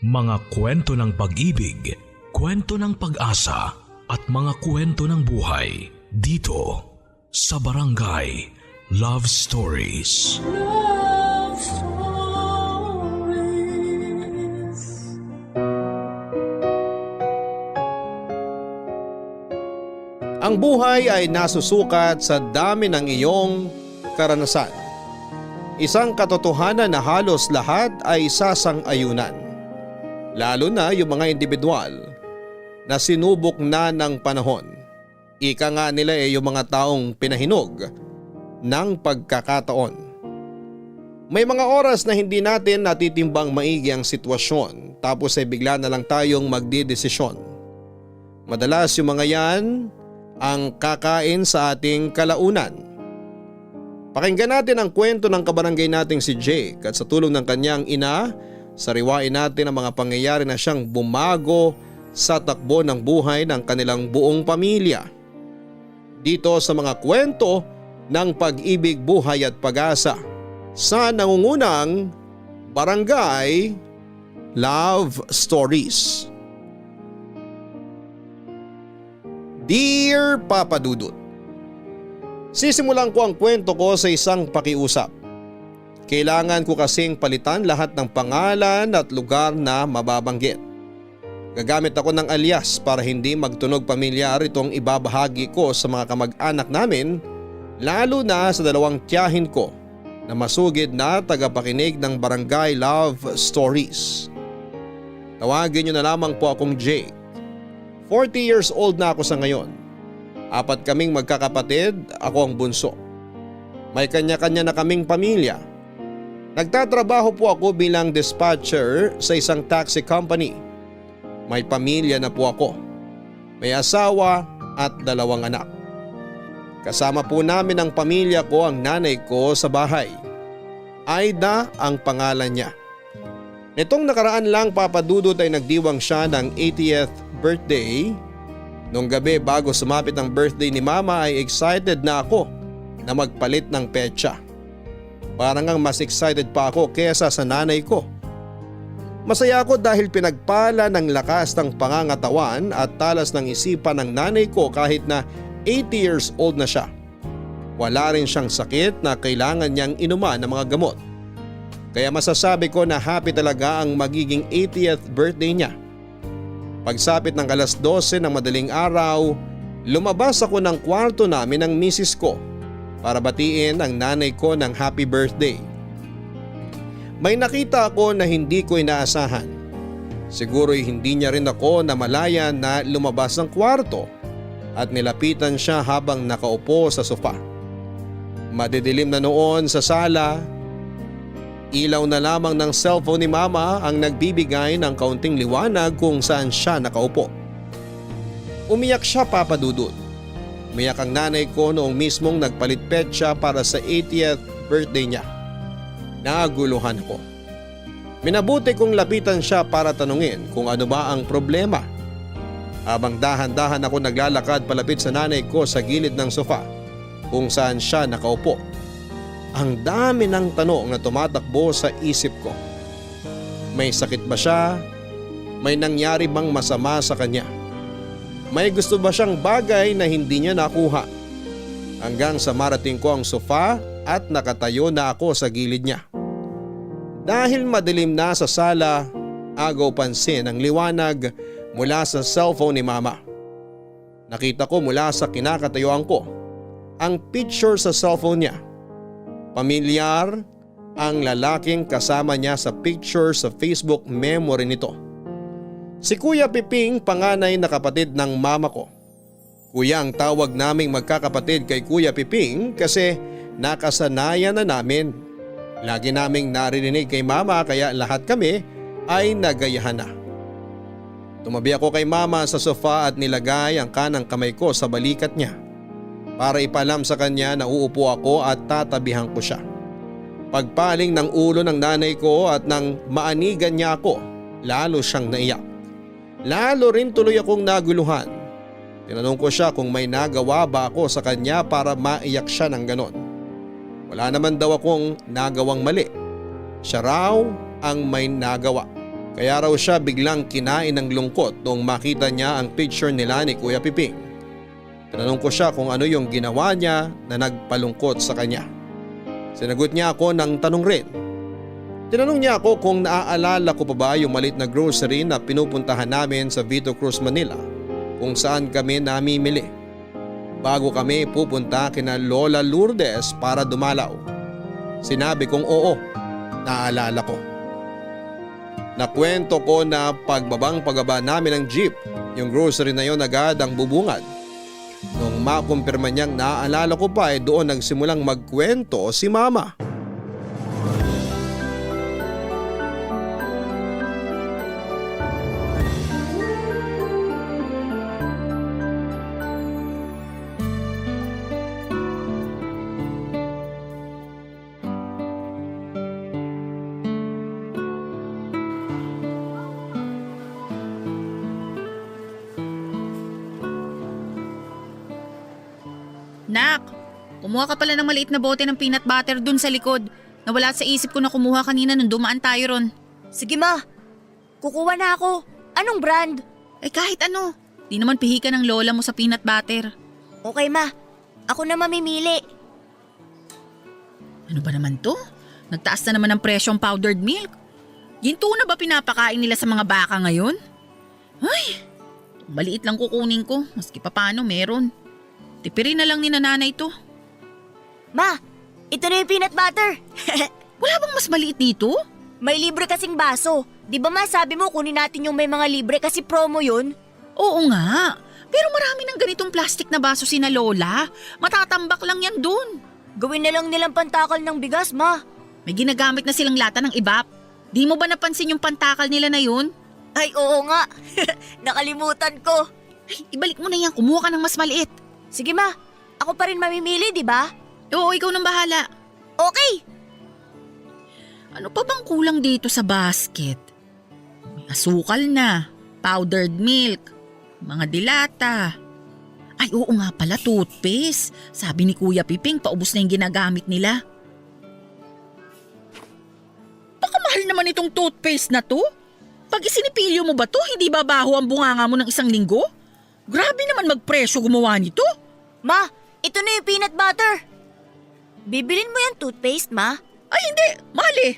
Mga kwento ng pag-ibig, kwento ng pag-asa at mga kwento ng buhay dito sa Barangay Love Stories. Love Stories. Ang buhay ay nasusukat sa dami ng iyong karanasan. Isang katotohanan na halos lahat ay sasang-ayunan. Lalo na yung mga individual na sinubok na ng panahon. Ika nga nila yung mga taong pinahinog ng pagkakataon. May mga oras na hindi natin natitimbang maigi ang sitwasyon tapos ay bigla na lang tayong magdidesisyon. Madalas yung mga yan ang kakain sa ating kalaunan. Pakinggan natin ang kwento ng kabarangay nating si Jake at sa tulong ng kanyang ina, sariwain natin ang mga pangyayari na siyang bumago sa takbo ng buhay ng kanilang buong pamilya. Dito sa mga kwento ng pag-ibig, buhay at pag-asa sa nangungunang Barangay Love Stories. Dear Papa Dudut, sisimulan ko ang kwento ko sa isang pakiusap. Kailangan ko kasing palitan lahat ng pangalan at lugar na mababanggit. Gagamit ako ng alias para hindi magtunog pamilyar itong ibabahagi ko sa mga kamag-anak namin, lalo na sa dalawang tiyahin ko na masugid na tagapakinig ng Barangay Love Stories. Tawagin niyo na lamang po akong Jake. 40 years old na ako sa ngayon. 4 kaming magkakapatid, ako ang bunso. May kanya-kanya na kaming pamilya. Nagtatrabaho po ako bilang dispatcher sa isang taxi company. May pamilya na po ako. May asawa at 2 anak. Kasama po namin ang pamilya ko ang nanay ko sa bahay. Aida ang pangalan niya. Nitong nakaraan lang, Papa Dudut, ay nagdiwang siya ng 80th birthday. Nung gabi bago sumapit ang birthday ni Mama ay excited na ako na magpalit ng petsa. Parang ang mas excited pa ako kesa sa nanay ko. Masaya ako dahil pinagpala ng lakas ng pangangatawan at talas ng isipan ng nanay ko kahit na 80 years old na siya. Wala rin siyang sakit na kailangan niyang inuman ng mga gamot. Kaya masasabi ko na happy talaga ang magiging 80th birthday niya. Pagsapit ng alas 12 ng madaling araw, lumabas ako ng kwarto namin ng misis ko para batiin ang nanay ko ng happy birthday. May nakita ako na hindi ko inaasahan. Siguro'y hindi niya rin ako namalayan na lumabas ng kwarto at nilapitan siya habang nakaupo sa sofa. Madidilim na noon sa sala. Ilaw na lamang ng cellphone ni Mama ang nagbibigay ng kaunting liwanag kung saan siya nakaupo. Umiyak siya, Papa Dudut. Umiyak ang nanay ko noong mismong nagpalit petsa para sa 80th birthday niya. Naguluhan ako. Minabuti kong lapitan siya para tanungin kung ano ba ang problema. Habang dahan-dahan ako naglalakad palapit sa nanay ko sa gilid ng sofa kung saan siya nakaupo. Ang dami ng tanong na tumatakbo sa isip ko. May sakit ba siya? May nangyari bang masama sa kanya? May gusto ba siyang bagay na hindi niya nakuha? Hanggang sa marating ko ang sofa at nakatayo na ako sa gilid niya. Dahil madilim na sa sala, agaw pansin ang liwanag mula sa cellphone ni Mama. Nakita ko mula sa kinakatayuan ko ang picture sa cellphone niya. Pamilyar ang lalaking kasama niya sa picture sa Facebook memory nito. Si Kuya Piping, panganay na kapatid ng mama ko. Kuya ang tawag naming magkakapatid kay Kuya Piping kasi nakasanayan na namin. Lagi naming naririnig kay Mama kaya lahat kami ay nagayahan na. Tumabi ako kay Mama sa sofa at nilagay ang kanang kamay ko sa balikat niya para ipalam sa kanya na uupo ako at tatabihan ko siya. Pagpaling ng ulo ng nanay ko at nang maanigan niya ako, lalo siyang naiyak. Lalo rin tuloy akong naguluhan. Tinanong ko siya kung may nagawa ba ako sa kanya para maiyak siya ng ganon. Wala naman daw akong nagawang mali. Siya raw ang may nagawa. Kaya raw siya biglang kinain ng lungkot noong makita niya ang picture nila ni Kuya Piping. Tinanong ko siya kung ano yung ginawa niya na nagpalungkot sa kanya. Sinagot niya ako ng tanong rin. Tinanong niya ako kung naaalala ko pa ba yung maliit na grocery na pinupuntahan namin sa Vito Cruz, Manila kung saan kami namimili bago kami pupunta kina Lola Lourdes para dumalaw. Sinabi kong oo, naalala ko. Nakwento ko na pagbaba namin ng jeep, yung grocery na yon agad ang bubungad. Nung makumpirma niyang naaalala ko pa doon nagsimulang magkwento si Mama. Nak, kumuha ka pala ng maliit na bote ng peanut butter dun sa likod. Nawala sa isip ko na kumuha kanina nung dumaan tayo ron. Sige ma, kukuha na ako. Anong brand? Eh kahit ano, di naman pihika ng lola mo sa peanut butter. Okay ma, ako na mamimili. Ano ba naman to? Nagtaas na naman ang presyong powdered milk. Ginto na ba pinapakain nila sa mga baka ngayon? Ay, maliit lang kukunin ko, maski pa paano meron. Tipirin na lang ni nanay to. Ma, ito na yung peanut butter. Wala bang mas maliit dito? May libre kasing baso. Di ba ma, sabi mo kunin natin yung may mga libre kasi promo yun? Oo nga, pero marami ng ganitong plastic na baso sina lola. Matatambak lang yan dun. Gawin na lang nilang pantakal ng bigas ma. May ginagamit na silang lata ng ibap. Di mo ba napansin yung pantakal nila na yun? Ay oo nga, nakalimutan ko. Ay, ibalik mo na yan, kumuha ka ng mas maliit. Sige ma, ako pa rin mamimili di ba? Oo, ikaw nang bahala. Okay. Ano pa bang kulang dito sa basket? May asukal na, powdered milk, mga dilata. Ay oo nga pala, toothpaste. Sabi ni Kuya Piping, paubos na yung ginagamit nila. Baka mahal naman itong toothpaste na to. Pag isinipilyo mo ba to, hindi ba baho ang bunganga mo ng 1 linggo? Grabe naman magpresyo gumawa nito. Ma, ito na yung peanut butter. Bibilin mo yung toothpaste ma? Ay hindi, mahal eh.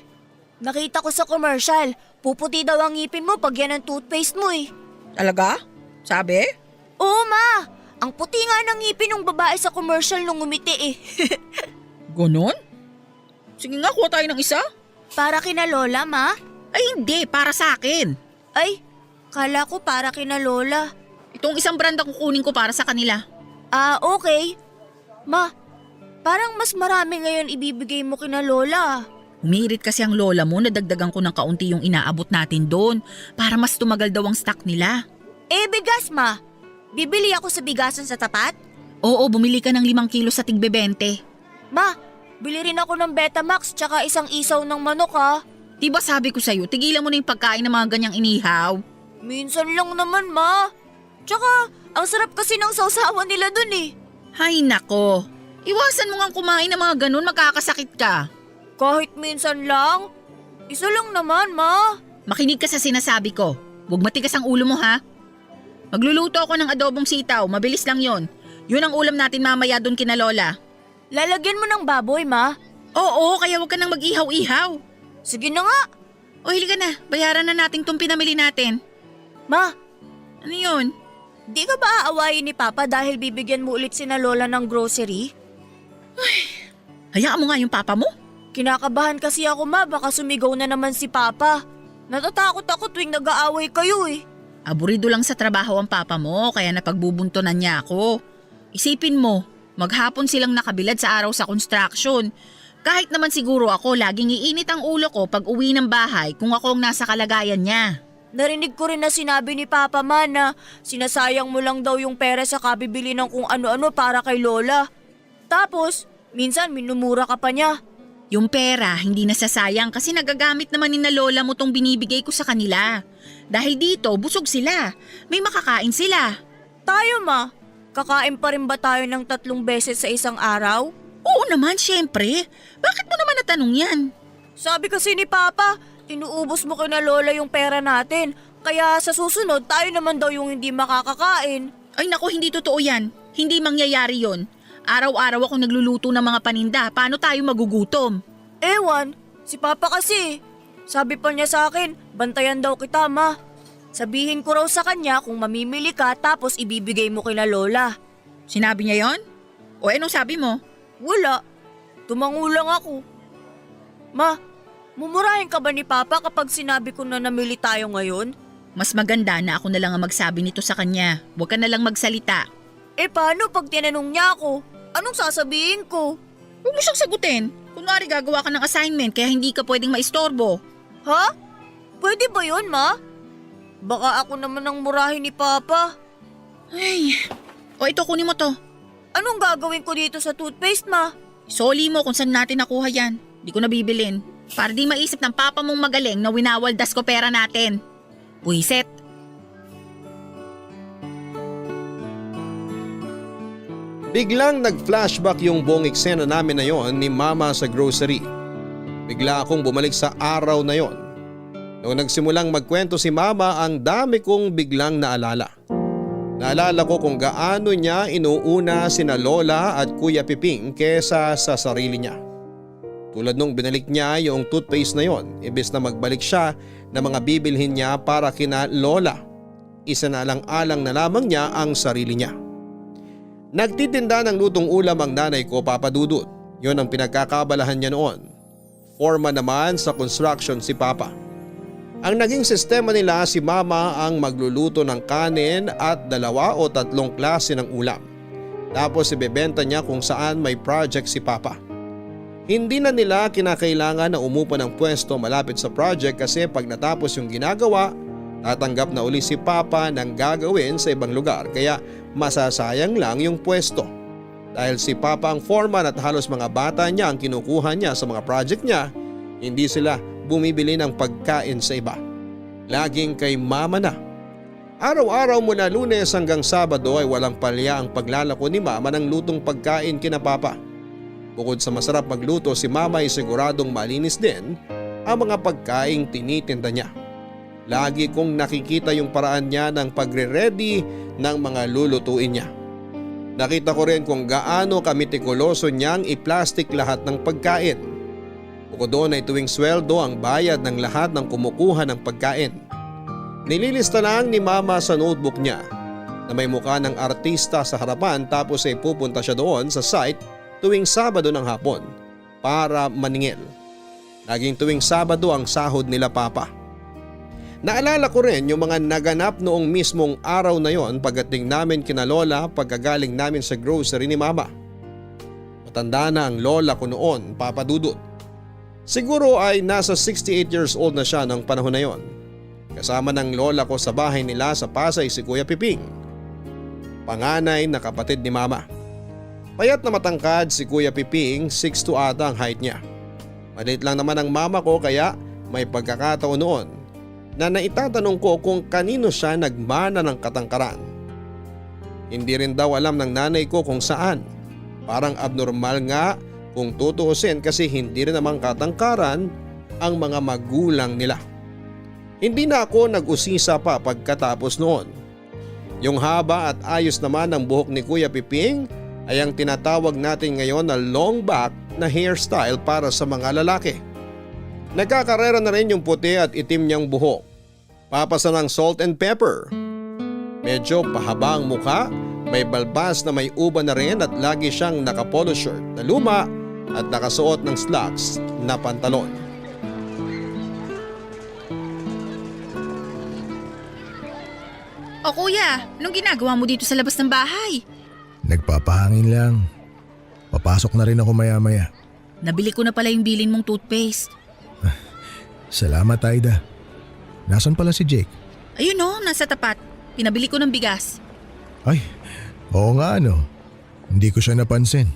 Nakita ko sa commercial, puputi daw ang ngipin mo pag yan ang toothpaste mo eh. Talaga? Sabi? Oo ma, ang puti nga ng ngipin ng babae sa commercial nung ngumiti eh. Ganon? Sige nga, kuha tayo ng isa. Para kina Lola ma? Ay hindi, para sa akin. Ay, kala ko para kina Lola. Itong isang brand ang kukunin ko para sa kanila. Ah, okay. Ma, parang mas marami ngayon ibibigay mo kina Lola. Humirit kasi ang lola mo na dagdagan ko ng kaunti yung inaabot natin doon para mas tumagal daw ang stock nila. Eh, bigas ma. Bibili ako sa bigasan sa tapat? Oo, bumili ka ng 5 kilo sa tigbe-20. Ma, bili rin ako ng Betamax tsaka isang isaw ng manok ha. Diba sabi ko sa'yo, tigilan mo na yung pagkain ng mga ganyang inihaw. Minsan lang naman ma. Tsaka, ang sarap kasi ng sausawan nila dun eh. Hay nako, iwasan mo nga kumain ng mga ganun, magkakasakit ka. Kahit minsan lang. Isa lang naman ma. Makinig ka sa sinasabi ko. Huwag matigas ang ulo mo ha. Magluluto ako ng adobong sitaw, mabilis lang yon. Yun ang ulam natin mamaya doon kina lola. Lalagyan mo ng baboy ma. Oo, kaya huwag ka nang mag-ihaw-ihaw. Sige na nga. O hili ka na, bayaran na natin tong pinamili natin. Ma, Ano yun? di ka ba aawayin ni Papa dahil bibigyan mo ulit sina Lola ng grocery? Hayaan mo nga yung papa mo. Kinakabahan kasi ako ma, baka sumigaw na naman si Papa. Natatakot ako tuwing nag-aaway kayo eh. Aburido lang sa trabaho ang papa mo kaya napagbubuntunan niya ako. Isipin mo, maghapon silang nakabilad sa araw sa construction. Kahit naman siguro ako laging iinit ang ulo ko pag uwi ng bahay kung ako ang nasa kalagayan niya. Narinig ko rin na sinabi ni Papa ma na sinasayang mo lang daw yung pera sa kabibili ng kung ano-ano para kay Lola. Tapos, minsan minumura ka pa niya. Yung pera hindi nasasayang kasi nagagamit naman ni na lola mo tong binibigay ko sa kanila. Dahil dito busog sila, may makakain sila. Tayo ma, kakain pa rin ba tayo ng 3 beses sa isang araw? Oo naman, syempre. Bakit mo naman natanong yan? Sabi kasi ni Papa, Inuubos mo kina Lola yung pera natin. Kaya sa susunod, tayo naman daw yung hindi makakakain. Ay naku, hindi totoo yan. Hindi mangyayari yon. Araw-araw ako nagluluto ng mga paninda. Paano tayo magugutom? Ewan, si Papa kasi. Sabi pa niya sa akin, bantayan daw kita, Ma. Sabihin ko raw sa kanya kung mamimili ka tapos ibibigay mo kina Lola. Sinabi niya yon? O anong sabi mo? Wala. Tumango lang ako. Ma, mumurahin ka ba ni Papa kapag sinabi ko na namili tayo ngayon? Mas maganda na ako na lang ang magsabi nito sa kanya. Huwag ka na lang magsalita. Paano pag tinanong niya ako? Anong sasabihin ko? Huwag mo siyang sagutin. Kunwari gagawa ka ng assignment kaya hindi ka pwedeng maistorbo. Ha? Pwede ba yun, Ma? Baka ako naman ang murahin ni Papa. Ay, o ito kunin mo to. Anong gagawin ko dito sa toothpaste, Ma? Isoli mo kung saan natin nakuha yan. Di ko nabibilin. Para di maisip ng papa mong magaling na winawaldas ko pera natin. Buisit. Biglang nag-flashback yung buong eksena namin na yon ni Mama sa grocery. Bigla akong bumalik sa araw na yon. Noong nagsimulang magkwento si Mama, ang dami kong biglang naalala. Naalala ko kung gaano niya inuuna sina Lola at Kuya Piping kesa sa sarili niya. Tulad nung binalik niya yung toothpaste na yon, imbes na magbalik siya na mga bibilhin niya para kina Lola. Isinalang-alang na lamang niya ang sarili niya. Nagtitinda ng lutong ulam ang nanay ko, Papa Dudut. Yon ang pinagkakabalahan niya noon. Forma naman sa construction si Papa. Ang naging sistema nila, si Mama ang magluluto ng kanin at 2 o 3 klase ng ulam. Tapos ibebenta niya kung saan may project si Papa. Hindi na nila kinakailangan na umupo ng pwesto malapit sa project kasi pag natapos yung ginagawa, tatanggap na uli si Papa ng gagawin sa ibang lugar kaya masasayang lang yung pwesto. Dahil si Papa ang foreman at halos mga bata niya ang kinukuha niya sa mga project niya, hindi sila bumibili ng pagkain sa iba. Laging kay Mama na. Araw-araw mula Lunes hanggang Sabado ay walang palya ang paglalako ni Mama ng lutong pagkain kina Papa. Bukod sa masarap magluto, si Mama ay siguradong malinis din ang mga pagkaing tinitinda niya. Lagi kong nakikita yung paraan niya ng pagre-ready ng mga lulutuin niya. Nakita ko rin kung gaano kamitikuloso niyang i-plastic lahat ng pagkain. Bukod doon ay tuwing sweldo ang bayad ng lahat ng kumukuha ng pagkain. Nililista lang ni Mama sa notebook niya na may mukha ng artista sa harapan tapos ay pupunta siya doon sa site tuwing Sabado ng hapon para maningil. Laging tuwing Sabado ang sahod nila Papa. Naalala ko rin yung mga naganap noong mismong araw na yon pagdating namin kina Lola pagkagaling namin sa grocery ni Mama. Matanda na ang lola ko noon, Papa Dudut. Siguro ay nasa 68 years old na siya ng panahon na yon. Kasama ng lola ko sa bahay nila sa Pasay si Kuya Piping, panganay na kapatid ni Mama. Payat na matangkad si Kuya Piping, 6'2" ata ang height niya. Maliit lang naman ang mama ko kaya may pagkakataon noon na naitatanong ko kung kanino siya nagmana ng katangkaran. Hindi rin daw alam ng nanay ko kung saan. Parang abnormal nga kung tutuusin kasi hindi rin namang katangkaran ang mga magulang nila. Hindi na ako nag-usisa pa pagkatapos noon. Yung haba at ayos naman ng buhok ni Kuya Piping ay ang tinatawag natin ngayon na long back na hairstyle para sa mga lalaki. Nagkakarera na rin yung puti at itim niyang buhok. Papasa ng salt and pepper. Medyo pahaba ang mukha, may balbas na may uba na rin at lagi siyang nakapolo shirt na luma at nakasuot ng slacks na pantalon. O kuya, anong ginagawa mo dito sa labas ng bahay? Nagpapahangin lang. Papasok na rin ako maya-maya. Nabili ko na pala yung bilin mong toothpaste. Salamat, Aida. Nasaan pala si Jake? Ayun o, nasa tapat. Pinabili ko ng bigas. Ay, oo nga ano. Hindi ko siya napansin.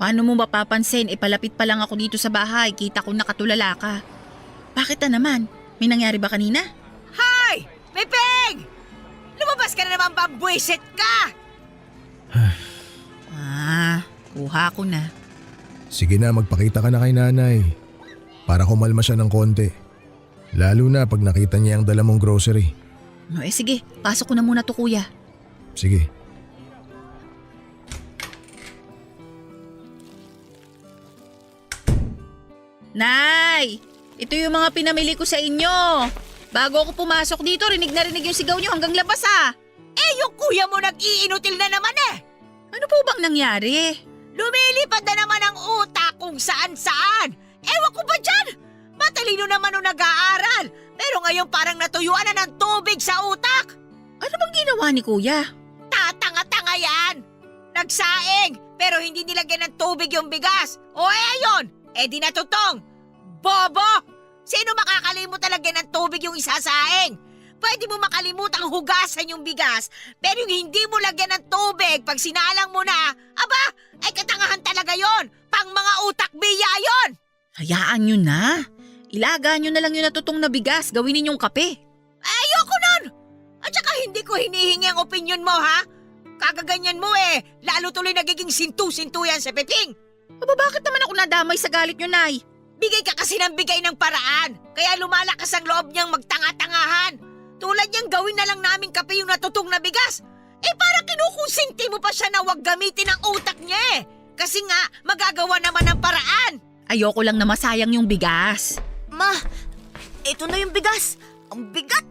Paano mo mapapansin? Palapit pa lang ako dito sa bahay. Kita ko nakatulala ka. Bakit na naman? May nangyari ba kanina? Hoy! Piping! Lumabas ka na naman, babwisit ka! Kuha ko na. Sige na, magpakita ka na kay nanay. Para kumalma siya ng konti. Lalo na pag nakita niya ang dala mong grocery. No, sige, pasok ko na muna to kuya. Sige. Nay! Ito yung mga pinamili ko sa inyo. Bago ako pumasok dito, rinig na rinig yung sigaw niyo hanggang labas ah. Eh, yung kuya mo nag-iinutil na naman eh. Ano po bang nangyari? Lumilipad na naman ang utak kung saan-saan. Ewan ko ba dyan? Matalino naman nung nag-aaral. Pero ngayon parang natuyuan na ng tubig sa utak. Ano bang ginawa ni kuya? Tatanga-tanga yan. Nagsaing, pero hindi nilagyan ng tubig yung bigas. O ayun, di natutong. Bobo! Sino makakalimut talaga ng tubig yung isasaing? Pwede mo makalimutang hugasan yung bigas, pero yung hindi mo lagyan ng tubig pag sinalang mo na, aba, ay katangahan talaga yon. Pang mga utak biya yon. Hayaan nyo na. Ilaga nyo na lang yung natutong na bigas. Gawin ninyong kape. Ayoko nun! At saka hindi ko hinihingi ang opinion mo, ha? Kagaganyan mo lalo tuloy nagiging sintu-sintu yan sa Peping. Aba, bakit naman ako nadamay sa galit nyo, Nay? Bigay ka kasi ng bigay ng paraan, kaya lumalakas ang loob niyang magtanga-tangahan. Tulad niyang gawin na lang namin kape yung natutong na bigas. Para kinukonsinti mo pa siya na huwag gamitin ang utak niya Kasi nga, magagawa naman ng paraan. Ayoko lang na masayang yung bigas. Ma, ito na yung bigas. Ang bigat.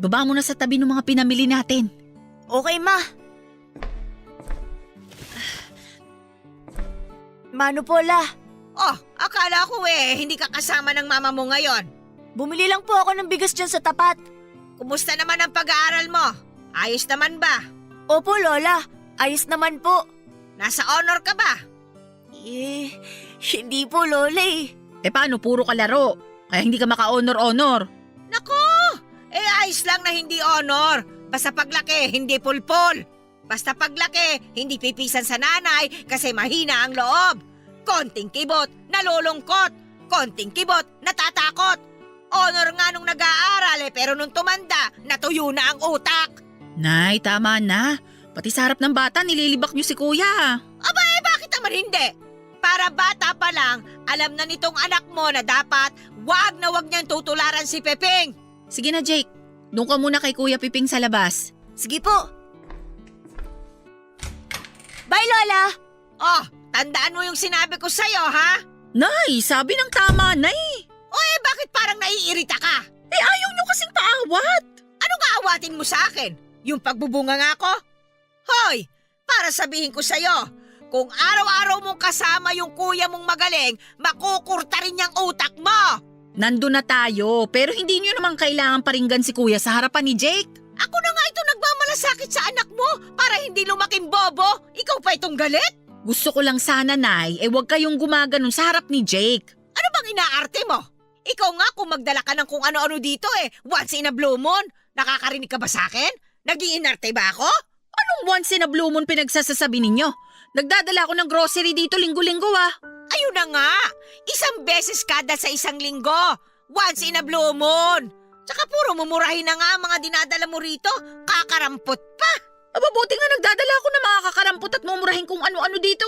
Ibaba mo na sa tabi ng mga pinamili natin. Okay, ma. Mano Pola, Oh, akala ko hindi ka kasama ng mama mo ngayon. bumili lang po ako ng bigas dyan sa tapat. Kumusta naman ang pag-aaral mo? Ayos naman ba? Opo, Lola. Ayos naman po. Nasa honor ka ba? Hindi po, Lola Paano puro ka laro? Kaya hindi ka maka-honor-honor. Naku! Ayos lang na hindi honor. Basta paglaki, hindi pulpul. Basta paglaki, hindi pipisan sa nanay kasi mahina ang loob. Konting kibot, nalulungkot. Konting kibot, natatakot. Honor nga nung nag-aaral pero nung tumanda, natuyo na ang utak. Nay, tama na. Pati sa harap ng bata, nililibak niyo si kuya. Bakit naman hindi? Para bata pa lang, alam na nitong anak mo na dapat wag na wag niyang tutularan si Peping. Sige na, Jake. Doon ka muna kay Kuya Piping sa labas. Sige po. Bye, Lola. Oh, tandaan mo yung sinabi ko sa'yo, ha? Nay, sabi ng tama, Nay. Bakit parang naiirita ka? Ayaw niyo kasing paawat. Anong aawatin mo sa akin? Yung pagbubunga nga ko? Hoy, para sabihin ko sa'yo, kung araw-araw mong kasama yung kuya mong magaling, makukurta rin yung utak mo. Nandun na tayo, pero hindi niyo naman kailangan paringgan si kuya sa harapan ni Jake. Ako na nga ito nagmamalasakit sa anak mo para hindi lumaking bobo. Ikaw pa itong galit? Gusto ko lang sana, Nay, wag kayong gumaganon sa harap ni Jake. Ano bang inaarte mo? Ikaw nga kung magdala ka ng kung ano-ano dito once in a blue moon. Nakakarinig ka ba sa akin? Nag-iinarte ba ako? Anong once in a blue moon pinagsasasabi ninyo? Nagdadala ako ng grocery dito linggo-linggo Ayun na nga, isang beses kada sa isang linggo. Once in a blue moon. Tsaka puro mumurahin na nga ang mga dinadala mo rito. Kakarampot pa. Buti nga nagdadala ako ng mga kakarampot at mumurahin kung ano-ano dito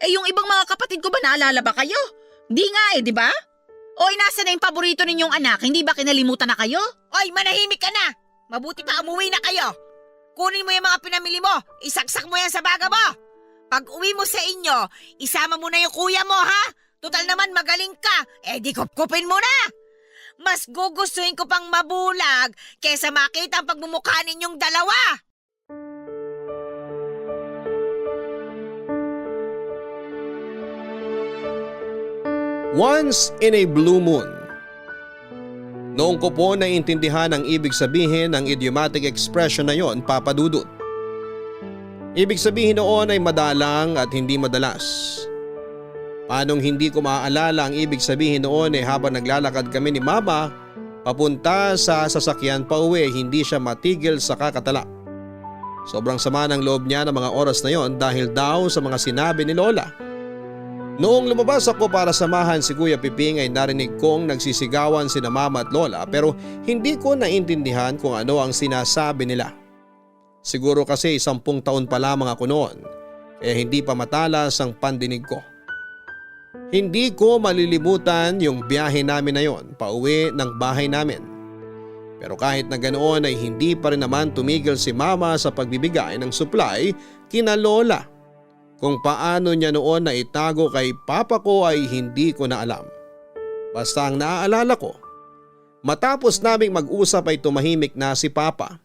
yung ibang mga kapatid ko ba naalala ba kayo? Hindi nga di ba? Nasa na yung paborito ninyong anak? Hindi ba kinalimutan na kayo? Oy, manahimik ka na. Mabuti pa umuwi na kayo. Kunin mo yung mga pinamili mo. Isaksak mo yan sa baga mo. Pag uwi mo sa inyo, isama mo na yung kuya mo, ha? Total naman magaling ka. Di kupkupin mo na. Mas gugustuhin ko pang mabulag kesa makita ang pagmumukha ninyong dalawa. Once in a blue moon. Noong ko po naiintindihan ang ibig sabihin ng idiomatic expression na yon, Papa Dudut. Ibig sabihin noon ay madalang at hindi madalas. Paanong hindi ko maaalala ang ibig sabihin noon habang naglalakad kami ni Mama papunta sa sasakyan pa uwi, hindi siya matigil sa kakatala. Sobrang sama ng loob niya ng mga oras na yon dahil daw sa mga sinabi ni Lola. Noong lumabas ako para samahan si Kuya Piping ay narinig kong nagsisigawan sina Mama at Lola pero hindi ko naintindihan kung ano ang sinasabi nila. Siguro kasi 10 taon pa lamang ako noon kaya hindi pa matalas ang pandinig ko. Hindi ko malilimutan yung biyahe namin na yon pauwi ng bahay namin. Pero kahit na ganoon ay hindi pa rin naman tumigil si mama sa pagbibigay ng supply kina lola. Kung paano niya noon na itago kay papa ko ay hindi ko na alam. Basta ang naaalala ko, matapos naming mag-usap ay tumahimik na si papa.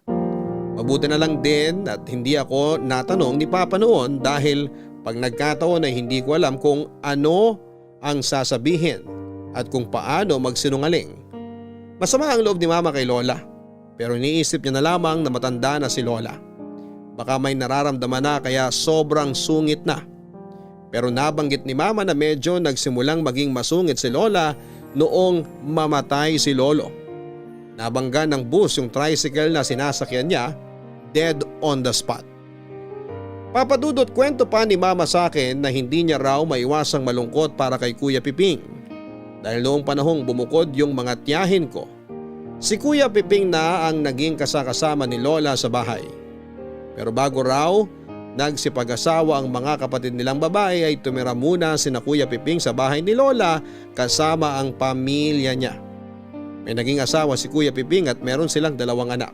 Mabuti na lang din at hindi ako natanong ni papa noon dahil pag nagkataon ay hindi ko alam kung ano ang sasabihin at kung paano magsinungaling. Masama ang loob ni mama kay lola pero iniisip niya na lamang na matanda na si lola. Baka may nararamdaman na kaya sobrang sungit na. Pero nabanggit ni mama na medyo nagsimulang maging masungit si lola noong mamatay si lolo. Nabangga ng bus yung tricycle na sinasakyan niya, dead on the spot. Papadudot kwento pa ni mama sa akin na hindi niya raw maiwasang malungkot para kay Kuya Piping. Dahil noong panahong bumukod yung mga tiyahin ko, si Kuya Piping na ang naging kasakasama ni lola sa bahay. Pero bago raw nagsipag-asawa ang mga kapatid nilang babae ay tumira muna sina Kuya Piping sa bahay ni lola kasama ang pamilya niya. May naging asawa si Kuya Piping at meron silang 2 anak.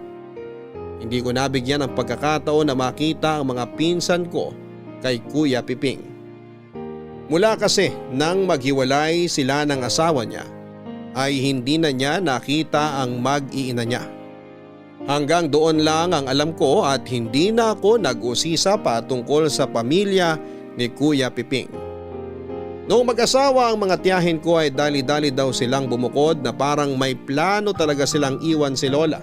Hindi ko nabigyan ng pagkakataon na makita ang mga pinsan ko kay Kuya Piping. Mula kasi nang maghiwalay sila ng asawa niya ay hindi na niya nakita ang mag-iina niya. Hanggang doon lang ang alam ko at hindi na ako nag-usisa pa tungkol sa pamilya ni Kuya Piping. Noong mag-asawa ang mga tiyahin ko ay dali-dali daw silang bumukod na parang may plano talaga silang iwan si lola.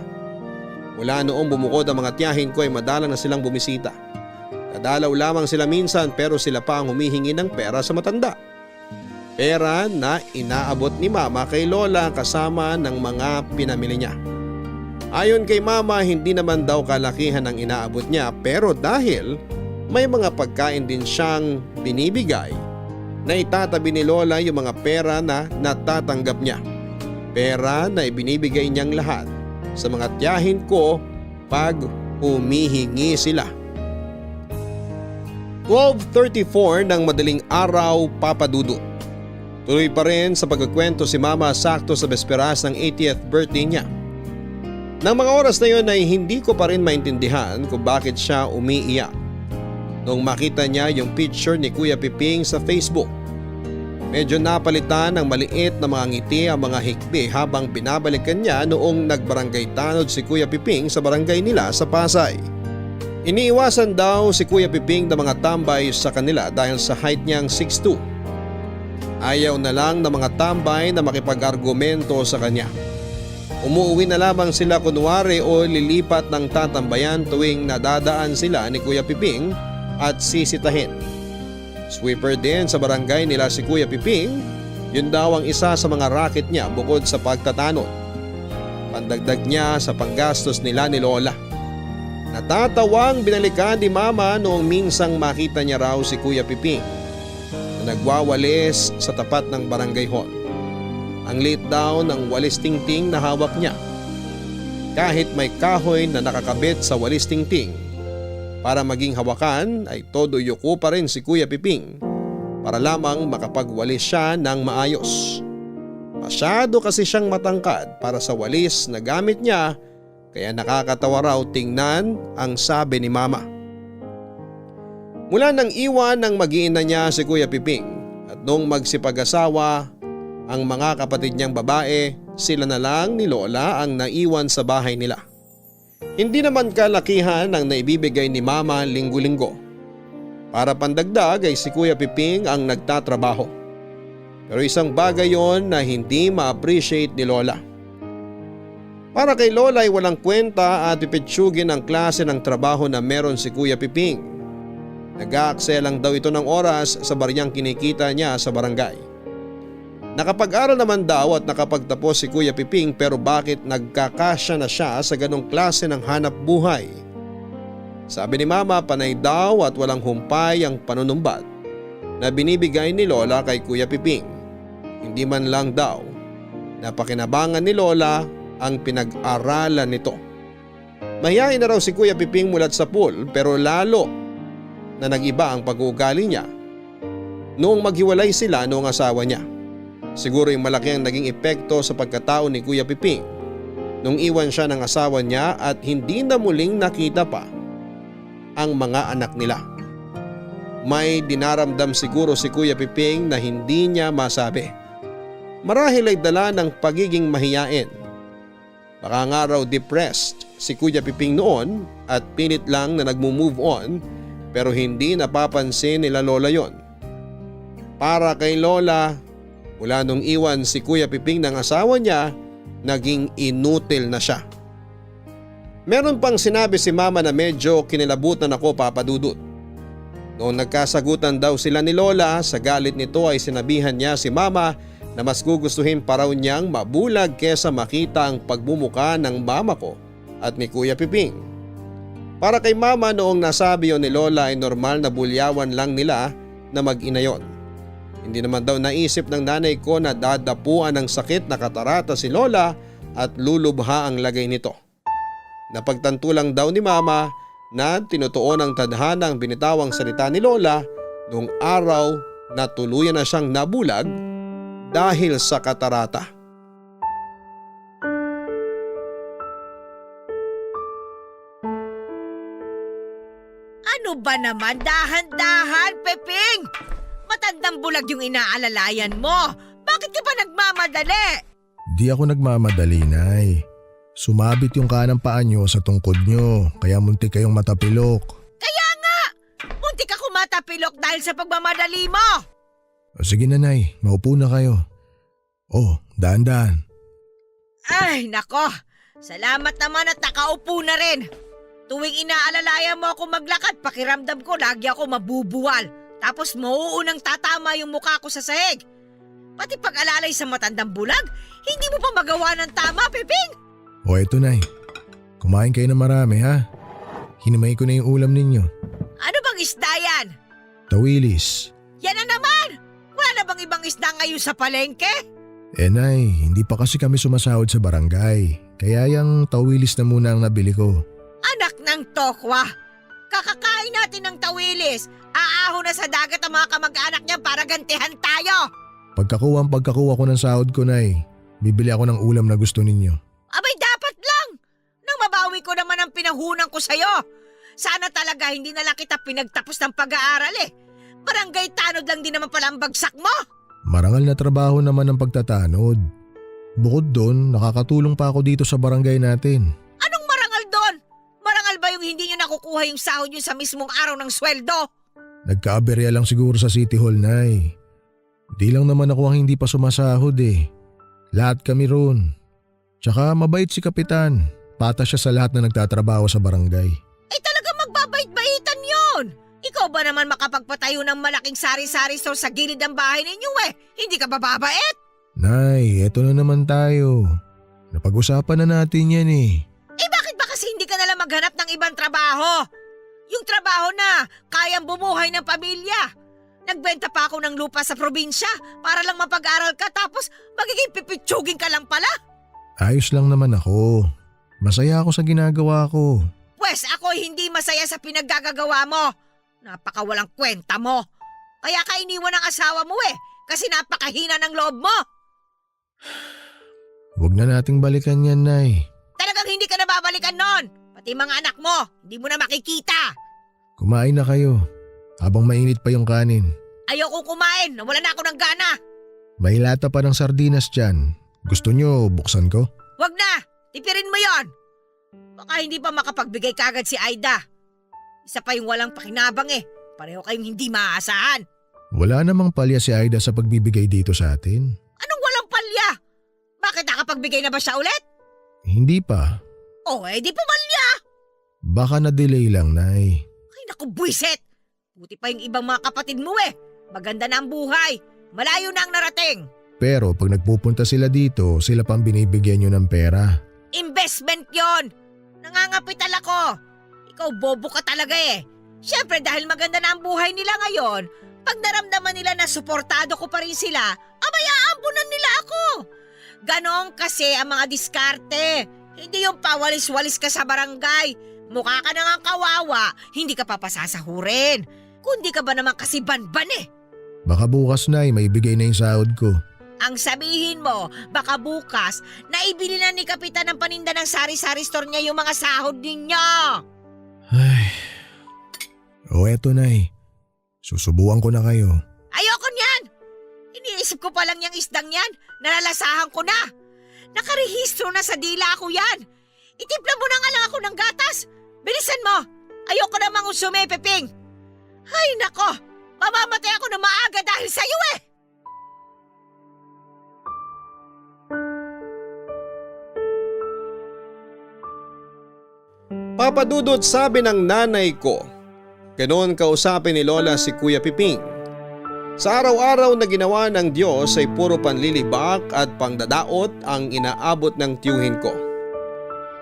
Mula noong bumukod ang mga tiyahin ko ay madalang na silang bumisita. Nadalaw lamang sila minsan pero sila pa ang humihingi ng pera sa matanda. Pera na inaabot ni mama kay lola kasama ng mga pinamili niya. Ayon kay mama hindi naman daw kalakihan ang inaabot niya pero dahil may mga pagkain din siyang binibigay na itatabi ni lola yung mga pera na natatanggap niya. Pera na ibinibigay niyang lahat sa mga tiyahin ko pag humihingi sila. 12:34 ng madaling araw, Papa Dudut. Tuloy pa rin sa pagkukwento si mama sakto sa besperas ng 80th birthday niya. Nang mga oras na yun ay hindi ko pa rin maintindihan kung bakit siya umiiyak. Nung makita niya yung picture ni Kuya Piping sa Facebook. Medyo napalitan ng maliit na mga ngiti ang mga hikbi habang binabalikan niya noong nagbarangay tanod si Kuya Piping sa barangay nila sa Pasay. Iniiwasan daw si Kuya Piping na mga tambay sa kanila dahil sa height niyang 6'2". Ayaw na lang ng mga tambay na makipag-argumento sa kanya. Umuuwi na lamang sila kunwari o lilipat ng tatambayan tuwing nadadaan sila ni Kuya Piping at sisitahin. Sweeper din sa barangay nila si Kuya Piping, yun daw ang isa sa mga racket niya bukod sa pagtatanod. Pandagdag niya sa panggastos nila ni lola. Natatawang binalikan ni mama noong minsang makita niya raw si Kuya Piping na nagwawalis sa tapat ng barangay hall. Ang liit daw ng walis tingting na hawak niya. Kahit may kahoy na nakakabit sa walis tingting, para maging hawakan ay todo yuko pa rin si Kuya Piping para lamang makapagwalis siya ng maayos. Masyado kasi siyang matangkad para sa walis na gamit niya kaya nakakatawa raw tingnan ang sabi ni mama. Mula nang iwan ng mag-iina niya si Kuya Piping at nung magsipag-asawa ang mga kapatid niyang babae, sila na lang ni lola ang naiwan sa bahay nila. Hindi naman kalakihan ang naibibigay ni mama linggo-linggo. Para pandagdag ay si Kuya Piping ang nagtatrabaho. Pero isang bagay yon na hindi ma-appreciate ni lola. Para kay lola ay walang kwenta at pipitsugin ang klase ng trabaho na meron si Kuya Piping. Nag-aaksaya lang daw ito ng oras sa bariyang kinikita niya sa barangay. Nakapag-aral naman daw at nakapagtapos si Kuya Piping pero bakit nagkakasya na siya sa ganong klase ng hanap buhay? Sabi ni mama panay daw at walang humpay ang panunumbat na binibigay ni lola kay Kuya Piping. Hindi man lang daw napakinabangan ni lola ang pinag-aralan nito. Mahiyain na raw si Kuya Piping mulat sa pool pero lalo na nag-iba ang pag-uugali niya noong maghiwalay sila noong asawa niya. Siguro yung malaki ang naging epekto sa pagkatao ni Kuya Piping nung iwan siya ng asawa niya at hindi na muling nakita pa ang mga anak nila. May dinaramdam siguro si Kuya Piping na hindi niya masabi. Marahil ay dala ng pagiging mahiyain. Baka nga raw depressed si Kuya Piping noon at pilit lang na nagmo-move on pero hindi napapansin nila Lola yon. Para kay Lola, mula nung iwan si Kuya Piping ng asawa niya, naging inutil na siya. Meron pang sinabi si Mama na medyo kinilabutan ako, Papa Dudut. Noong nagkasagutan daw sila ni Lola, sa galit nito ay sinabihan niya si Mama na mas gugustuhin pa raw niyang mabulag kesa makita ang pagmumuka ng mama ko at ni Kuya Piping. Para kay Mama, noong nasabi yon ni Lola ay normal na bulyawan lang nila na mag-ina yon. Hindi naman daw naisip ng nanay ko na dadapuan ng sakit na katarata si Lola at lulubha ang lagay nito. Napagtanto lang daw ni Mama na tinutuon ng tadhana ang binitawang salita ni Lola noong araw na tuluyan na siyang nabulag dahil sa katarata. Ano ba naman? Dahan-dahan, Peping! Matandang bulag yung inaalalayan mo. Bakit ka ba nagmamadali? Di ako nagmamadali, Nay. Sumabit yung kanang paa nyo sa tungkod nyo, kaya muntik kayong matapilok. Kaya nga! Muntik ako matapilok dahil sa pagmamadali mo! O sige na, Nay, maupo na kayo. Oh, dahan-dahan. Ay, nako! Salamat naman at nakaupo na rin. Tuwing inaalalayan mo ako maglakad, pakiramdam ko lagi ako mabubuwal. Tapos mauunang tatama yung mukha ko sa sahig. Pati pag-alalay sa matandang bulag, hindi mo pa magawa ng tama, Peping! O eto, Nay. Kumain kayo na marami, ha? Hinimay ko na yung ulam ninyo. Ano bang isda yan? Tawilis. Yan na naman! Wala na bang ibang isda ngayon sa palengke? Nay, hindi pa kasi kami sumasahod sa barangay. Kaya yung tawilis na muna ang nabili ko. Anak ng tokwa! Kakakain natin ng tawilis. Aaho na sa dagat ang mga kamag-anak niya para gantihan tayo. Pagkakuha ko ng sahod ko, Nay, bibili ako ng ulam na gusto ninyo. Abay dapat lang! Nang mabawi ko naman ang pinahunan ko sa'yo. Sana talaga hindi na lang kita pinagtapos ng pag-aaral eh. Barangay tanod lang din naman pala ang bagsak mo. Marangal na trabaho naman ang pagtatanod. Bukod doon, nakakatulong pa ako dito sa barangay natin. Anong marangal doon? Marangal ba yung hindi nyo nakukuha yung sahod nyo sa mismong araw ng sweldo? Nagkaaberya lang siguro sa City Hall, Nay. Di lang naman ako ang hindi pa sumasahod eh. Lahat kami roon. Tsaka mabait si Kapitan. Patas siya sa lahat na nagtatrabaho sa barangay. Eh talaga magbabait-baitan yon. Ikaw ba naman makapagpatayo ng malaking sari-sari store sa gilid ng bahay ninyo eh? Hindi ka ba babait? Nay, eto na naman tayo. Napag-usapan na natin yan eh. Eh bakit ba kasi hindi ka nalang maghanap ng ibang trabaho? Yung trabaho na kayang bumuhay ng pamilya. Nagbenta pa ako ng lupa sa probinsya para lang mapag-aral ka tapos magiging pipitsugin ka lang pala. Ayos lang naman ako. Masaya ako sa ginagawa ko. Pwes ako hindi masaya sa pinaggagawa mo. Napakawalang kwenta mo. Kaya ka iniwan ng asawa mo eh kasi napakahina ng loob mo. Huwag na nating balikan yan, Nay. Talagang hindi ka na babalikan nun. Pati mga anak mo, hindi mo na makikita. Kumain na kayo. Habang mainit pa yung kanin. Ayoko kumain, nawala na ako ng gana. May lata pa ng sardinas dyan. Gusto nyo buksan ko? Wag na, tipirin mo yon. Baka hindi pa makapagbigay kagad si Aida. Isa pa yung walang pakinabang eh. Pareho kayong hindi maaasahan. Wala namang palya si Aida sa pagbibigay dito sa atin. Anong walang palya? Bakit nakapagbigay na ba siya ulit? Hindi pa. Oh, eh di pumalya. Baka na-delay lang, Nay. Ay naku, buwisit. Buti pa yung ibang mga kapatid mo eh. Maganda na ang buhay. Malayo na ang narating. Pero pag nagpupunta sila dito, sila pang binibigyan nyo ng pera. Investment yon. Nangangapital ako. Ikaw bobo ka talaga eh. Siyempre dahil maganda na ang buhay nila ngayon, pag naramdaman nila na suportado ko pa rin sila, abay aambunan nila ako. Ganon kasi ang mga diskarte. Hindi yung pawalis-walis ka sa barangay. Mukha ka na nga kawawa, hindi ka papasasahurin. Kundi ka ba naman kasi banban eh. Baka bukas na may bigay na yung sahod ko. Ang sabihin mo, baka bukas, naibili na ni Kapitan ng paninda ng sari-sari store niya yung mga sahod ninyo. Ay. O eto Nay, susubukan ko na kayo. Ayoko niyan! Iniisip ko pa lang yung isdang yan, nalalasahan ko na. Nakarehistro na sa dila ko yan. Itimpla mo na nga lang ako ng gatas. Bilisan mo! Ayoko namang usume, Peping. Ay nako, mamamatay ako na maaga dahil sa'yo eh! Papa Dudut, sabi ng nanay ko. Ganon kausapin ni Lola si Kuya Piping. Sa araw-araw na ginawa ng Diyos ay puro panlilibak at pangdadaot ang inaabot ng tiyuhin ko.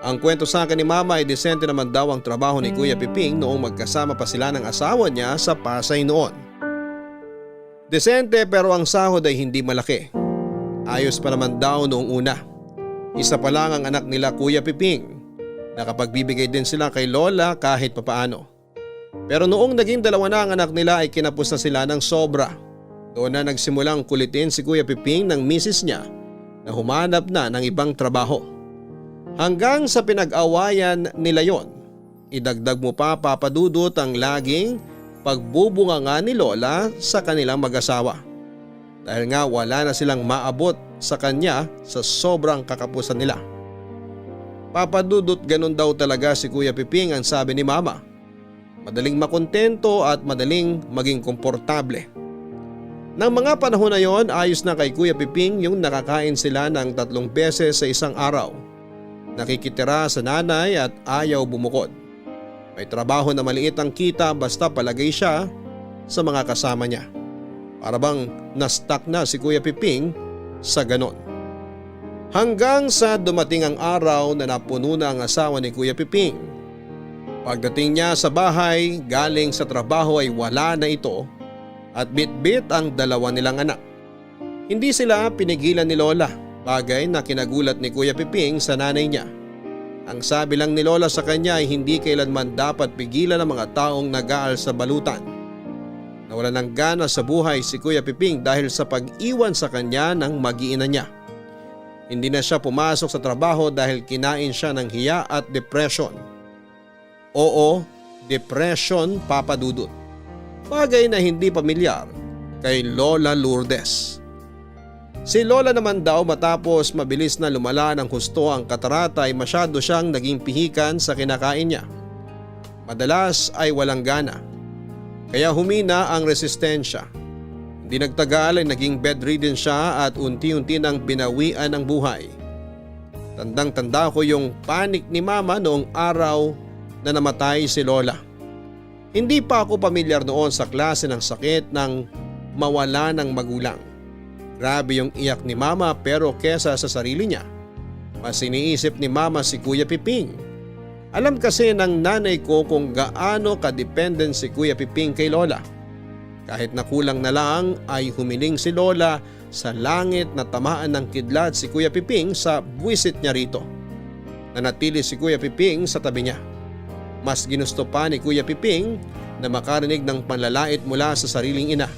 Ang kwento sa akin ni Mama ay disente naman daw ang trabaho ni Kuya Piping noong magkasama pa sila ng asawa niya sa Pasay noon. Disente pero ang sahod ay hindi malaki. Ayos pa naman daw noong una. Isa pa lang ang anak nila Kuya Piping. Nakapagbibigay din sila kay Lola kahit papaano. Pero noong naging dalawa na ang anak nila ay kinapos na sila ng sobra. Doon na nagsimulang kulitin si Kuya Piping ng misis niya na humanap na ng ibang trabaho. Hanggang sa pinag-awayan nila yon, idagdag mo pa Papa Dudut ang laging pagbubunganga ni Lola sa kanilang mag-asawa. Dahil nga wala na silang maabot sa kanya sa sobrang kakapusan nila. Papa Dudut, ganun daw talaga si Kuya Piping ang sabi ni Mama. Madaling makontento at madaling maging komportable. Nang mga panahon na yon, ayos na kay Kuya Piping yung nakakain sila ng 3 beses sa isang araw. Nakikitira sa nanay at ayaw bumukod. May trabaho na maliit ang kita basta palagay siya sa mga kasama niya. Para bang na-stuck na si Kuya Piping sa ganon. Hanggang sa dumating ang araw na napuno na ang asawa ni Kuya Piping. Pagdating niya sa bahay, galing sa trabaho ay wala na ito at bit-bit ang 2 nilang anak. Hindi sila pinigilan ni Lola, bagay na kinagulat ni Kuya Piping sa nanay niya. Ang sabi lang ni Lola sa kanya ay hindi kailanman dapat pigilan ang mga taong nag-aal sa balutan. Nawala ng gana sa buhay si Kuya Piping dahil sa pag-iwan sa kanya ng mag-iina niya. Hindi na siya pumasok sa trabaho dahil kinain siya ng hiya at depression. Oo, depression Papa Dudut. Bagay na hindi pamilyar kay Lola Lourdes. Si Lola naman daw matapos mabilis na lumala ng husto ang katarata ay masyado siyang naging pihikan sa kinakain niya. Madalas ay walang gana. Kaya humina ang resistensya. Hindi nagtagal ay naging bedridden siya at unti-unti nang binawian ang buhay. Tandang-tanda ko yung panik ni Mama noong araw na namatay si Lola. Hindi pa ako pamilyar noon sa klase ng sakit ng mawala ng magulang. Grabe yung iyak ni Mama pero kesa sa sarili niya, mas iniisip ni Mama si Kuya Piping. Alam kasi ng nanay ko kung gaano ka-dependent si Kuya Piping kay Lola. Kahit na kulang na lang ay humiling si Lola sa langit na tamaan ng kidlat si Kuya Piping sa buwisit niya rito. Nanatili si Kuya Piping sa tabi niya. Mas ginusto pa ni Kuya Piping na makarinig ng panlalait mula sa sariling ina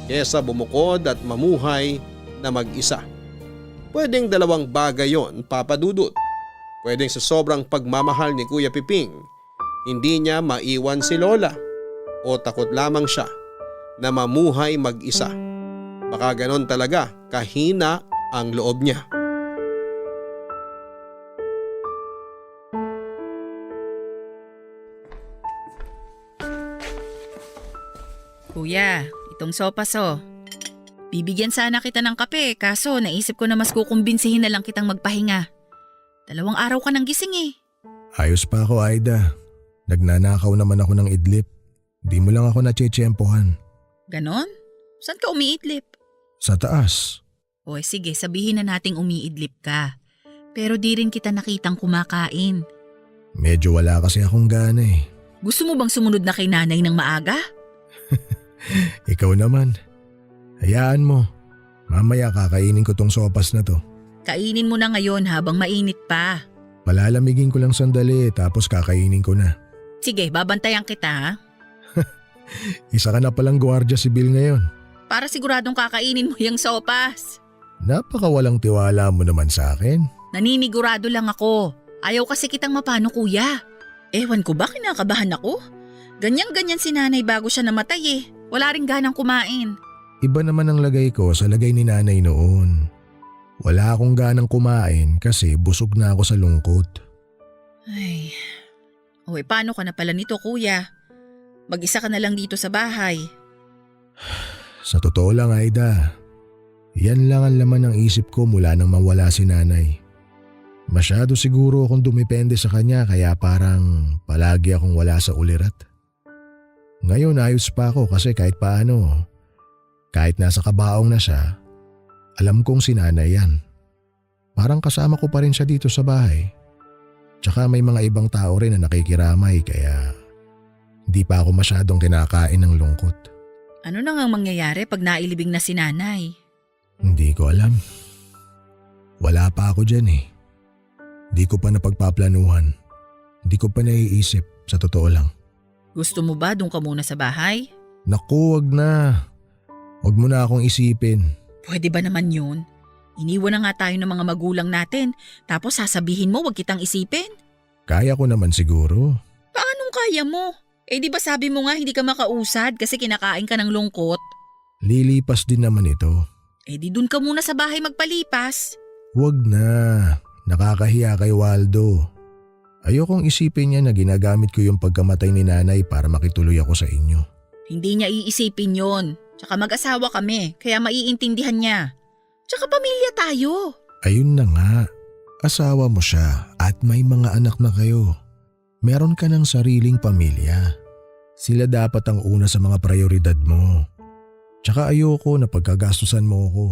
kesa bumukod at mamuhay na mag-isa. Pwedeng 2 bagay yon, Papa Dudut. Pwedeng sa sobrang pagmamahal ni Kuya Piping, hindi niya maiwan si Lola o takot lamang siya na mamuhay mag-isa. Baka ganon talaga kahina ang loob niya. Kuya, itong sopas oh. Bibigyan sana kita ng kape kaso naisip ko na mas kukumbinsihin na lang kitang magpahinga. 2 araw ka nang gising eh. Ayos pa ako, Aida. Nagnanakaw naman ako ng idlip. Di mo lang ako natsyempohan. Ganon? Saan ka umiidlip? Sa taas. O sige, sabihin na nating umiidlip ka. Pero di rin kita nakitang kumakain. Medyo wala kasi akong gana eh. Gusto mo bang sumunod na kay nanay ng maaga? Ikaw naman. Hayaan mo. Mamaya kakainin ko tong sopas na to. Kainin mo na ngayon habang mainit pa. Palalamigin ko lang sandali tapos kakainin ko na. Sige, babantayan kita ha. Isa ka na palang gwardiya sibil ngayon. para siguradong kakainin mo yung sopas. Napakawalang tiwala mo naman sa akin. Naninigurado lang ako. Ayaw kasi kitang mapano kuya. Ewan ko ba kinakabahan ako? Ganyan-ganyan si nanay bago siya namatay eh. Wala ring ganang kumain. Iba naman ang lagay ko sa lagay ni nanay noon. Wala akong ganang kumain kasi busog na ako sa lungkot. Ay, paano ka na pala nito kuya? Mag-isa ka na lang dito sa bahay. Sa totoo lang Aida, yan lang ang laman ng isip ko mula nang mawala si nanay. Masyado siguro akong dumepende sa kanya kaya parang palagi akong wala sa ulirat. Ngayon ayos pa ako kasi kahit paano, kahit nasa kabaong na siya, alam kong si nanay yan. Parang kasama ko pa rin siya dito sa bahay. Tsaka may mga ibang tao rin na nakikiramay kaya hindi pa ako masyadong kinakain ng lungkot. Ano na ngang mangyayari pag nailibing na si nanay? Hindi ko alam. Wala pa ako dyan eh. Di ko pa napagpaplanuhan. Di ko pa naiisip, sa totoo lang. Gusto mo ba doon ka muna sa bahay? Naku, wag na. Wag mo na akong isipin. Pwede ba naman yun? Iniwan na nga tayo ng mga magulang natin tapos sasabihin mo wag kitang isipin? Kaya ko naman siguro. Paanong kaya mo? Di ba sabi mo nga hindi ka makausad kasi kinakain ka ng lungkot? Lilipas din naman ito. Di dun ka muna sa bahay magpalipas. Wag na. Nakakahiya kay Waldo. Ayokong isipin niya na ginagamit ko yung pagkamatay ni nanay para makituloy ako sa inyo. Hindi niya iisipin yon. Tsaka mag-asawa kami kaya maiintindihan niya. Tsaka pamilya tayo. Ayun na nga. Asawa mo siya at may mga anak na kayo. Meron ka ng sariling pamilya. Sila dapat ang una sa mga prioridad mo. Tsaka ayoko na pagkagastusan mo ako.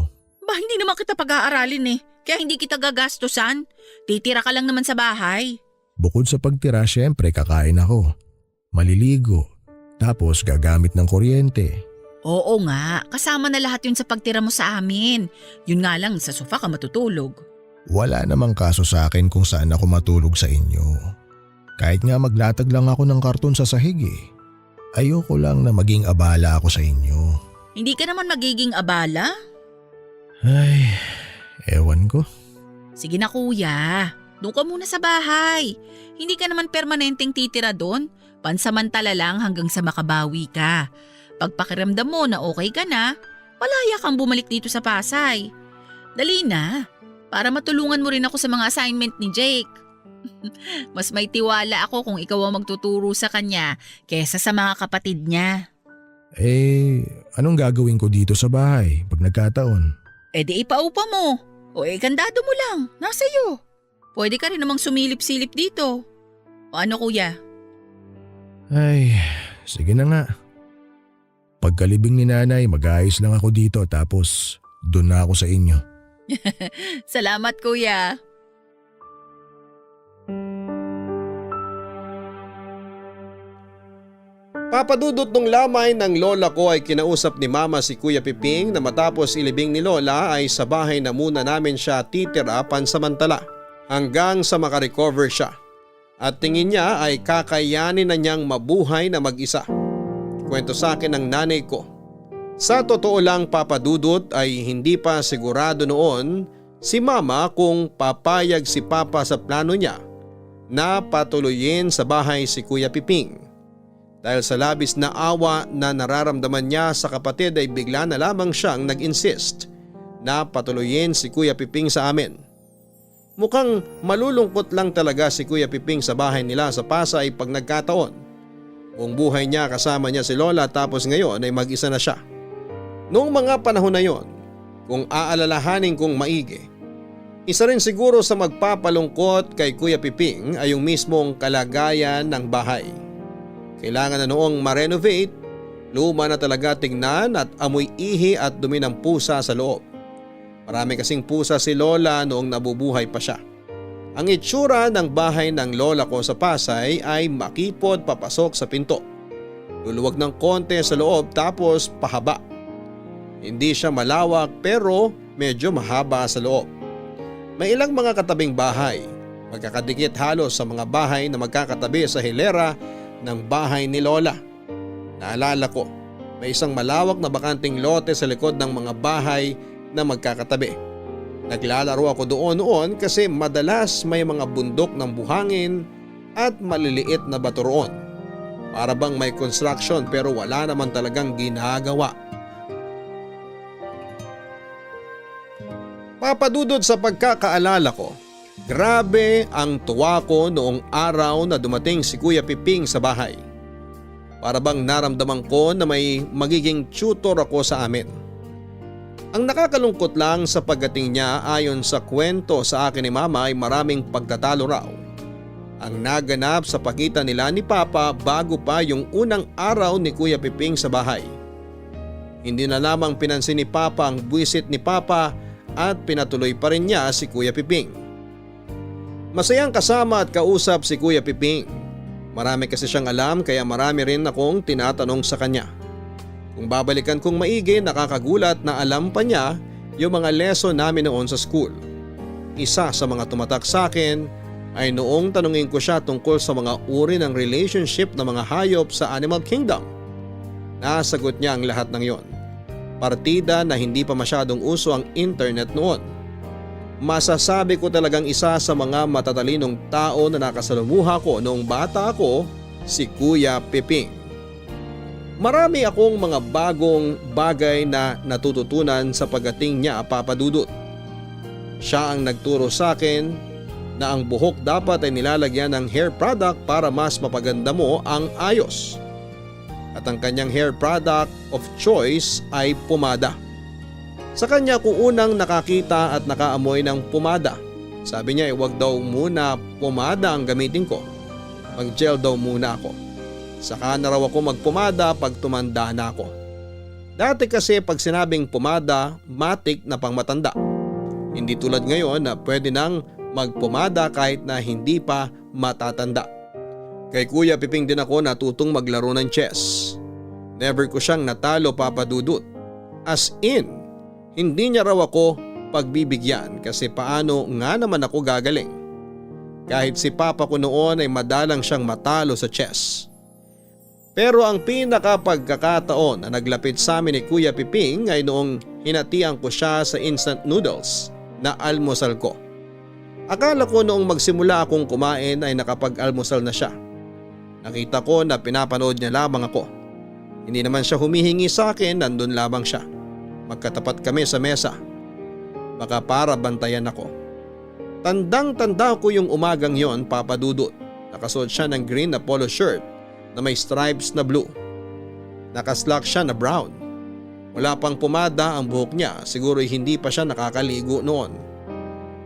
Ba hindi naman kita pag-aaralin eh. Kaya hindi kita gagastusan. Titira ka lang naman sa bahay. Bukod sa pagtira, syempre kakain ako. Maliligo. Tapos gagamit ng kuryente. Oo nga, kasama na lahat yun sa pagtira mo sa amin. Yun nga lang, sa sofa ka matutulog. Wala namang kaso sa akin kung saan ako matulog sa inyo. Kahit nga maglatag lang ako ng karton sa sahig eh. Ayoko lang na maging abala ako sa inyo. Hindi ka naman magiging abala? Ay, ewan ko. Sige na kuya, doon ka muna sa bahay. Hindi ka naman permanenteng titira doon. Pansamantala lang hanggang sa makabawi ka. Pagpakiramdam mo na okay ka na, malaya kang bumalik dito sa Pasay. Dali na, para matulungan mo rin ako sa mga assignment ni Jake. Mas may tiwala ako kung ikaw ang magtuturo sa kanya kesa sa mga kapatid niya. Anong gagawin ko dito sa bahay pag nagkataon? Di ipaupa mo. O kandado mo lang, nasa iyo. Pwede ka rin namang sumilip-silip dito. O ano kuya? Ay, sige na nga. Pagkalibing ni nanay, mag-aayos lang ako dito tapos doon na ako sa inyo. Salamat kuya. Papadudot nung lamay ng lola ko ay kinausap ni mama si Kuya Piping na matapos ilibing ni lola ay sa bahay na muna namin siya titira pansamantala hanggang sa makarecover siya. At tingin niya ay kakayanin na niyang mabuhay na mag-isa. Kwento sa akin ng nanay ko. Sa totoo lang papadudot ay hindi pa sigurado noon si mama kung papayag si papa sa plano niya na patuloyin sa bahay si Kuya Piping. Dahil sa labis na awa na nararamdaman niya sa kapatid ay bigla na lamang siyang nag-insist na patuloyin si Kuya Piping sa amin. Mukhang malulungkot lang talaga si Kuya Piping sa bahay nila sa Pasay pag nagkataon. Buong buhay niya kasama niya si Lola tapos ngayon ay mag-isa na siya. Noong mga panahon na yon, kung aalalahanin kong maigi, isa rin siguro sa magpapalungkot kay Kuya Piping ay yung mismong kalagayan ng bahay. Kailangan na noong ma-renovate, luma na talaga tingnan at amoy ihi at dumi ng pusa sa loob. Marami kasing pusa si Lola noong nabubuhay pa siya. Ang itsura ng bahay ng lola ko sa Pasay ay makipot papasok sa pinto. Luluwag ng konti sa loob tapos pahaba. Hindi siya malawak pero medyo mahaba sa loob. May ilang mga katabing bahay, magkakadikit halos sa mga bahay na magkakatabi sa hilera ng bahay ni Lola. Naalala ko, May isang malawak na bakanting lote sa likod ng mga bahay na magkakatabi. Naglalaro ako doon noon kasi madalas may mga bundok ng buhangin at maliliit na bato roon. Para bang may construction pero wala naman talagang ginagawa. Papadudod sa pagkakaalala ko, grabe ang tuwa ko noong araw na dumating si Kuya Piping sa bahay. Para bang naramdaman ko na may magiging tutor ako sa amin. Ang nakakalungkot lang sa pagdating niya ayon sa kwento sa akin ni Mama ay maraming pagtatalo raw ang naganap sa pagitan nila ni Papa bago pa yung unang araw ni Kuya Piping sa bahay. Hindi na lamang pinansin ni Papa ang buwisit ni Papa at pinatuloy pa rin niya si Kuya Piping. Masayang kasama at kausap si Kuya Piping. Marami kasi siyang alam kaya marami rin akong tinatanong sa kanya. Kung babalikan kong maigi, nakakagulat na alam pa niya yung mga lesson namin noon sa school. Isa sa mga tumatak sa akin ay noong tanungin ko siya tungkol sa mga uri ng relationship ng mga hayop sa Animal Kingdom. Nasagot niya ang lahat ng yon. Partida na hindi pa masyadong uso ang internet noon. Masasabi ko talagang isa sa mga matatalinong tao na nakasalumuha ko noong bata ako, si Kuya Piping. Marami akong mga bagong bagay na natututunan sa pagdating niya, Papa Dudut. Siya ang nagturo sa akin na ang buhok dapat ay nilalagyan ng hair product para mas mapaganda mo ang ayos. At ang kanyang hair product of choice ay pumada. Sa kanya ko unang nakakita at nakaamoy ng pumada. Sabi niya huwag daw muna pumada ang gamitin ko. Mag-gel daw muna ako. Saka na raw ako magpumada pag tumanda na ako. Dati kasi pag sinabing pumada, matik na pang matanda. Hindi tulad ngayon na pwede nang magpumada kahit na hindi pa matatanda. Kay Kuya Piping din ako natutong maglaro ng chess. Never ko siyang natalo, Papa Dudut. As in, hindi niya raw ako pagbibigyan kasi paano nga naman ako gagaling. Kahit si Papa ko noon ay madalang siyang matalo sa chess. Pero ang pinakapagkakataon na naglapit sa amin ni Kuya Piping ay noong hinatian ko siya sa instant noodles na almusal ko. Akala ko noong magsimula akong kumain ay nakapag-almusal na siya. Nakita ko na pinapanood niya lamang ako. Hindi naman siya humihingi sa akin, nandun lamang siya. Magkatapat kami sa mesa. Baka para bantayan ako. Tandang-tanda ko yung umagang yon, Papa Dudut. Nakasuot siya ng green na polo shirt na may stripes na blue. Nakaslak siya na brown. Wala pang pumada ang buhok niya, siguro hindi pa siya nakakaligo noon.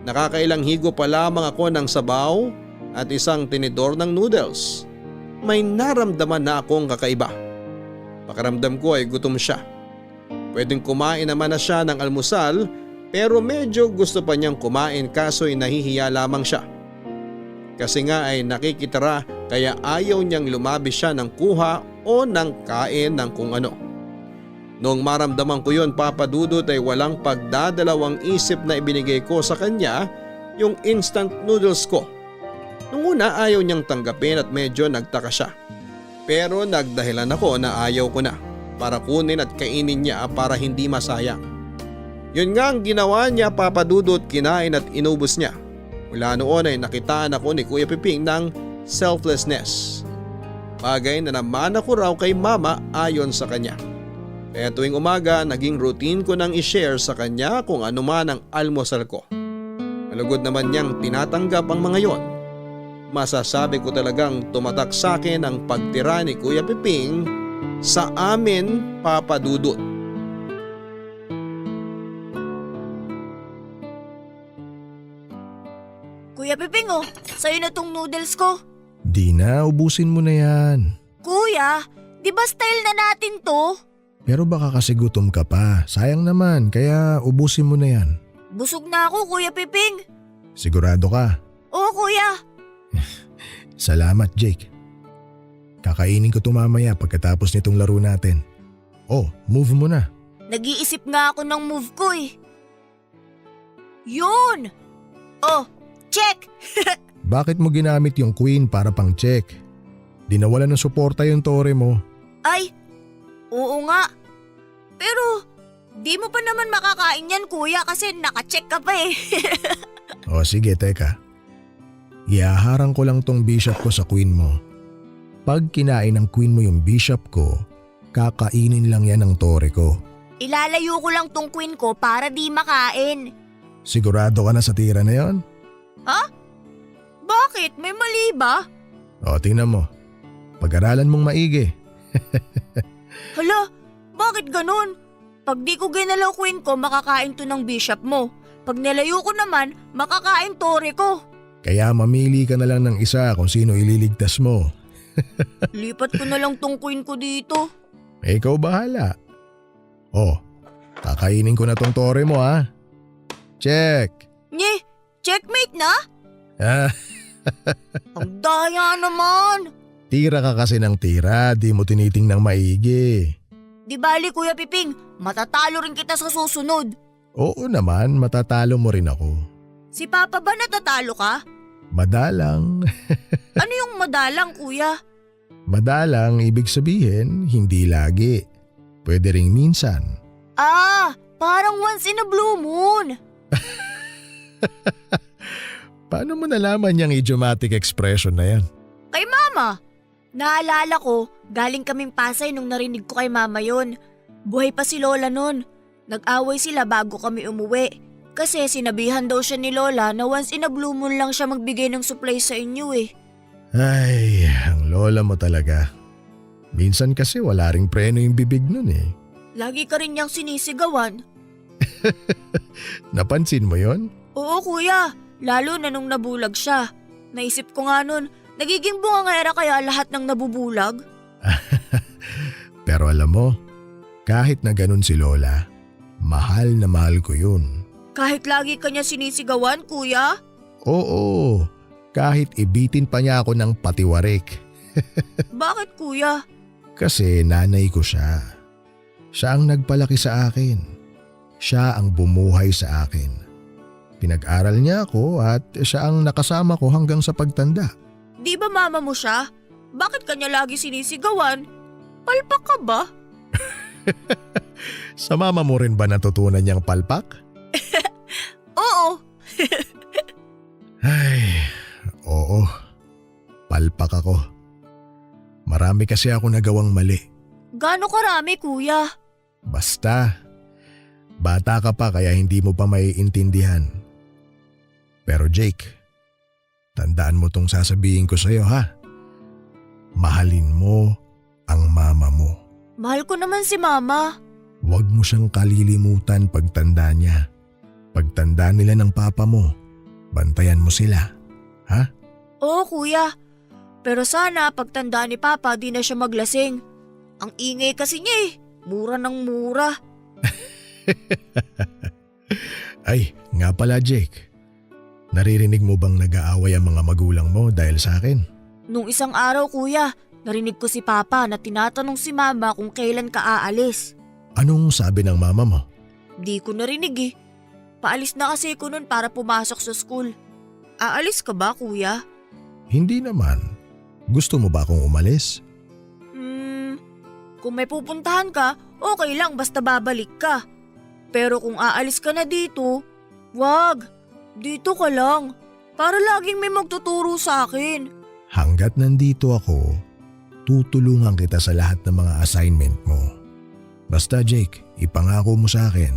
Nakakailang higo pa lamang ako ng sabaw at isang tinidor ng noodles. May naramdaman na akong kakaiba. Pakiramdam ko ay gutom siya. Pwedeng kumain naman na siya ng almusal pero medyo gusto pa niyang kumain kaso'y nahihiya lamang siya. Kasi nga ay nakikitara kaya ayaw niyang lumabi siya ng kuha o ng kain ng kung ano. Noong maramdaman ko yon, Papa Dudut, ay walang pagdadalawang isip na ibinigay ko sa kanya yung instant noodles ko. Nung una ayaw niyang tanggapin at medyo nagtaka siya. Pero nagdahilan ako na ayaw ko na para kunin at kainin niya para hindi masayang. Yun nga ang ginawa niya, Papa Dudut, kinain at inubos niya. Mula noon ay nakitaan ako ni Kuya Piping ng selflessness. Bagay na naman ako raw kay Mama ayon sa kanya. Kaya tuwing umaga naging routine ko nang i-share sa kanya kung ano man ang almusal ko. Malugod naman niyang tinatanggap ang mga yon. Masasabi ko talagang tumatak sa akin ang pagtira ni Kuya Piping sa amin, Papa Dudut. Kuya Piping sa'yo na tong noodles ko. Di na, ubusin mo na yan. Kuya, di ba style na natin to? Pero baka kasi gutom ka pa. Sayang naman, kaya ubusin mo na yan. Busog na ako, Kuya Piping. Sigurado ka? Oo, Kuya. Salamat, Jake. Kakainin ko ito mamaya pagkatapos nitong laro natin. Oh, move mo na. Nag-iisip nga ako ng move ko eh. Yun! Oh, check! Bakit mo ginamit yung queen para pang check? Di nawala ng suporta yung tore mo. Ay, Oo nga. Pero di mo pa naman makakain yan kuya kasi nakacheck ka pa eh. O sige, teka. Iaharang ko lang tong bishop ko sa queen mo. Pag kinain ng queen mo yung bishop ko, kakainin lang yan ng tore ko. Ilalayo ko lang tong queen ko para di makain. Sigurado ka na sa tira na yon? Ha? Bakit? May mali ba? O tingnan mo. Pag-aralan mong maigi. Hala, bakit ganun? Pag di ko ginalaw queen ko, makakain to ng bishop mo. Pag nilayo ko naman, makakain tore ko. Kaya mamili ka na lang ng isa kung sino ililigtas mo. Lipat ko na lang tong queen ko dito. Ikaw bahala. O, kakainin ko na tong tore mo ha. Check. Nye, checkmate na? Ah, Ang daya naman. tira ka kasi ng tira, di mo tinitingnang maigi. Di bali Kuya Piping, matatalo rin kita sa susunod. Oo naman, matatalo mo rin ako. Si Papa ba natatalo ka? Madalang. Ano yung madalang kuya? Madalang ibig sabihin, hindi lagi. Pwede ring minsan. Ah, parang once in a blue moon. Paano mo nalaman yung idiomatic expression na yan? Kay Mama. Naalala ko, galing kaming Pasay nung narinig ko kay Mama yon. Buhay pa si Lola nun. Nag-away sila bago kami umuwi. Kasi sinabihan daw siya ni Lola na once in a blue moon lang siya magbigay ng supply sa inyo eh. Ay, ang lola mo talaga. Minsan kasi wala ring preno yung bibig nun eh. Lagi ka rin niyang sinisigawan. Napansin mo yon? Oo kuya, lalo na nung nabulag siya. Naisip ko nga nun, nagiging bungangera kaya lahat ng nabubulag? Pero alam mo, kahit na ganun si Lola, mahal na mahal ko yun. Kahit lagi ka niya sinisigawan kuya? Oo, kahit ibitin pa niya ako ng patiwarik. Bakit kuya? Kasi nanay ko siya. Siya ang nagpalaki sa akin. Siya ang bumuhay sa akin. Pinag-aral niya ako at siya ang nakasama ko hanggang sa pagtanda. Di ba mama mo siya? Bakit kanya lagi sinisigawan? Palpak ka ba? Sa mama mo rin ba natutunan niyang palpak? Oo. Ay, oo. Palpak ako. Marami kasi ako nagawang mali. Gaano karami kuya? Basta, bata ka pa kaya hindi mo pa maiintindihan. Pero Jake, tandaan mo tong sasabihin ko sa'yo ha. Mahalin mo ang mama mo. Mahal ko naman si mama. Huwag mo siyang kalilimutan pagtanda niya. Pagtanda nila ng papa mo, bantayan mo sila. Ha? Oo kuya. Pero sana pagtanda ni Papa di na siya maglasing. Ang ingay kasi niya eh. Mura ng mura. Ay, nga pala Jake. Naririnig mo bang nag-aaway ang mga magulang mo dahil sa akin? Nung isang araw kuya, narinig ko si Papa na tinatanong si Mama kung kailan ka aalis. Anong sabi ng mama mo? Di ko narinig eh. Paalis na kasi ko nun para pumasok sa school. Aalis ka ba kuya? Hindi naman. Gusto mo ba akong umalis? Kung may pupuntahan ka, okay lang basta babalik ka. Pero kung aalis ka na dito, wag. Dito ka lang. Para laging may magtuturo sa akin. Hanggat nandito ako, tutulungan kita sa lahat ng mga assignment mo. Basta Jake, ipangako mo sa akin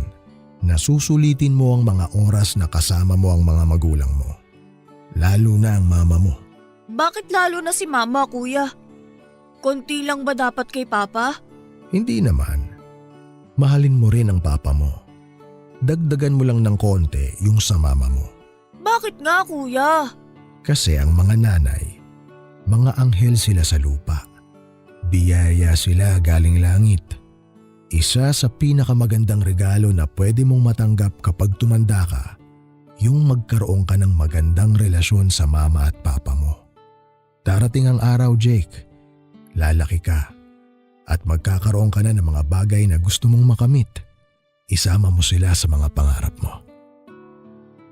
na susulitin mo ang mga oras na kasama mo ang mga magulang mo. Lalo na ang mama mo. Bakit lalo na si Mama, kuya? Konti lang ba dapat kay Papa? Hindi naman. Mahalin mo rin ang papa mo. Dagdagan mo lang ng konti yung sa mama mo. Bakit nga, kuya? Kasi ang mga nanay, mga anghel sila sa lupa. Biyaya sila galing langit. Isa sa pinakamagandang regalo na pwede mong matanggap kapag tumanda ka, yung magkaroon ka ng magandang relasyon sa mama at papa mo. Darating ang araw, Jake. Lalaki ka at magkakaroon ka na ng mga bagay na gusto mong makamit. Isama mo sila sa mga pangarap mo.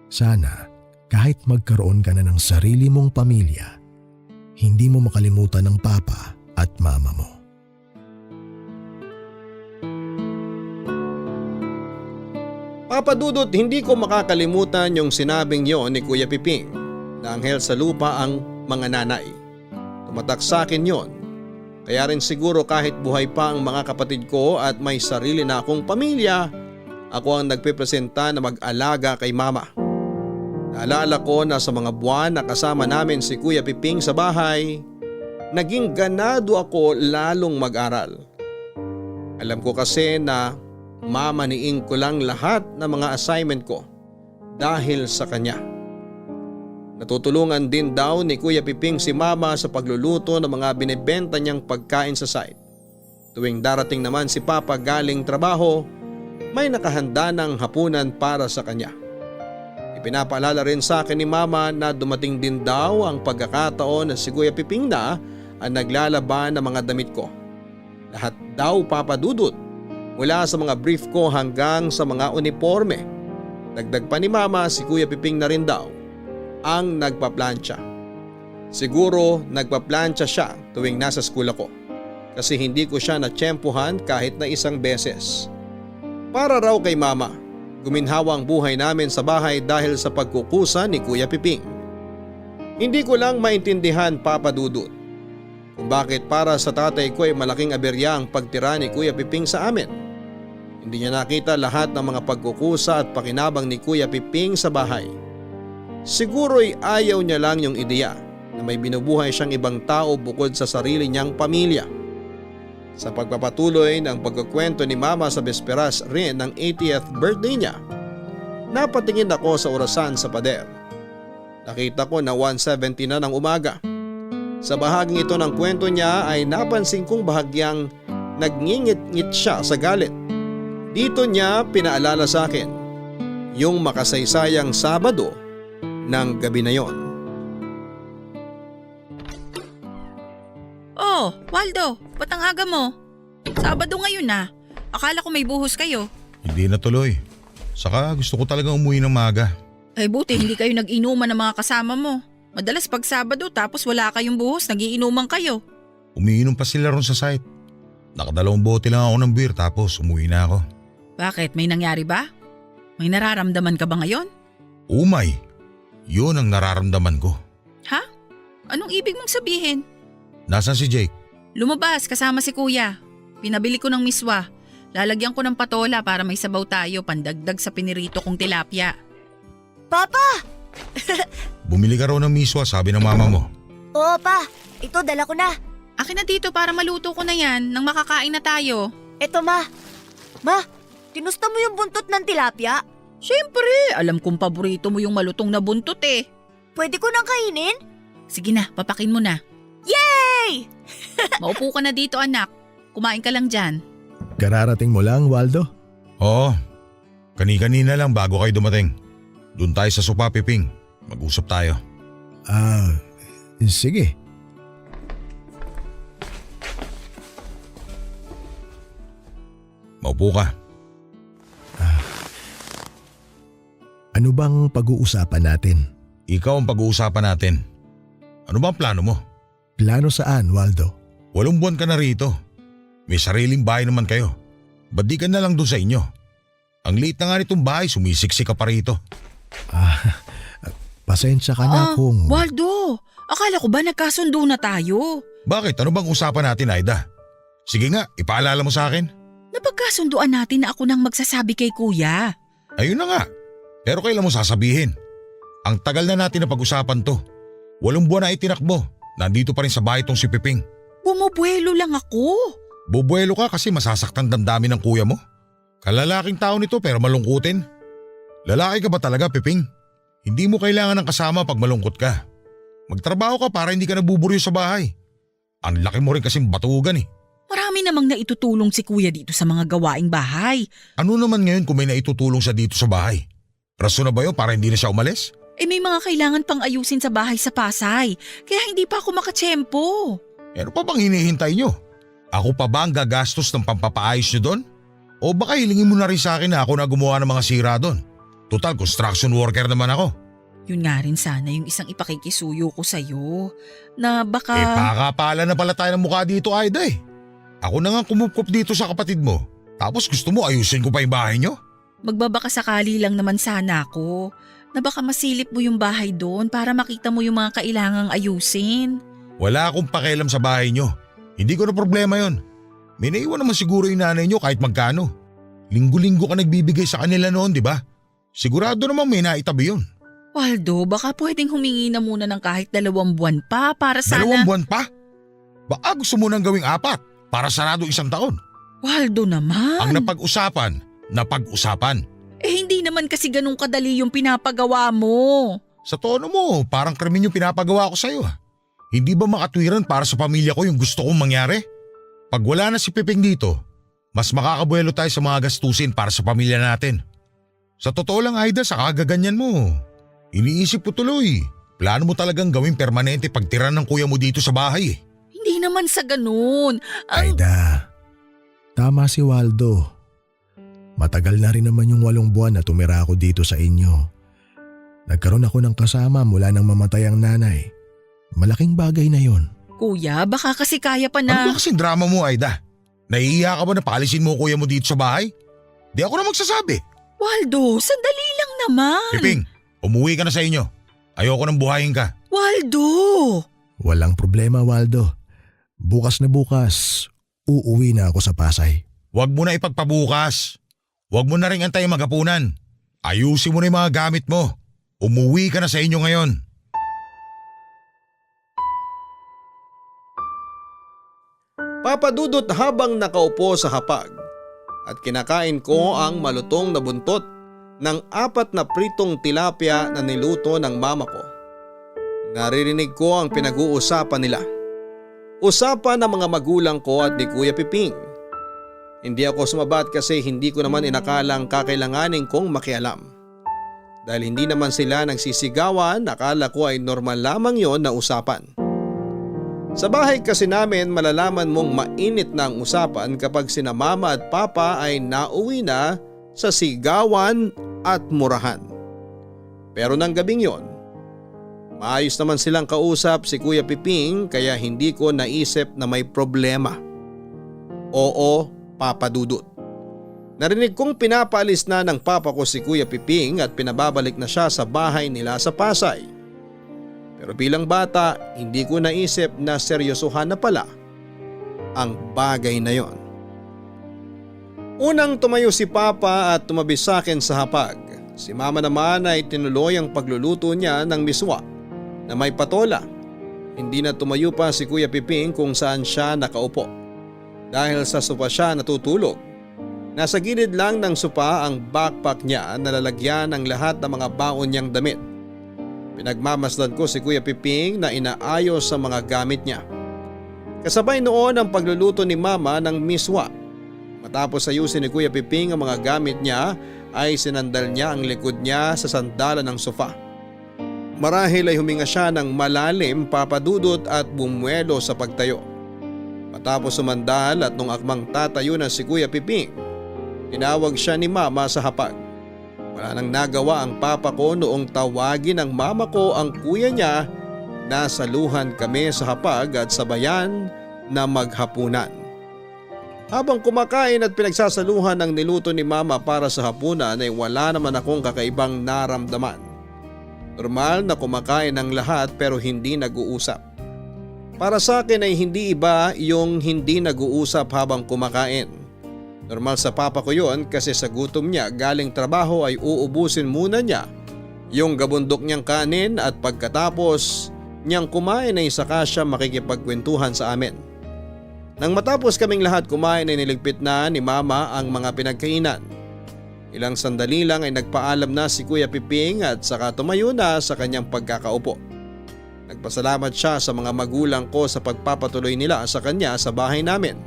Sana kahit magkaroon ka na ng sarili mong pamilya, hindi mo makalimutan ang papa at mama mo. Papa Dudut, hindi ko makakalimutan yung sinabing yon ni Kuya Piping na anghel sa lupa ang mga nanay. Tumatak sa akin yon. Kaya rin siguro kahit buhay pa ang mga kapatid ko at may sarili na akong pamilya, ako ang nagpipresenta na mag-alaga kay mama. Naalala ko na sa mga buwan na kasama namin si Kuya Piping sa bahay, naging ganado ako lalong mag-aral. Alam ko kasi na mamaniin ko lang lahat ng mga assignment ko dahil sa kanya. Natutulungan din daw ni Kuya Piping si mama sa pagluluto ng mga binibenta niyang pagkain sa site. Tuwing darating naman si Papa galing trabaho, may nakahanda ng hapunan para sa kanya. Ipinapaalala rin sa akin ni mama na dumating din daw ang pagkakataon na si Kuya Piping na ang naglalaban ng mga damit ko. Lahat daw, Papa Dudut, mula sa mga brief ko hanggang sa mga uniforme. Dagdag pa ni mama, si Kuya Piping na rin daw ang nagpaplansya. Siguro nagpaplansya siya tuwing nasa school ako kasi hindi ko siya natsyempohan kahit na isang beses. Para raw kay mama, guminhawa ang buhay namin sa bahay dahil sa pagkukusa ni Kuya Piping. Hindi ko lang maintindihan, Papa Dudut, kung bakit para sa tatay ko ay malaking aberya ang pagtira ni Kuya Piping sa amin. Hindi niya nakita lahat ng mga pagkukusa at pakinabang ni Kuya Piping sa bahay. Siguro'y ayaw niya lang yung ideya na may binubuhay siyang ibang tao bukod sa sarili niyang pamilya. Sa pagpapatuloy ng pagkukwento ni mama sa besperas rin ng 80th birthday niya, napatingin ako sa orasan sa pader. Nakita ko na 1:70 na ng umaga. Sa bahaging ito ng kwento niya ay napansin kong bahagyang nagngingit-ngit siya sa galit. Dito niya pinaalala sa akin yung makasaysayang Sabado ng gabi na yon. Oh, Waldo, ba't ang aga mo? Sabado ngayon na. Akala ko may buhos kayo. Hindi na tuloy. Saka gusto ko talagang umuwi ng maaga. Ay buti hindi kayo nag-inuman ng mga kasama mo. Madalas pag Sabado tapos wala kayong buhos, nagiinuman kayo. Umiinom pa sila ron sa site. Nakadalawang bote lang ako ng beer tapos umuwi na ako. Bakit? May nangyari ba? May nararamdaman ka ba ngayon? Umay, yun ang nararamdaman ko. Ha? Anong ibig mong sabihin? Nasaan si Jake? Lumabas kasama si kuya. Pinabili ko ng miswa. Lalagyan ko ng patola para may sabaw tayo pandagdag sa pinirito kong tilapia. Papa! Bumili ka raw ng miswa, sabi ng mama mo. Oo pa, ito dala ko na. Akin na dito para maluto ko na yan nang makakain na tayo. Eto ma. Ma, tinusta mo yung buntot ng tilapia? Siyempre, alam kong paborito mo yung malutong na buntot eh. Pwede ko nang kainin? Sige na, papakin mo na. Yay! Maupo ka na dito anak. Kumain ka lang dyan. Kararating mo lang, Waldo? Oo, kani-kanina lang bago kayo dumating. Doon tayo sa sopa, Piping. Mag-usap tayo. Sige. Maupo ka. Ano bang pag-uusapan natin? Ikaw ang pag-uusapan natin. Ano ba ang plano mo? Plano saan, Waldo? 8 buwan ka na rito. May sariling bahay naman kayo. Ba't di ka na lang doon sa inyo? Ang liit na nga nitong bahay, sumisiksik ka pa rito. Pasensya ka na kung… Waldo, akala ko ba nagkasundo na tayo? Bakit? Ano bang usapan natin, Aida? Sige nga, ipaalala mo sa akin. Napagkasunduan natin na ako nang magsasabi kay kuya. Ayun na nga. Pero kailan mo sasabihin? Ang tagal na natin na pag-usapan to. 8 buwan na itinakbo. Nandito pa rin sa bahay tong si Piping. Bumubuelo lang ako. Bubuelo ka kasi masasaktan damdamin ng kuya mo? Kalalaking tao nito pero malungkutin. Lalaki ka ba talaga, Piping? Hindi mo kailangan ng kasama pag malungkot ka. Magtrabaho ka para hindi ka nabuburyo sa bahay. Ang laki mo rin kasing batugan eh. Marami namang naitutulong si kuya dito sa mga gawaing bahay. Ano naman ngayon kung may naitutulong siya dito sa bahay? Rason na ba yun para hindi na siya umalis? Eh may mga kailangan pang ayusin sa bahay sa Pasay. Kaya hindi pa ako makatsyempo. Ano pa bang hinihintay nyo? Ako pa ba ang gagastos ng pampapaayos nyo doon? O baka hilingin mo na rin sa akin na ako na gumawa ng mga sira doon? Total, construction worker naman ako. Yun nga rin sana yung isang ipakikisuyo ko sa'yo. Na baka… Pakapala na pala tayo ng mukha dito, Aida eh. Ako na nga kumupkop dito sa kapatid mo. Tapos gusto mo ayusin ko pa yung bahay nyo? Magbabaka sakali lang naman sana ako na baka masilip mo yung bahay doon para makita mo yung mga kailangang ayusin. Wala akong pakialam sa bahay nyo. Hindi ko na problema yon. May naiwan naman siguro yung nanay nyo kahit magkano. Linggo-linggo ka nagbibigay sa kanila noon, di ba? Sigurado naman may naitabi yun. Waldo, baka pwedeng humingi na muna ng kahit 2 buwan pa para sana… 2 buwan pa? Baka gusto mo nang gawing 4 para sarado 1 taon. Waldo naman. Ang napag-usapan. Hindi naman kasi ganun kadali yung pinapagawa mo. Sa tono mo, parang krimen yung pinapagawa ko sa'yo. Hindi ba makatwiran para sa pamilya ko yung gusto kong mangyari? Pag wala na si Piping dito, mas makakabuelo tayo sa mga gastusin para sa pamilya natin. Sa totoo lang, Aida, sa kagaganyan mo, iniisip ko tuloy. Plano mo talagang gawing permanente pagtira ng kuya mo dito sa bahay. Hindi naman sa ganun. Aida, tama si Waldo. Matagal na rin naman yung 8 buwan na tumira ako dito sa inyo. Nagkaroon ako ng kasama mula nang mamatay ang nanay. Malaking bagay na yon. Kuya, baka kasi kaya pa na… Ano ba kasing drama mo, Aida? Nahihiya ka ba na paalisin mo kuya mo dito sa bahay? Di ako na magsasabi. Waldo, sandali lang naman. Piping, umuwi ka na sa inyo. Ayoko nang buhayin ka. Waldo! Walang problema, Waldo. Bukas na bukas, uuwi na ako sa Pasay. Huwag mo na ipagpabukas. Huwag mo na rin antayin maghapunan. Ayusin mo na yung mga gamit mo. Umuwi ka na sa inyo ngayon. Papa Dudut habang nakaupo sa hapag at kinakain ko ang malutong na buntot ng 4 na pritong tilapia na niluto ng mama ko. Naririnig ko ang pinag-uusapan nila. Usapan ng mga magulang ko at ni Kuya Piping. Hindi ako sumabat kasi hindi ko naman inakalang kakailanganin kong makialam. Dahil hindi naman sila nagsisigawan, akala ko ay normal lamang yon na usapan. Sa bahay kasi namin malalaman mong mainit na ang usapan kapag sina mama at papa ay nauwi na sa sigawan at murahan. Pero nang gabing yon, maayos naman silang kausap si Kuya Piping kaya hindi ko naisip na may problema. Oo, Papa Dudut. Narinig kong pinapaalis na ng papa ko si Kuya Piping at pinababalik na siya sa bahay nila sa Pasay. Pero bilang bata, hindi ko naisip na seryosohan na pala ang bagay na yon. Unang tumayo si Papa at tumabi sa akin sa hapag. Si Mama naman ay tinuloy ang pagluluto niya ng miswa na may patola. Hindi na tumayo pa si Kuya Piping kung saan siya nakaupo. Dahil sa sopa siya natutulog. Nasa gilid lang ng sopa ang backpack niya na lalagyan ng lahat ng mga baon niyang damit. Pinagmamasdan ko si Kuya Piping na inaayos sa mga gamit niya. Kasabay noon ang pagluluto ni Mama ng miswa. Matapos ayusin ni Kuya Piping ang mga gamit niya ay sinandal niya ang likod niya sa sandalan ng sofa. Marahil ay huminga siya ng malalim, Papa Dudut, at bumuelo sa pagtayo. Matapos sumandal at nung akmang tatayo na si Kuya Piping, tinawag siya ni Mama sa hapag. Wala nang nagawa ang papa ko noong tawagin ng mama ko ang kuya niya. Nasaluhan kami sa hapag at sabayan na maghapunan. Habang kumakain at pinagsasaluhan ng niluto ni Mama para sa hapunan ay wala naman akong kakaibang naramdaman. Normal na kumakain ng lahat pero hindi nag-uusap. Para sa akin ay hindi iba yung hindi nag-uusap habang kumakain. Normal sa papa ko yon kasi sa gutom niya galing trabaho ay uubusin muna niya yung gabundok niyang kanin at pagkatapos niyang kumain ay saka siya makikipagkwentuhan sa amin. Nang matapos kaming lahat kumain ay niligpit na ni Mama ang mga pinagkainan. Ilang sandali lang ay nagpaalam na si Kuya Piping at saka tumayo na sa kanyang pagkakaupo. Nagpasalamat siya sa mga magulang ko sa pagpapatuloy nila sa kanya sa bahay namin.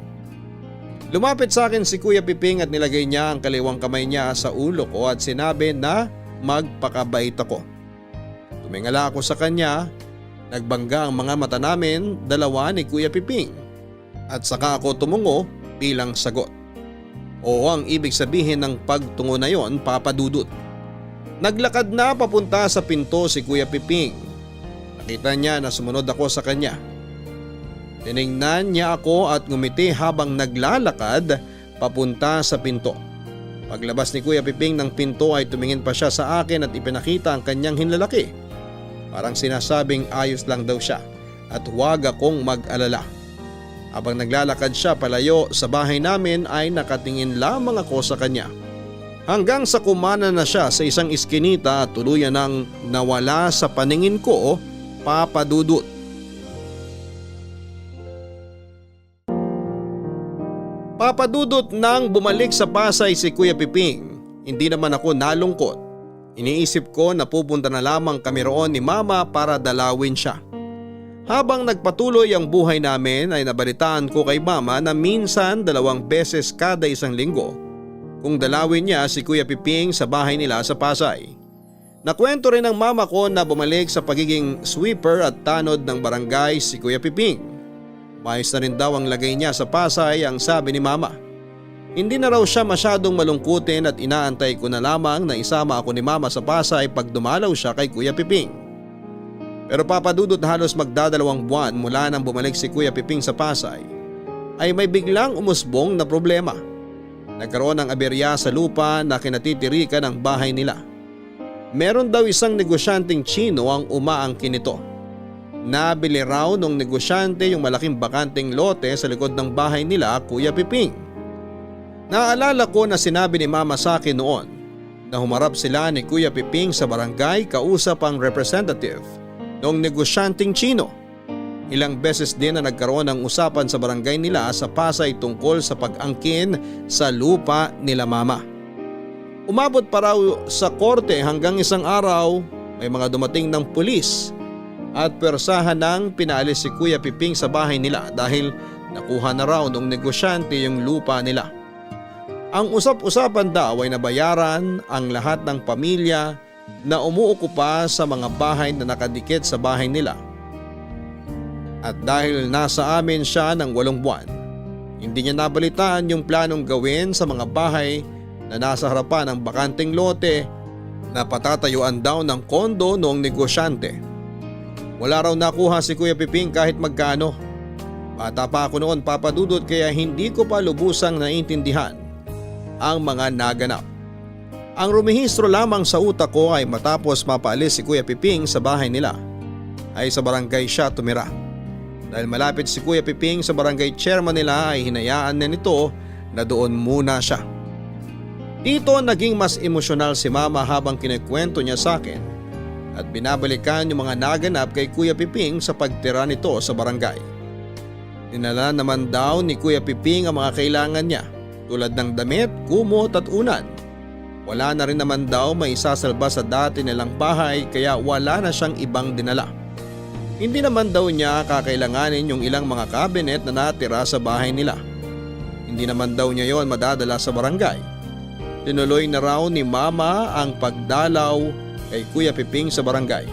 Lumapit sa akin si Kuya Piping at nilagay niya ang kaliwang kamay niya sa ulo ko at sinabi na magpakabait ako. Tumingala ako sa kanya, nagbangga ang mga mata namin, dalawa ni Kuya Piping. At saka ako tumungo bilang sagot. Oo ang ibig sabihin ng pagtungo na yon, Papa Dudut. Naglakad na papunta sa pinto si Kuya Piping. Nakita niya na sumunod ako sa kanya. Tiningnan niya ako at ngumiti habang naglalakad papunta sa pinto. Paglabas ni Kuya Piping ng pinto ay tumingin pa siya sa akin at ipinakita ang kanyang hinlalaki. Parang sinasabing ayos lang daw siya at huwag akong mag-alala. Habang naglalakad siya palayo sa bahay namin ay nakatingin lamang ako sa kanya. Hanggang sa kumana na siya sa isang iskinita at tuluyan nang nawala sa paningin ko, Papa Dudut. Papa Dudut, nang bumalik sa Pasay si Kuya Piping, hindi naman ako nalungkot. Iniisip ko na pupunta na lamang kami roon ni Mama para dalawin siya. Habang nagpatuloy ang buhay namin ay nabalitaan ko kay Mama na minsan 2 beses kada isang linggo kung dalawin niya si Kuya Piping sa bahay nila sa Pasay. Nakwento rin ng mama ko na bumalik sa pagiging sweeper at tanod ng barangay si Kuya Piping. Maayos na rin daw ang lagay niya sa Pasay, ang sabi ni Mama. Hindi na raw siya masyadong malungkutin at inaantay ko na lamang na isama ako ni Mama sa Pasay pag dumalaw siya kay Kuya Piping. Pero Papa Dudut, halos magdadalawang buwan mula nang bumalik si Kuya Piping sa Pasay ay may biglang umusbong na problema. Nagkaroon ng aberya sa lupa na kinatitirikan ng bahay nila. Meron daw isang negosyanteng Chino ang umaangkin nito. Nabili raw nung negosyante yung malaking bakanteng lote sa likod ng bahay nila, Kuya Piping. Naalala ko na sinabi ni Mama sa akin noon na humarap sila ni Kuya Piping sa barangay kausap ang representative ng negosyanteng Chino. Ilang beses din na nagkaroon ng usapan sa barangay nila sa Pasay tungkol sa pag-angkin sa lupa nila Mama. Umabot pa raw sa korte hanggang isang araw may mga dumating ng pulis at persahan nang pinaalis si Kuya Piping sa bahay nila dahil nakuha na raw ng negosyante yung lupa nila. Ang usap-usapan daw ay nabayaran ang lahat ng pamilya na umuukupa sa mga bahay na nakadikit sa bahay nila. At dahil nasa amin siya ng 8 buwan, hindi niya nabalitaan yung planong gawin sa mga bahay na nasa harapan ng bakanteng lote na patatayuan daw ng kondo noong negosyante. Wala raw nakuha si Kuya Piping kahit magkano. Bata pa ako noon, Papa Dudut, kaya hindi ko pa lubusang naiintindihan ang mga naganap. Ang rumihistro lamang sa utak ko ay matapos mapaalis si Kuya Piping sa bahay nila ay sa barangay siya tumira. Dahil malapit si Kuya Piping sa barangay chairman nila ay hinayaan na nito na doon muna siya. Dito naging mas emosyonal si Mama habang kinikwento niya sa akin at binabalikan yung mga naganap kay Kuya Piping sa pagtira nito sa barangay. Dinala naman daw ni Kuya Piping ang mga kailangan niya tulad ng damit, kumot at unan. Wala na rin naman daw may isasalba sa dati nilang bahay kaya wala na siyang ibang dinala. Hindi naman daw niya kakailanganin yung ilang mga cabinet na natira sa bahay nila. Hindi naman daw niya yon madadala sa barangay. Tinuloy na raw ni Mama ang pagdalaw kay Kuya Piping sa barangay.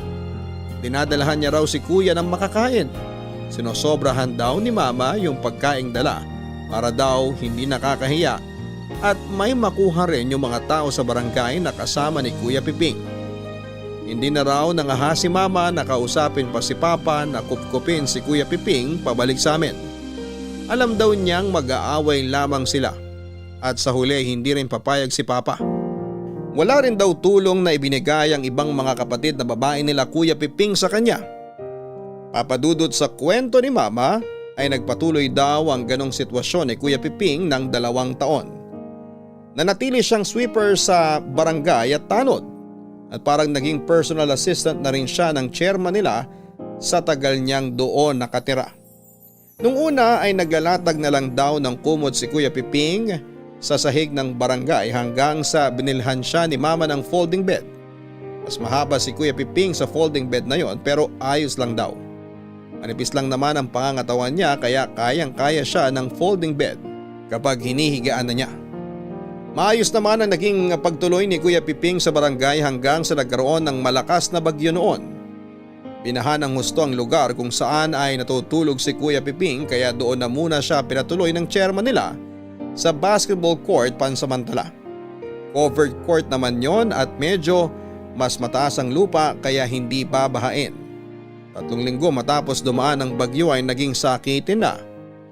Dinadalahan niya raw si Kuya ng makakain. Sinosobrahan daw ni Mama yung pagkaing dala para daw hindi nakakahiya at may makuha rin yung mga tao sa barangay na kasama ni Kuya Piping. Hindi na raw nangaha si Mama na kausapin pa si Papa na kupkupin si Kuya Piping pabalik sa amin. Alam daw niyang mag-aaway lamang sila at sa huli hindi rin papayag si Papa. Wala rin daw tulong na ibinigay ang ibang mga kapatid na babae nila Kuya Piping sa kanya. Papadudot sa kwento ni Mama ay nagpatuloy daw ang ganong sitwasyon ni Kuya Piping ng 2 taon. Nanatili siyang sweeper sa barangay at tanod at parang naging personal assistant na rin siya ng chairman nila sa tagal niyang doon nakatira. Nung una ay naglalatag na lang daw ng kumot si Kuya Piping sa sahig ng barangay hanggang sa binilhan siya ni Mama ng folding bed. Mas mahaba si Kuya Piping sa folding bed na yon pero ayos lang daw. Manipis lang naman ang pangangatawan niya kaya kayang-kaya siya ng folding bed kapag hinihigaan na niya. Maayos naman ang naging pagtuloy ni Kuya Piping sa barangay hanggang sa nagkaroon ng malakas na bagyo noon. Binahan ng husto ang lugar kung saan ay natutulog si Kuya Piping kaya doon na muna siya pinatuloy ng chairman nila sa basketball court pansamantala. Covered court naman yon at medyo mas mataas ang lupa kaya hindi babahain. 3 linggo matapos dumaan ang bagyo ay naging sakitin na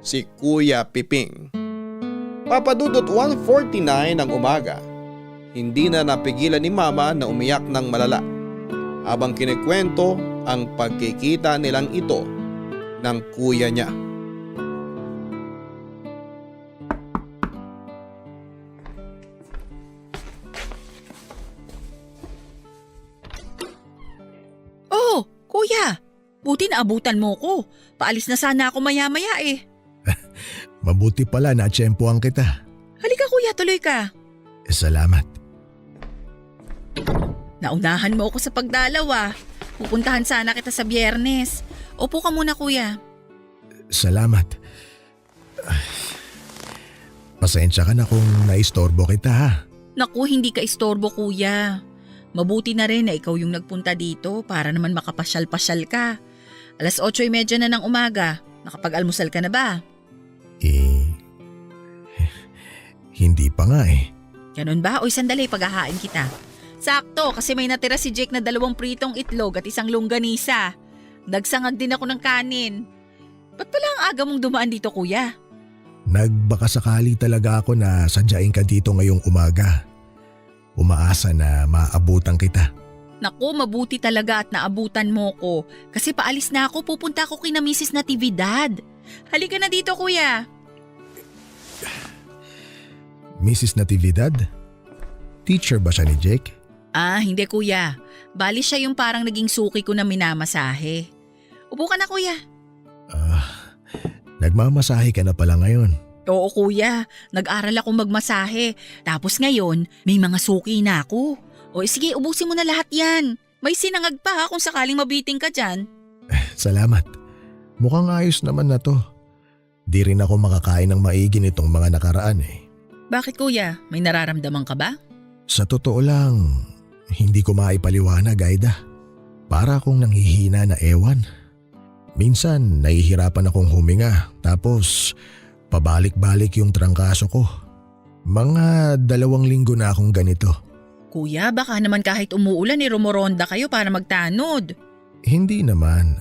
si Kuya Piping. Papadudot 1:49 ng umaga hindi na napigilan ni Mama na umiyak ng malala habang kinikwento ang pagkikita nilang ito ng kuya niya. Oh, kuya! Buti naabutan mo ko. Paalis na sana ako maya-maya eh. Mabuti pala na tiyempohan kita. Halika kuya, tuloy ka. Salamat. Naunahan mo ako sa pagdalaw ah. Pupuntahan sana kita sa Biyernes. Upo ka muna kuya. Salamat. Pasensya ka na kung naistorbo kita ha. Naku, hindi ka istorbo kuya. Mabuti na rin na ikaw yung nagpunta dito para naman makapasyal-pasyal ka. 8:30 na ng umaga. Nakapag-almusal ka na ba? Hindi pa nga eh. Ganun ba? Oy, sandali, paghahain kita. Sakto, kasi may natira si Jake na 2 pritong itlog at 1 longganisa. Nagsangag din ako ng kanin. Ba't pala ang aga mong dumaan dito, kuya? Nagbakasakali talaga ako na sadyain ka dito ngayong umaga. Umaasa na maabutan kita. Naku, mabuti talaga at naabutan mo ko. Kasi paalis na ako, pupunta ako kina Mrs. Natividad. Halika na dito, kuya. Mrs. Natividad? Teacher ba siya ni Jake? Ah, hindi kuya. Bali siya yung parang naging suki ko na minamasahe. Upo ka na kuya. Nagmamasahe ka na pala ngayon. Oo kuya, nag-aral ako magmasahe. Tapos ngayon, may mga suki na ako. O sige, ubusin mo na lahat yan. May sinangag pa ha kung sakaling mabiting ka dyan. Salamat. Mukhang ayos naman na to. Di rin ako makakain ng maigi nitong mga nakaraan eh. Bakit kuya? May nararamdaman ka ba? Sa totoo lang, hindi ko maipaliwanag, Aida. Para akong nanghihina na ewan. Minsan nahihirapan akong huminga tapos pabalik-balik yung trangkaso ko. Mga 2 linggo na akong ganito. Kuya, baka naman kahit umuulan rumoronda kayo para magtanod. Hindi naman.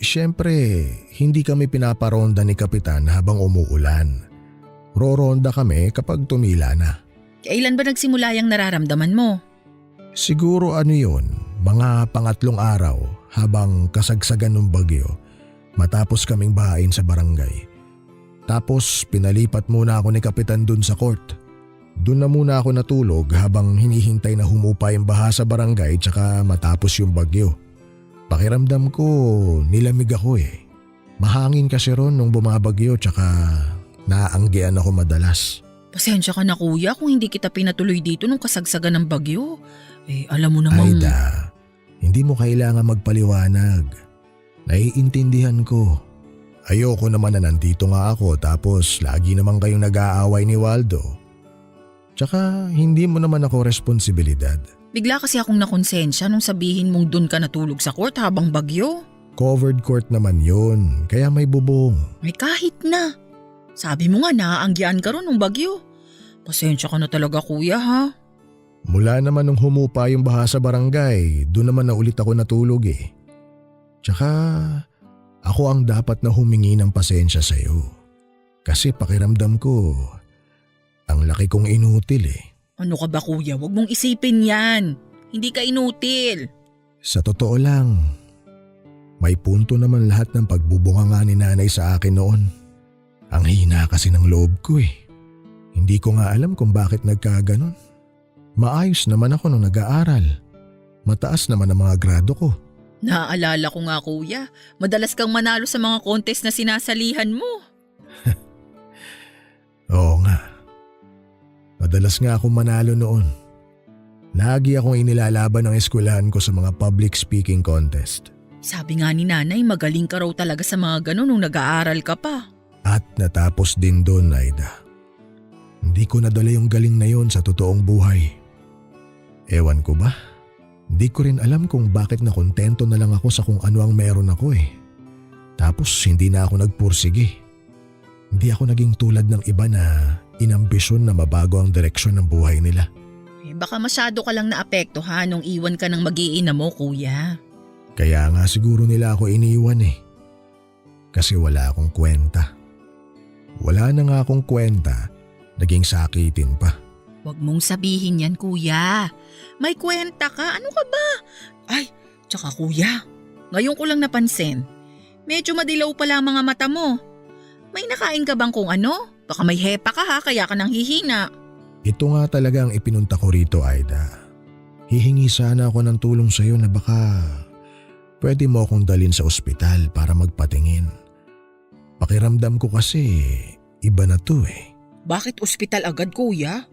Siyempre, hindi kami pinaparonda ni Kapitan habang umuulan. Roronda kami kapag tumila na. Kailan ba nagsimula yung nararamdaman mo? Siguro yun, mga 3 araw habang kasagsagan ng bagyo matapos kaming bahain sa barangay. Tapos pinalipat muna ako ni Kapitan dun sa court. Dun na muna ako natulog habang hinihintay na humupa yung baha sa barangay tsaka matapos yung bagyo. Pakiramdam ko nilamig ako eh. Mahangin kasi ron nung bumabagyo tsaka naaanggian ako madalas. Pasensya ka na kuya kung hindi kita pinatuloy dito nung kasagsagan ng bagyo. Alam mo namang… Aida, hindi mo kailangan magpaliwanag. Naiintindihan ko. Ayoko naman na nandito nga ako tapos lagi naman kayong nag-aaway ni Waldo. Tsaka hindi mo naman ako responsibilidad. Bigla kasi akong nakonsensya nung sabihin mong dun ka natulog sa court habang bagyo. Covered court naman yun, kaya may bubong. May kahit na. Sabi mo nga naaanggian ka ron nung bagyo. Pasensya ka na talaga kuya ha. Mula naman nung humupa yung baha sa barangay, doon naman na ulit ako natulog eh. Tsaka ako ang dapat na humingi ng pasensya sa'yo. Kasi pakiramdam ko, ang laki kong inutil eh. Ano ka ba kuya? Huwag mong isipin yan. Hindi ka inutil. Sa totoo lang, may punto naman lahat ng pagbubunga nga ni nanay sa akin noon. Ang hina kasi ng loob ko eh. Hindi ko nga alam kung bakit nagkaganon. Maayos naman ako nung nag-aaral. Mataas naman ang mga grado ko. Naaalala ko nga kuya, madalas kang manalo sa mga contest na sinasalihan mo. Oo nga. Madalas nga akong manalo noon. Lagi akong inilalaban ng eskwelahan ko sa mga public speaking contest. Sabi nga ni nanay, magaling ka raw talaga sa mga ganun nung nag-aaral ka pa. At natapos din doon, Aida. Hindi ko nadala yung galing na yon sa totoong buhay. Ewan ko ba? Hindi ko rin alam kung bakit nakontento na lang ako sa kung ano ang meron ako eh. Tapos hindi na ako nagpursige. Hindi ako naging tulad ng iba na inambisyon na mabago ang direksyon ng buhay nila. Baka masyado ka lang naapektuhan nung iwan ka ng mag-iina mo kuya. Kaya nga siguro nila ako iniwan eh. Kasi wala akong kwenta. Wala na nga akong kwenta, naging sakitin pa. Huwag mong sabihin yan, kuya. May kwenta ka. Ano ka ba? Ay, tsaka kuya, ngayon ko lang napansin. Medyo madilaw pala ang mga mata mo. May nakain ka bang kung ano? Baka may hepa ka ha, kaya ka nang hihina. Ito nga talaga ang ipinunta ko rito, Aida. Hihingi sana ako ng tulong sa'yo na baka pwede mo akong dalhin sa ospital para magpatingin. Pakiramdam ko kasi iba na to eh. Bakit ospital agad, kuya?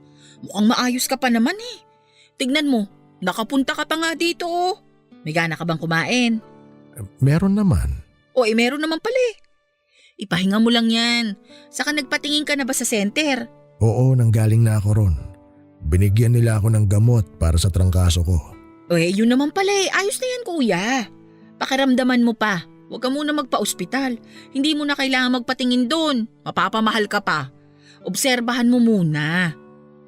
Mukhang maayos ka pa naman eh. Tignan mo, nakapunta ka pa nga dito oh. May gana ka bang kumain? Meron naman. Meron naman pala eh. Ipahinga mo lang yan. Saka nagpatingin ka na ba sa center? Oo, nanggaling na ako ron. Binigyan nila ako ng gamot para sa trangkaso ko. Yun naman pala eh. Ayos na yan, kuya. Pakiramdaman mo pa. Huwag ka muna magpa-ospital. Hindi mo na kailangan magpatingin doon. Mapapamahal ka pa. Obserbahan mo muna.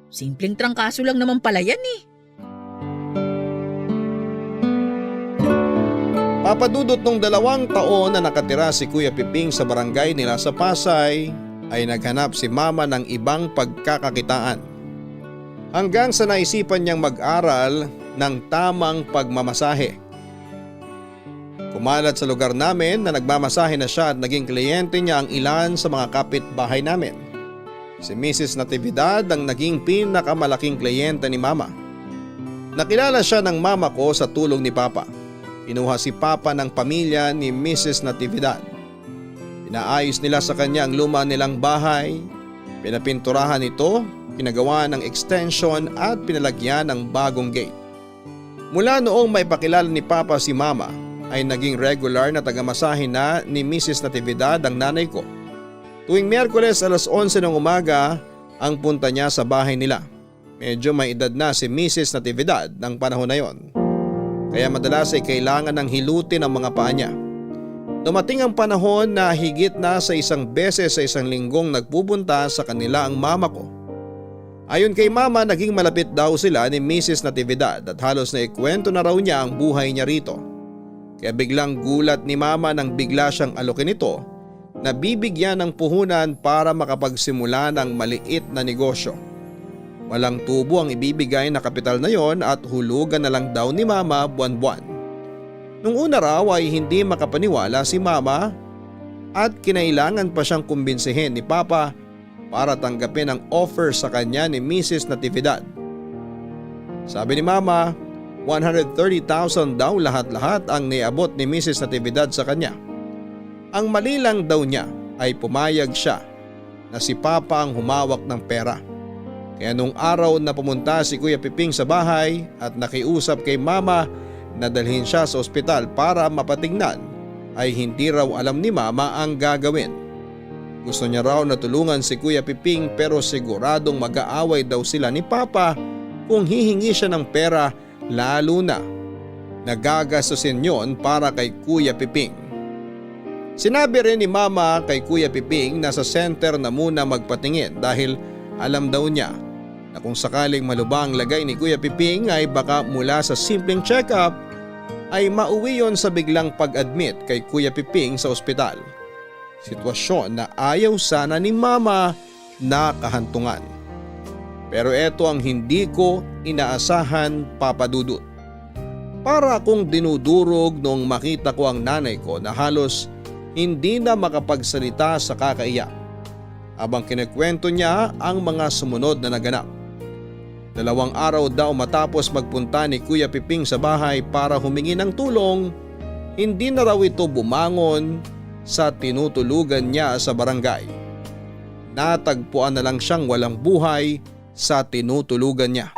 Simpleng trangkaso lang naman pala yan eh. Papadudot nung 2 taon na nakatira si Kuya Piping sa barangay nila sa Pasay, ay naghanap si Mama ng ibang pagkakakitaan. Hanggang sa naisipan niyang mag-aral ng tamang pagmamasahe. Kumalat sa lugar namin na nagmamasahe na siya at naging kliyente niya ang ilan sa mga kapitbahay namin. Si Mrs. Natividad ang naging pinakamalaking kliyente ni Mama. Nakilala siya ng mama ko sa tulong ni Papa. Kinuha si Papa ng pamilya ni Mrs. Natividad. Pinaayos nila sa kanya ang luma nilang bahay, pinapinturahan ito, pinagawa ng extension at pinalagyan ng bagong gate. Mula noong may pakilala ni Papa si Mama ay naging regular na tagamasahe na ni Mrs. Natividad ang nanay ko. Tuwing Miyerkules alas 11 ng umaga ang punta niya sa bahay nila. Medyo may edad na si Mrs. Natividad ng panahon na yon. Kaya madalas ay kailangan ng hilutin ang mga paa niya. Dumating ang panahon na higit na sa 1 beses sa 1 linggong nagpupunta sa kanila ang mama ko. Ayon kay Mama, naging malapit daw sila ni Mrs. Natividad at halos na ikwento na raw niya ang buhay niya rito. Kaya biglang gulat ni Mama nang bigla siyang alokin ito na bibigyan ng puhunan para makapagsimula ng maliit na negosyo. Walang tubo ang ibibigay na kapital na yon at hulugan na lang daw ni Mama buwan-buwan. Nung una raw ay hindi makapaniwala si Mama at kinailangan pa siyang kumbinsihin ni Papa para tanggapin ang offer sa kanya ni Mrs. Natividad. Sabi ni Mama, 130,000 daw lahat-lahat ang niabot ni Mrs. Natividad sa kanya. Ang mali lang daw niya ay pumayag siya na si Papa ang humawak ng pera. Kaya nung araw na pumunta si Kuya Piping sa bahay at nakiusap kay Mama na dalhin siya sa ospital para mapatingnan, ay hindi raw alam ni Mama ang gagawin. Gusto niya raw na tulungan si Kuya Piping pero siguradong mag-aaway daw sila ni Papa kung hihingi siya ng pera, lalo na nagagastusin yon para kay Kuya Piping. Sinabi rin ni Mama kay Kuya Piping na sa center na muna magpatingin dahil alam daw niya na kung sakaling malubang lagay ni Kuya Piping ay baka mula sa simpleng check-up ay mauwi yon sa biglang pag-admit kay Kuya Piping sa ospital. Sitwasyon na ayaw sana ni Mama na kahantungan. Pero eto ang hindi ko inaasahan, Papa Dudut. Para akong dinudurog nung makita ko ang nanay ko na halos hindi na makapagsalita sa kakaiyak habang kinikwento niya ang mga sumunod na naganap. 2 araw daw matapos magpunta ni Kuya Piping sa bahay para humingi ng tulong, hindi na raw ito bumangon sa tinutulugan niya sa barangay. Natagpuan na lang siyang walang buhay sa tinutulugan niya.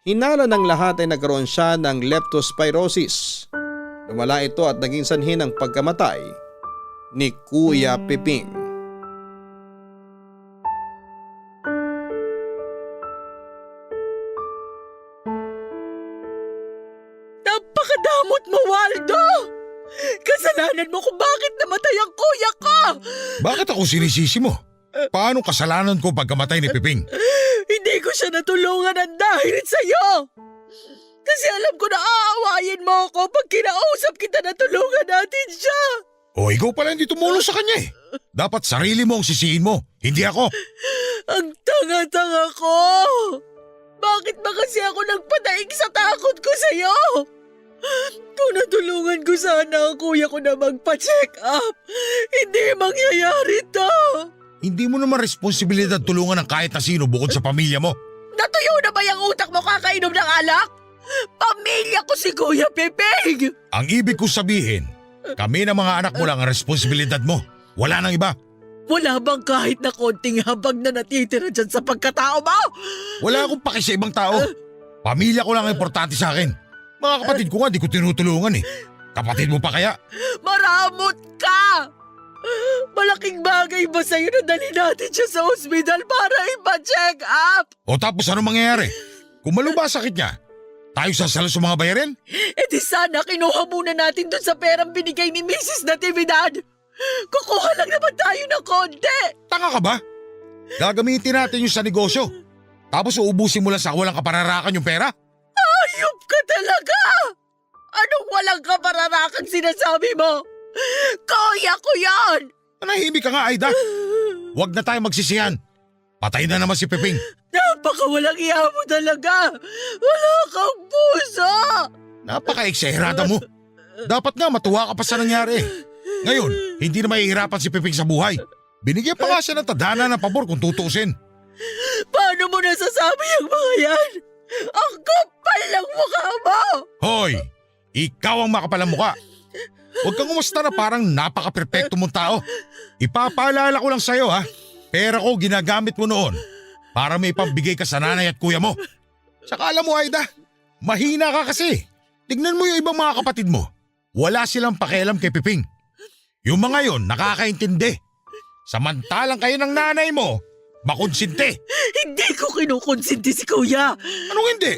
Hinala ng lahat ay nagkaroon siya ng leptospirosis. Lumala ito at naging sanhi ng pagkamatay ni Kuya Piping. Napakadamot mo, Waldo! Kasalanan mo kung bakit namatay ang kuya ko! Bakit ako sinisisi mo? Paano kasalanan ko pagkamatay ni Piping? Hindi ko siya natulungan ng dahil sa'yo! Kasi alam ko na aawayin mo ako pag kinausap kita na tulungan natin siya! O ikaw pala hindi tumulong sa kanya eh. Dapat sarili mo ang sisihin mo, hindi ako. Ang tanga-tanga ko! Bakit ba kasi ako nagpadaig sa takot ko sa'yo? Kung natulungan ko sana ang kuya ko na magpa-check up, hindi mangyayari to. Hindi mo naman responsibilidad tulungan ng kahit na sino bukod sa pamilya mo. Natuyo na ba yung utak mo kakainom ng alak? Pamilya ko si Kuya Piping! Ang ibig ko sabihin, kami ng mga anak mo lang ang responsibilidad mo. Wala nang iba. Wala bang kahit na konting habag na natitira dyan sa pagkatao mo? Wala akong paki sa ibang tao. Pamilya ko lang ang importante sa akin. Mga kapatid ko nga di ko tinutulungan eh. Kapatid mo pa kaya? Maramot ka! Malaking bagay ba sa'yo na dali natin siya sa ospital para ipa-check up? O tapos ano mangyayari? Kung maluba sakit niya, tayo sasalo sa mga bayarin? E di sana kinuha muna natin dun sa perang binigay ni Mrs. Natividad. Kukuha lang naman tayo ng konti. Tanga ka ba? Gagamitin natin yung sa negosyo. Tapos uubusin mo lang sa walang kapararakan yung pera? Ayop ka talaga! Anong walang kapararakan sinasabi mo? Kuya ko yan! Manahimik ka nga, Aida. Huwag na tayo magsisihan. Patay na naman si Peping. Napakawalang iya mo talaga! Wala kang puso! Napaka-eksaherada mo. Dapat nga matuwa ka pa sa nangyari. Ngayon, hindi na mahihirapan si Peping sa buhay. Binigyan pa nga siya ng tadhana ng pabor kung tutuusin. Paano mo nasasabi ang mga yan? Ang kapal ng mukha mo! Hoy! Ikaw ang makapal ang mukha. Huwag kang umusta na parang napaka-perpekto mong tao. Ipapaalala ko lang sa'yo ha. Pera ko ginagamit mo noon para may pambigay ka sa nanay at kuya mo. Saka alam mo Aida, mahina ka kasi. Tignan mo yung ibang mga kapatid mo. Wala silang pakialam kay Piping. Yung mga yon nakakaintindi. Samantalang kayo ng nanay mo, makonsinte. Hindi ko kinukonsinti si kuya. Anong hindi?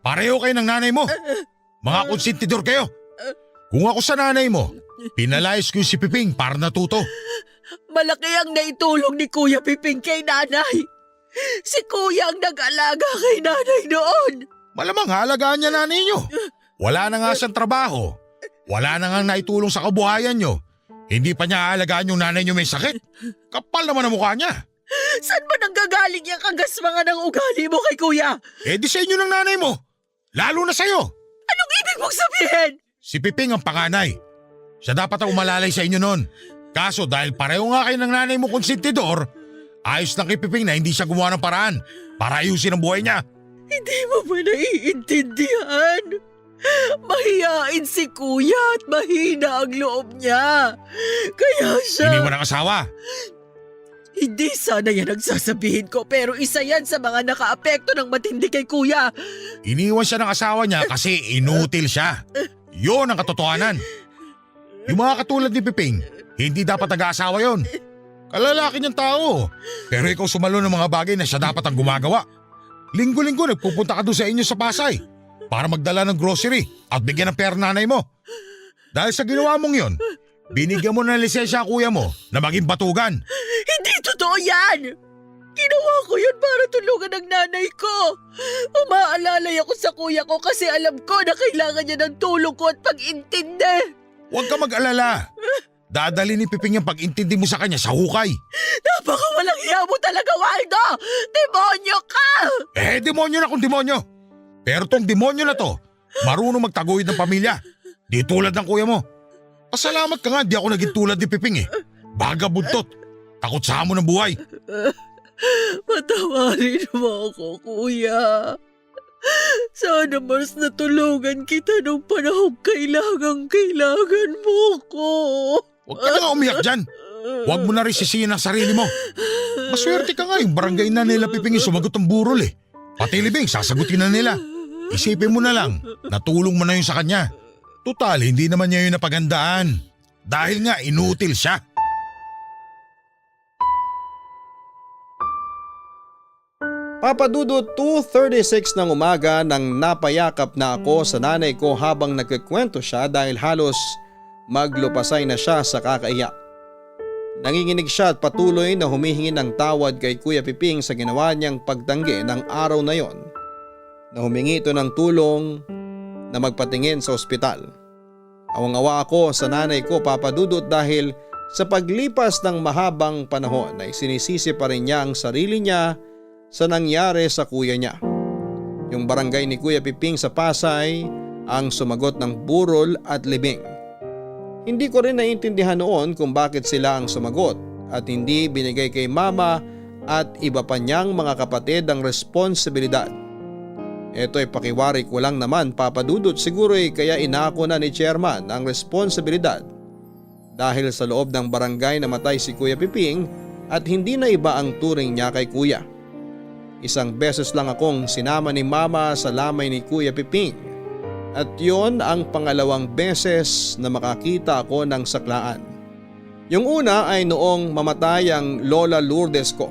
Pareho kayo ng nanay mo. Mga konsentidor kayo. Kung ako sa nanay mo, pinalayas ko si Piping para natuto. Malaki ang naitulong ni Kuya Piping kay nanay. Si kuya ang nag-alaga kay nanay noon. Malamang halagaan niya nanay niyo. Wala na nga siyang trabaho. Wala na nga naitulong sa kabuhayan niyo. Hindi pa niya aalagaan yung nanay niyo may sakit. Kapal naman ang mukha niya. Saan ba nanggagaling yung kagasmangan ng ugali mo kay kuya? Eh di sa inyo ng nanay mo. Lalo na sa'yo. Anong ibig mong sabihin? Si Piping ang panganay. Siya dapat ang umalalay sa inyo noon. Kaso dahil pareho nga kayo ng nanay mo konsentidor, ayos lang kay Piping na hindi siya gumawa ng paraan para ayusin ang buhay niya. Hindi mo ba naiintindihan? Mahiyain si kuya at mahina ang loob niya. Kaya siya… Iniwan ang asawa. Hindi sana yan ang sasabihin ko pero isa yan sa mga nakaapekto ng matindi kay kuya. Iniwan siya ng asawa niya kasi inutil siya. Yun ang katotohanan. Yung mga katulad ni Piping, hindi dapat nag-aasawa yon. Kalalaki niyang tao. Pero ikaw sumalo ng mga bagay na siya dapat ang gumagawa. Linggo-linggo nagpupunta ka doon sa inyo sa Pasay para magdala ng grocery at bigyan ng pera nanay mo. Dahil sa ginawa mong yon, binigyan mo ng lisensya ang kuya mo na maging batugan. Hindi totoo yan! Ginawa ko yun para tulungan ang nanay ko. Umaalalay ako sa kuya ko kasi alam ko na kailangan niya ng tulong ko at pag-intindi. Huwag ka mag-alala. Dadali ni Piping yung pag-intindi mo sa kanya sa hukay. Napakawalang hiya mo talaga, Waldo! Demonyo ka! Eh, demonyo na kung demonyo. Pero tong demonyo na to, marunong magtaguyod ng pamilya. Di tulad ng kuya mo. Pasalamat ka nga, di ako naging tulad ni Piping eh. Baga buntot. Takot sa hamon ng buhay. Patawarin mo ako, kuya. Sana mas natulungan kita nung panahong kailangan mo ko. Huwag ka na nga umiyak dyan. Huwag mo na rin sisihin ang sarili mo. Maswerte ka nga yung barangay na nila Piping sumagot ng burol eh. Pati libing, sasagutin na nila. Isipin mo na lang, natulong mo na yun sa kanya. Tutal, hindi naman niya yun napagandaan. Dahil nga inutil siya. Papadudot 2:36 ng umaga nang napayakap na ako sa nanay ko habang nagkikwento siya dahil halos maglupasay na siya sa kakaiyak. Nanginginig siya at patuloy na humihingi ng tawad kay Kuya Piping sa ginawa niyang pagtanggi ng araw na yon na humingi ito ng tulong na magpatingin sa ospital. Awang-awa ako sa nanay ko, Papadudot, dahil Sa paglipas ng mahabang panahon ay sinisisi pa rin niya ang sarili niya sa nangyari sa kuya niya. Yung barangay ni Kuya Piping sa Pasay ang sumagot ng burol at libing. Hindi ko rin naiintindihan noon kung bakit sila ang sumagot at hindi binigay kay mama at iba pa niyang mga kapatid ang responsibilidad. Ito ay pakiwari ko lang naman, Papa Dudut, siguro kaya inako na ni Chairman ang responsibilidad dahil sa loob ng barangay namatay si Kuya Piping at hindi na iba ang turing niya kay Kuya. Isang beses lang akong sinama ni Mama sa lamay ni Kuya Piping at yon ang pangalawang beses na makakita ako ng saklaan. Yung una ay noong mamatay ang Lola Lourdes ko.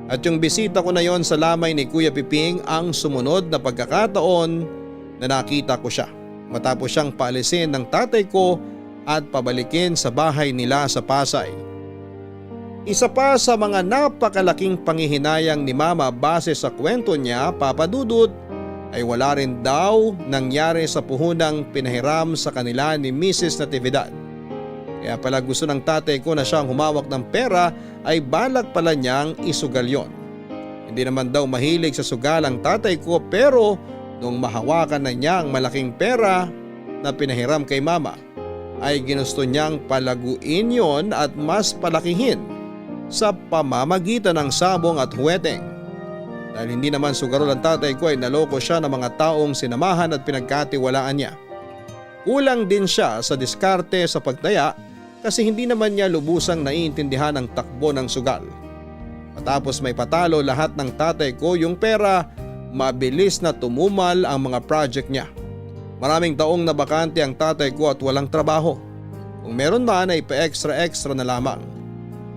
At yung bisita ko na yon sa lamay ni Kuya Piping ang sumunod na pagkakataon na nakita ko siya matapos siyang paalisin ng tatay ko at pabalikin sa bahay nila sa Pasay. Isa pa sa mga napakalaking pangihinayang ni Mama base sa kwento niya, Papa Dudut, ay wala rin daw nangyari sa puhunang pinahiram sa kanila ni Mrs. Natividad. Kaya pala gusto ng tatay ko na siyang humawak ng pera ay balak pala niyang isugal yon. Hindi naman daw mahilig sa sugal ang tatay ko pero nung mahawakan na niya ang malaking pera na pinahiram kay Mama ay ginusto niyang palaguin yon at mas palakihin sa pamamagitan ng sabong at huweteng. Dahil hindi naman sugarol ang tatay ko ay naloko siya ng mga taong sinamahan at pinagkatiwalaan niya. Kulang din siya sa diskarte sa pagtaya kasi hindi naman niya lubusang naiintindihan ang takbo ng sugal. Matapos may patalo lahat ng tatay ko yung pera, mabilis na tumumal ang mga project niya. Maraming taong nabakante ang tatay ko at walang trabaho. Kung meron man ay pa-extra-extra na lamang.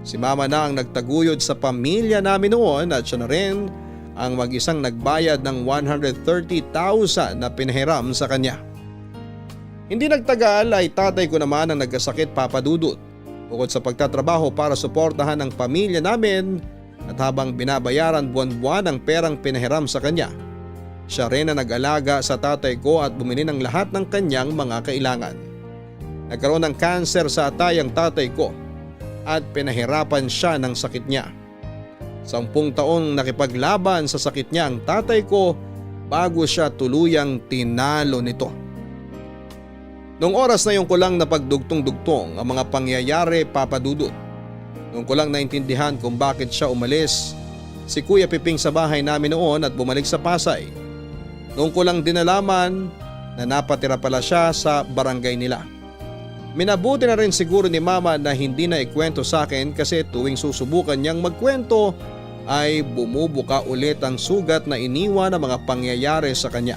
Si Mama na ang nagtaguyod sa pamilya namin noon at siya na rin ang mag-isang nagbayad ng 130,000 na pinahiram sa kanya. Hindi nagtagal ay tatay ko naman ang nagkasakit, Papa Dudut. Bukod sa pagtatrabaho para suportahan ang pamilya namin at habang binabayaran buwan-buwan ang perang pinahiram sa kanya, siya rin ang nag-alaga sa tatay ko at bumili ng lahat ng kanyang mga kailangan. Nagkaroon ng kanser sa atay ang tatay ko at pinahirapan siya ng sakit niya. 10 taong nakipaglaban sa sakit niya ang tatay ko bago siya tuluyang tinalo nito. Noong oras na yung ko lang napagdugtong-dugtong ang mga pangyayari, Papa Dudut. Noong ko lang naintindihan kung bakit siya umalis si Kuya Piping sa bahay namin noon at bumalik sa Pasay. Noong ko lang din nalaman na napatira pala siya sa barangay nila. Minabuti na rin siguro ni Mama na hindi na ikwento sa akin kasi tuwing susubukan niyang magkwento ay bumubuka ulit ang sugat na iniwan ng mga pangyayari sa kanya.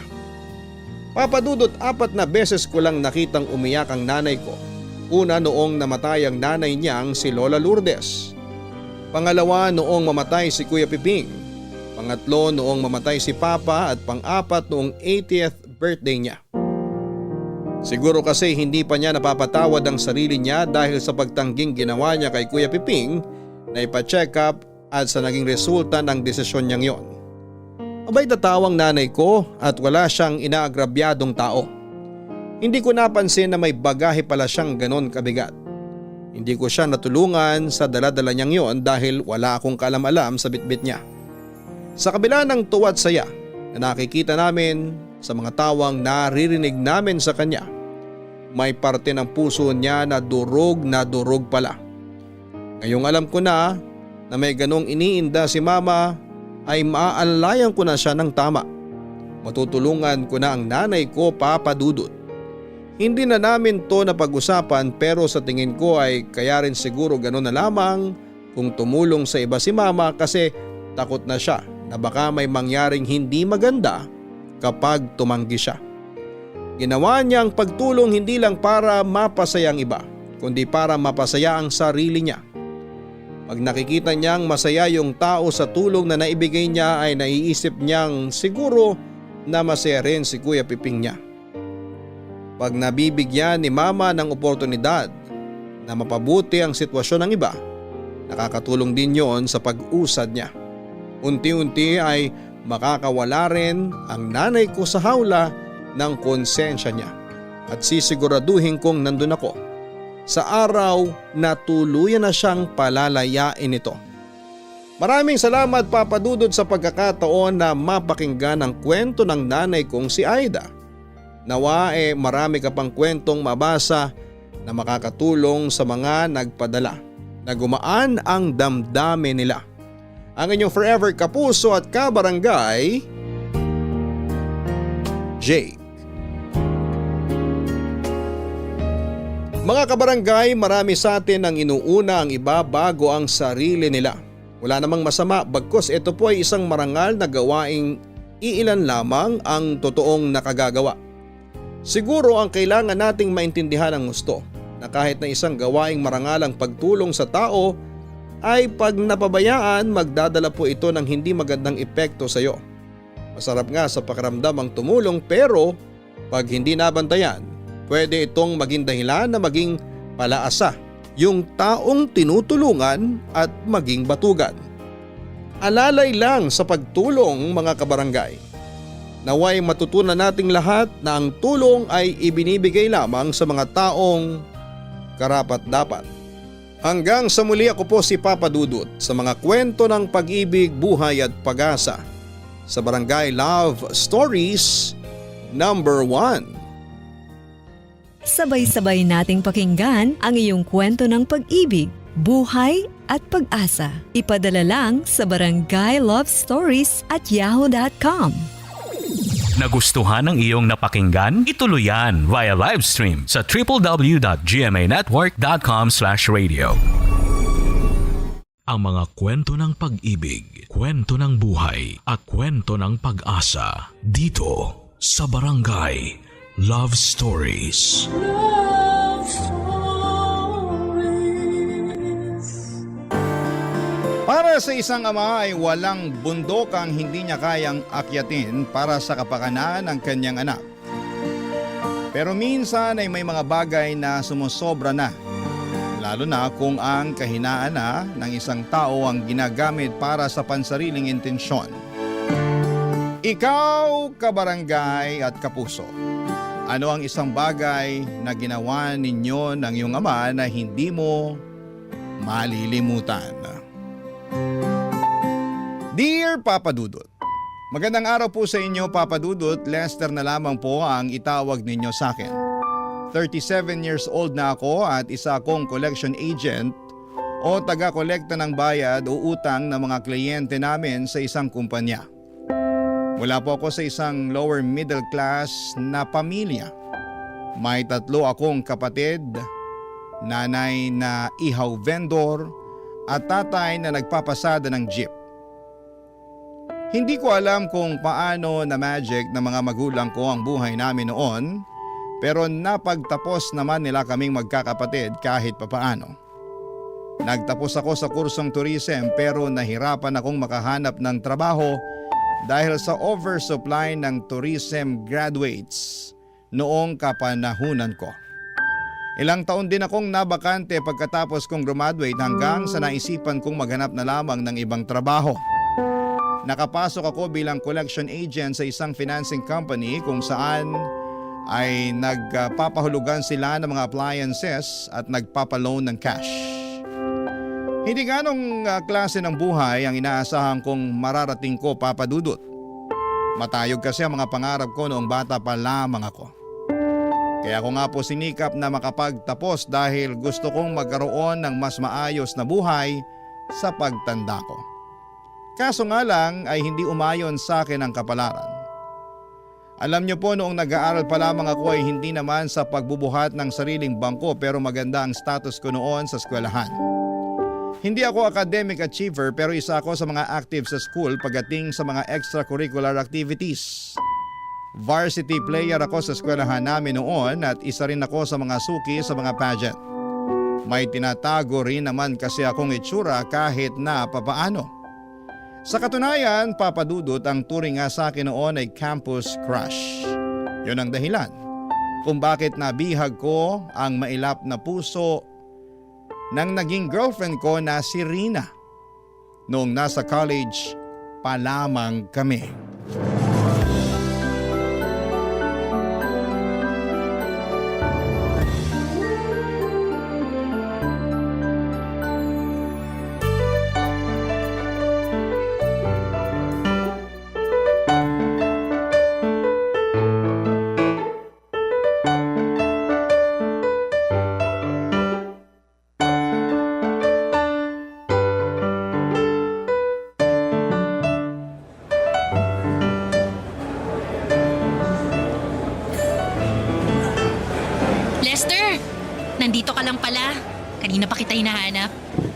Papa Dudut, 4 na beses ko lang nakitang umiyak ang nanay ko. Una noong namatay ang nanay niyang si Lola Lourdes. Pangalawa noong mamatay si Kuya Piping. Pangatlo noong mamatay si Papa at pang-4 noong 80th birthday niya. Siguro kasi hindi pa niya napapatawad ang sarili niya dahil sa pagtangging ginawa niya kay Kuya Piping na ipa-check up at sa naging resulta ng desisyon niyang yon. Abay tatawang nanay ko at wala siyang inaagrabyadong tao. Hindi ko napansin na may bagahe pala siyang ganon kabigat. Hindi ko siya natulungan sa daladala niyang yon dahil wala akong kaalam-alam sa bitbit niya. Sa kabila ng tuwa at saya na nakikita namin sa mga tawang naririnig namin sa kanya, may parte ng puso niya na durog pala. Ngayong alam ko na may ganong iniinda si Mama ay maaalayan ko na siya ng tama. Matutulungan ko na ang nanay ko, Papa Dudut. Hindi na namin to napag-usapan pero sa tingin ko ay kaya rin siguro ganon na lamang kung tumulong sa iba si Mama kasi takot na siya na baka may mangyaring hindi maganda kapag tumanggi siya. Ginawa niya ang pagtulong hindi lang para mapasaya ang iba, kundi para mapasaya ang sarili niya. Pag nakikita niyang masaya yung tao sa tulong na naibigay niya ay naiisip niyang siguro na masaya rin si Kuya Piping niya. Pag nabibigyan ni Mama ng oportunidad na mapabuti ang sitwasyon ng iba, nakakatulong din yon sa pag-usad niya. Unti-unti ay makakawala rin ang nanay ko sa hawla ng konsensya niya at sisiguraduhin kong nandun ako sa araw na tuluyan na siyang palalayain ito. Maraming salamat Papa Dudut sa pagkakataon na mapakinggan ang kwento ng nanay kong si Aida. Nawa marami ka pang kwentong mabasa na makakatulong sa mga nagpadala na gumaan ang damdamin nila. Ang inyong forever kapuso at kabarangay, Jake. Mga kabarangay, marami sa atin ang inuuna ang iba bago ang sarili nila. Wala namang masama bagkus ito po ay isang marangal na gawaing iilan lamang ang totoong nakagagawa. Siguro ang kailangan nating maintindihan ang gusto na kahit na isang gawaing marangal ang pagtulong sa tao ay pag napabayaan magdadala po ito ng hindi magandang epekto sa iyo. Masarap nga sa pakiramdam ang tumulong pero pag hindi nabantayan, pwede itong maging dahilan na maging palaasa yung taong tinutulungan at maging batugan. Alalay lang sa pagtulong mga kabarangay. Naway matutunan nating lahat na ang tulong ay ibinibigay lamang sa mga taong karapat-dapat. Hanggang sa muli, ako po si Papa Dudut sa mga kwento ng pag-ibig, buhay at pag-asa sa Barangay Love Stories number 1. Sabay-sabay nating pakinggan ang iyong kwento ng pag-ibig, buhay at pag-asa. Ipadala lang sa barangaylovestories@yahoo.com. Nagustuhan ng iyong napakinggan? Ituloy yan via live stream sa www.gmanetwork.com/radio. Ang mga kwento ng pag-ibig, kwento ng buhay at kwento ng pag-asa dito sa Barangay Love Stories. Love Stories. Para sa isang ama ay walang bundok ang hindi niya kayang akyatin para sa kapakanan ng kanyang anak. Pero minsan ay may mga bagay na sumusobra na, lalo na kung ang kahinaan na ng isang tao ang ginagamit para sa pansariling intensyon. Ikaw, kabarangay at kapuso, ano ang isang bagay na ginawa ninyo ng iyong ama na hindi mo malilimutan? Dear Papa Dudut, magandang araw po sa inyo Papa Dudut. Lester na lamang po ang itawag ninyo sa akin. 37 years old na ako at isa akong collection agent o taga-kolekta ng bayad o utang ng mga kliyente namin sa isang kumpanya. Mula po ako sa isang lower middle class na pamilya. May 3 akong kapatid, nanay na ihaw vendor at tatay na nagpapasada ng jeep. Hindi ko alam kung paano na magic ng mga magulang ko ang buhay namin noon, pero napagtapos naman nila kaming magkakapatid kahit papaano. Nagtapos ako sa kursong tourism pero nahirapan akong makahanap ng trabaho dahil sa oversupply ng tourism graduates noong kapanahunan ko. Ilang taon din akong nabakante pagkatapos kong graduate hanggang sa naisipan kong maghanap na lamang ng ibang trabaho. Nakapasok ako bilang collection agent sa isang financing company kung saan ay nagpapahulugan sila ng mga appliances at nagpapaloan ng cash. Hindi ganong klase ng buhay ang inaasahan kong mararating ko, Papa Dudut. Matayog kasi ang mga pangarap ko noong bata pa lamang ako. Kaya ako nga po sinikap na makapagtapos dahil gusto kong magkaroon ng mas maayos na buhay sa pagtanda ko. Kaso nga lang ay hindi umayon sa akin ang kapalaran. Alam niyo po, noong nag-aaral pa lamang ako ay hindi naman sa pagbubuhat ng sariling bangko pero maganda ang status ko noon sa eskwelahan. Hindi ako academic achiever pero isa ako sa mga active sa school pagdating sa mga extracurricular activities. Varsity player ako sa eskwelahan namin noon at isa rin ako sa mga suki sa mga pageant. May tinatago rin naman kasi akong itsura kahit na papaano. Sa katunayan, Papa Dudut, ang turing nga sa akin noon ay campus crush. Yun ang dahilan kung bakit nabihag ko ang mailap na puso ng naging girlfriend ko na si Rina noong nasa college pa lamang kami. lang pala. Kanina pa kita hinahanap.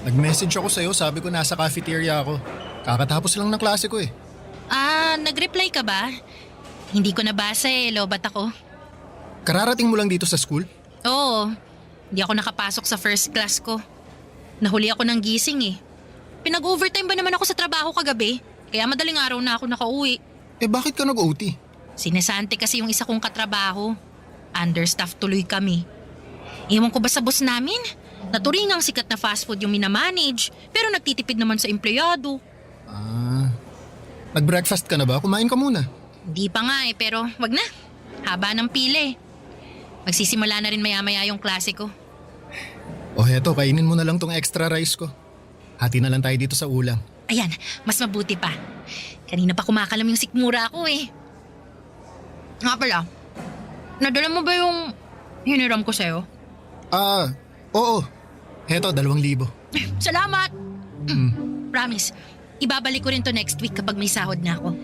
Nag-message ako sa'yo, sabi ko nasa cafeteria ako. Kakatapos lang ng klase ko eh. Nag-reply ka ba? Hindi ko nabasa lobat ako. Kararating mo lang dito sa school? Oo, hindi ako nakapasok sa first class ko. Nahuli ako ng gising Pinag-overtime ba naman ako sa trabaho kagabi? Kaya madaling araw na ako nakauwi. Bakit ka nag-OT? Sinasante kasi yung isa kong katrabaho. Understaff tuloy kami. Iwan ko ba sa boss namin? Naturingang sikat na fast food yung minamanage, pero nagtitipid naman sa empleyado. Nag-breakfast ka na ba? Kumain ka muna. Hindi pa nga pero wag na. Haba ng pila Magsisimula na rin maya-maya yung klase ko. Heto, kainin mo na lang tong extra rice ko. Hati na lang tayo dito sa ulam. Ayan, mas mabuti pa. Kanina pa kumakalam yung sikmura ko Nga pala, nadala mo ba yung hiniram ko sa'yo? Oo. Heto, 2,000. Salamat! Promise, ibabalik ko rin to next week kapag may sahod na ako.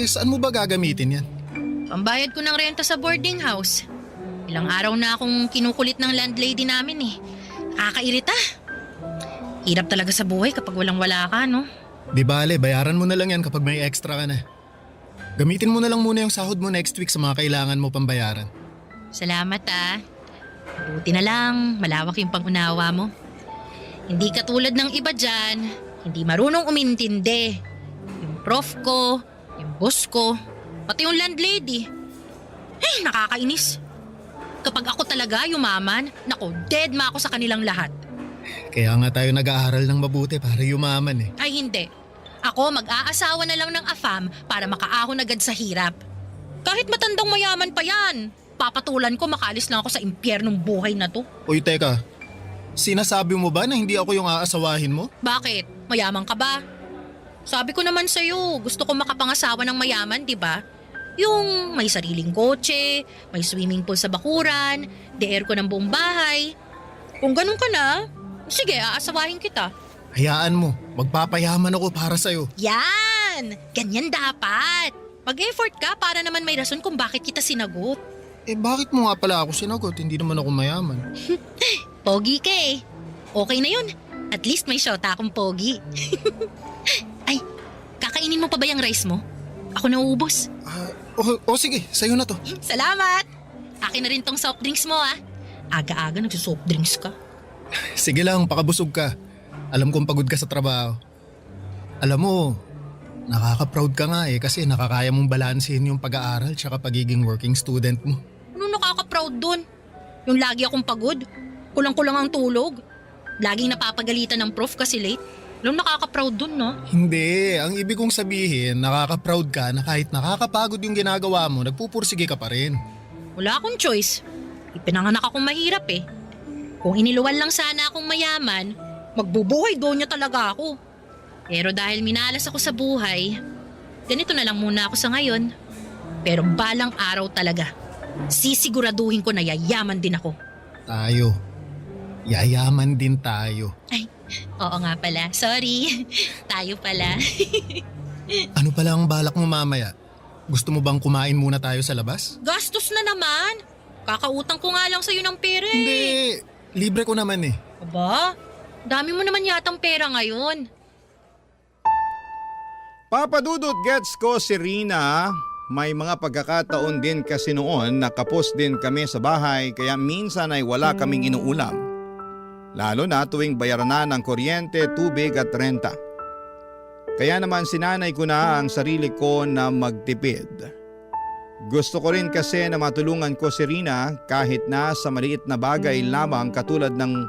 Saan mo ba gagamitin yan? Pambayad ko ng renta sa boarding house. Ilang araw na akong kinukulit ng landlady namin Nakakairita. Hirap talaga sa buhay kapag walang-wala ka, no? Di bale, bayaran mo na lang yan kapag may extra ka na. Gamitin mo na lang muna yung sahod mo next week sa mga kailangan mo pambayaran. Salamat Buti na lang, malawak yung pangunawa mo. Hindi katulad ng iba dyan, hindi marunong umintindi. Yung prof ko, yung boss ko, pati yung landlady. Nakakainis. Kapag ako talaga yumaman, nako, dead ma ako sa kanilang lahat. Kaya nga tayo nag-aaral ng mabuti para yumaman Ay hindi. Ako mag-aasawa na lang ng AFAM para makaahon agad sa hirap. Kahit matandang mayaman pa yan, papatulan ko makaalis lang ako sa impyernong buhay na to. Uy, teka. Sinasabi mo ba na hindi ako yung aasawahin mo? Bakit? Mayaman ka ba? Sabi ko naman sa'yo, gusto ko makapangasawa ng mayaman, di ba? Yung may sariling kotse, may swimming pool sa bakuran, de-air ko ng buong bahay. Kung ganun ka na, sige, aasawahin kita. Hayaan mo, magpapayaman ako para sa'yo. Yan! Ganyan dapat. Mag-effort ka para naman may rason kung bakit kita sinagot. Bakit mo nga pala ako sinagot? Hindi naman ako mayaman. Pogi ka Okay na yun. At least may shota akong pogi. Ay, kakainin mo pa ba yung rice mo? Ako nauubos. Sige, sa'yo na to. Salamat! Akin na rin tong soft drinks mo Aga-aga nagsusoft drinks ka. Sige lang, pakabusog ka. Alam kong pagod ka sa trabaho. Alam mo, nakaka-proud ka nga kasi nakakaya mong balansehin yung pag-aaral tsaka pagiging working student mo. Ano nakaka-proud dun? Yung lagi akong pagod, kulang-kulang ang tulog, laging napapagalitan ng prof kasi late. Alam nakaka-proud dun, no? Hindi, ang ibig kong sabihin, nakaka-proud ka na kahit nakakapagod yung ginagawa mo, nagpupursige ka pa rin. Wala akong choice. Ipinanganak akong mahirap Kung iniluwan lang sana akong mayaman, magbubuhay doon niya talaga ako. Pero dahil minalas ako sa buhay, ganito na lang muna ako sa ngayon. Pero balang araw talaga, sisiguraduhin ko na yayaman din ako. Tayo. Yayaman din tayo. Ay, oo nga pala. Sorry. Tayo pala. Ano pala ang balak mo mamaya? Gusto mo bang kumain muna tayo sa labas? Gastos na naman. Kakautang ko nga lang sa'yo ng pera Hindi. Libre ko naman Aba, dami mo naman yatang pera ngayon. Papadudot gets ko si Rina. May mga pagkakataon din kasi noon na kapos din kami sa bahay kaya minsan ay wala kaming inuulam. Lalo na tuwing bayaran na ng kuryente, tubig at renta. Kaya naman sinanay ko na ang sarili ko na magtipid. Gusto ko rin kasi na matulungan ko si Rina kahit na sa maliit na bagay lamang katulad ng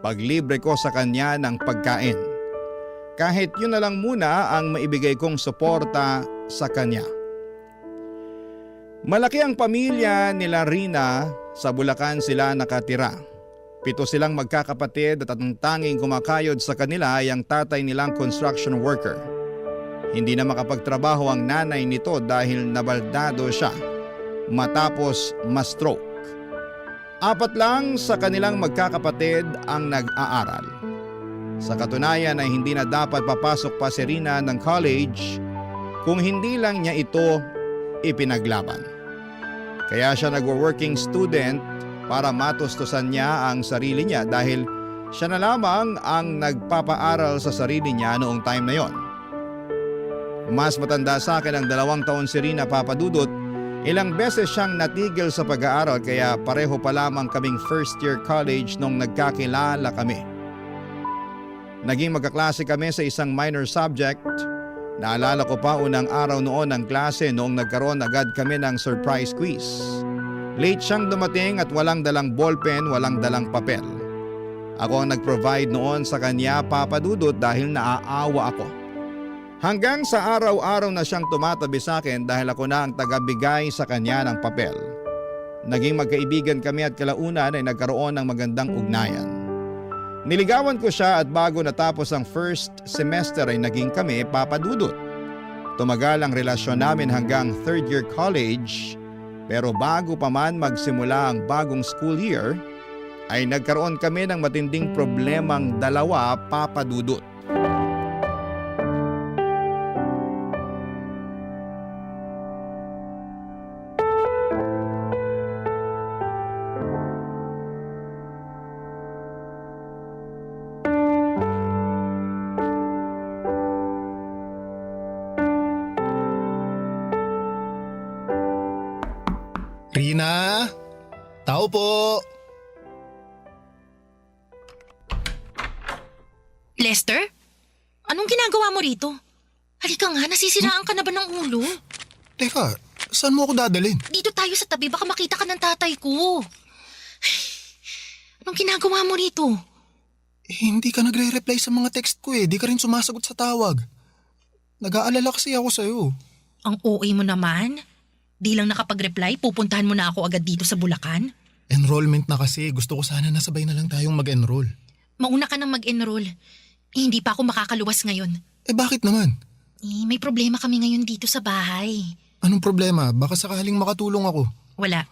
paglibre ko sa kanya ng pagkain. Kahit yun na lang muna ang maibigay kong suporta sa kanya. Malaki ang pamilya nila Rina, sa Bulacan sila nakatira. 7 silang magkakapatid at ang tanging kumakayod sa kanila ay ang tatay nilang construction worker. Hindi na makapagtrabaho ang nanay nito dahil nabaldado siya matapos ma-stroke. 4 lang sa kanilang magkakapatid ang nag-aaral. Sa katunayan ay hindi na dapat papasok pa si Rina ng college kung hindi lang niya ito ipinaglaban. Kaya siya nagwo-working student para matustusan niya ang sarili niya dahil siya na lamang ang nagpapaaral sa sarili niya noong time na yon. Mas matanda sa akin ang 2 taon si Rina, Papa Dudut. Ilang beses siyang natigil sa pag-aaral kaya pareho pa lamang kaming first year college nung nagkakilala kami. Naging magkaklase kami sa isang minor subject. Naalala ko pa unang araw noon ng klase noong nagkaroon agad kami ng surprise quiz. Late siyang dumating at walang dalang ballpen, walang dalang papel. Ako ang nag-provide noon sa kanya, Papa Dudut, dahil naaawa ako. Hanggang sa araw-araw na siyang tumatabi sa akin dahil ako na ang tagabigay sa kanya ng papel. Naging magkaibigan kami at kalaunan ay nagkaroon ng magandang ugnayan. Niligawan ko siya at bago natapos ang first semester ay naging kami, Papa Dudut. Tumagal ang relasyon namin hanggang 3rd year college, pero bago pa man magsimula ang bagong school year, ay nagkaroon kami ng matinding problemang dalawa, Papa Dudut. Rina? Tao po! Lester? Anong ginagawa mo rito? Halika nga, nasisiraan ka na ba ng ulo? Teka, saan mo ako dadalhin? Dito tayo sa tabi, baka makita ka ng tatay ko. Anong ginagawa mo rito? Hindi ka nagre-reply sa mga text ko eh. Di ka rin sumasagot sa tawag. Nag-aalala kasi ako sa'yo. Ang OA mo naman. Di lang nakapag-reply, pupuntahan mo na ako agad dito sa Bulacan. Enrollment na kasi. Gusto ko sana nasabay na lang tayong mag-enroll. Mauna ka nang mag-enroll. Hindi pa ako makakaluwas ngayon. Eh bakit naman? May problema kami ngayon dito sa bahay. Anong problema? Baka sakaling makatulong ako. Wala.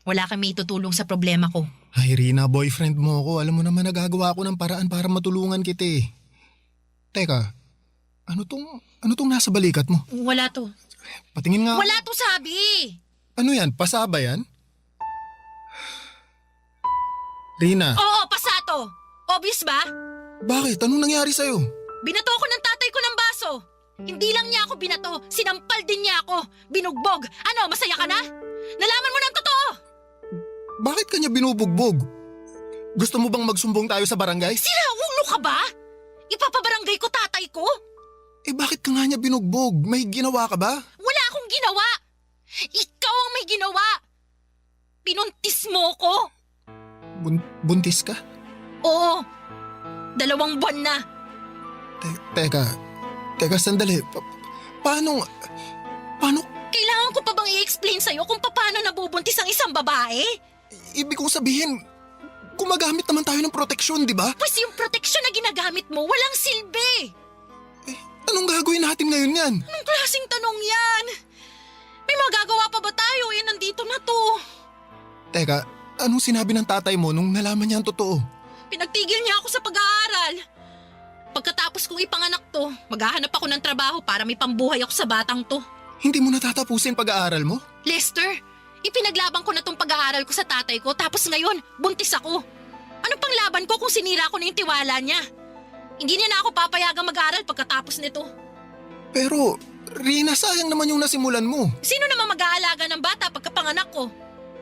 Wala kami itutulong sa problema ko. Ay Rina, boyfriend mo ako. Alam mo naman nagagawa ako ng paraan para matulungan kita eh. Teka, ano tong nasa balikat mo? Wala to. Patingin nga. Wala to sabi! Ano yan? Pasaba yan? Rina. Oo, pasato! Obvious ba? Bakit? Anong nangyari sa'yo? Binato ko ng tatay ko ng baso. Hindi lang niya ako binato, sinampal din niya ako. Binugbog. Ano, masaya ka na? Nalaman mo ng totoo! Bakit kanya binubugbog? Gusto mo bang magsumbong tayo sa barangay? Sira ulo ka ba? Ipapabarangay ko tatay ko? Eh bakit ka nga niya binugbog? May ginawa ka ba? Wala akong ginawa. Ikaw ang may ginawa. Pinuntis mo ko. Buntis ka? Oo. 2 buwan na. Teka sandali. Paano? Kailangan ko pa bang i-explain sa'yo kung paano nabubuntis ang isang babae? Ibig kong sabihin, gumagamit naman tayo ng proteksyon, di ba? Pues yung proteksyon na ginagamit mo, walang silbi. Anong gagawin natin ngayon yan? Anong klaseng tanong yan? May magagawa pa ba tayo? Nandito na to. Teka, anong sinabi ng tatay mo nung nalaman niya ang totoo? Pinagtigil niya ako sa pag-aaral. Pagkatapos kong ipanganak to, maghahanap ako ng trabaho para may pambuhay ako sa batang to. Hindi mo natatapusin pag-aaral mo? Lester, ipinaglaban ko na tong pag-aaral ko sa tatay ko tapos ngayon, buntis ako. Ano pang laban ko kung sinira ko na yung tiwala niya? Hindi niya na ako papayagang mag-aaral pagkatapos nito. Pero, Rina, sayang naman yung nasimulan mo. Sino naman mag-aalaga ng bata pagkapanganak ko?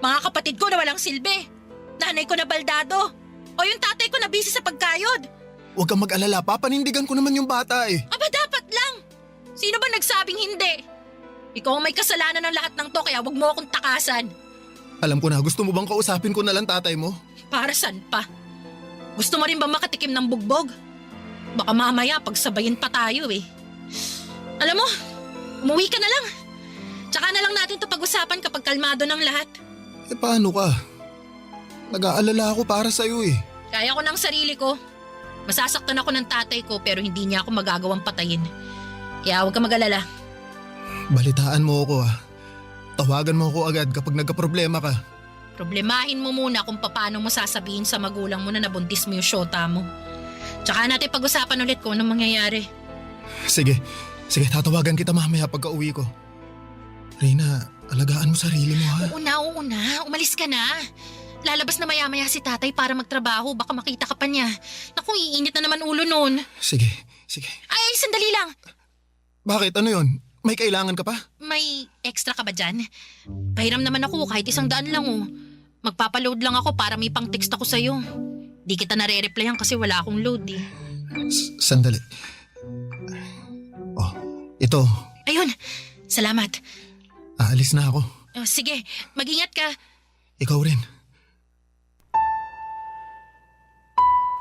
Mga kapatid ko na walang silbi. Nanay ko na baldado. O yung tatay ko na busy sa pagkayod. Huwag kang mag-alala, papanindigan ko naman yung bata eh. Aba dapat lang. Sino ba nagsabing hindi? Ikaw ang may kasalanan ng lahat ng to kaya wag mo akong takasan. Alam ko na, gusto mo bang kausapin ko na lang tatay mo? Para saan pa? Gusto mo rin ba makatikim ng bugbog? Baka mamaya pagsabayin pa tayo eh. Alam mo, umuwi ka na lang. Tsaka na lang natin to pag-usapan kapag kalmado ng lahat. Eh paano ka? Nag-aalala ako para sa'yo eh. Kaya ko ng sarili ko. Masasaktan ako ng tatay ko pero hindi niya ako magagawang patayin. Kaya huwag ka mag-alala. Balitaan mo ako ah. Tawagan mo ako agad kapag nagka-problema ka. Problemahin mo muna kung paano mo sasabihin sa magulang mo na nabuntis mo yung syota mo. Tsaka natin pag-usapan ulit kung anong mangyayari. Sige, tatawagan kita mamaya pagka uwi ko. Rina, alagaan mo sarili mo ha. Oo na. Umalis ka na. lalabas na maya-maya si tatay para magtrabaho. Baka makita ka pa niya. Naku, iinit na naman ulo nun. Sige. Ay, sandali lang. Bakit? Ano yun? May kailangan ka pa? May extra ka ba dyan? Pahiram naman ako kahit 100 lang oh. Magpapaload lang ako para may pang-text ako sa'yo. Di kita nare-replyan kasi wala akong load eh. Sandali. Oh, ito. Ayun, salamat. Aalis na ako. Oh, sige, mag-ingat ka. Ikaw rin.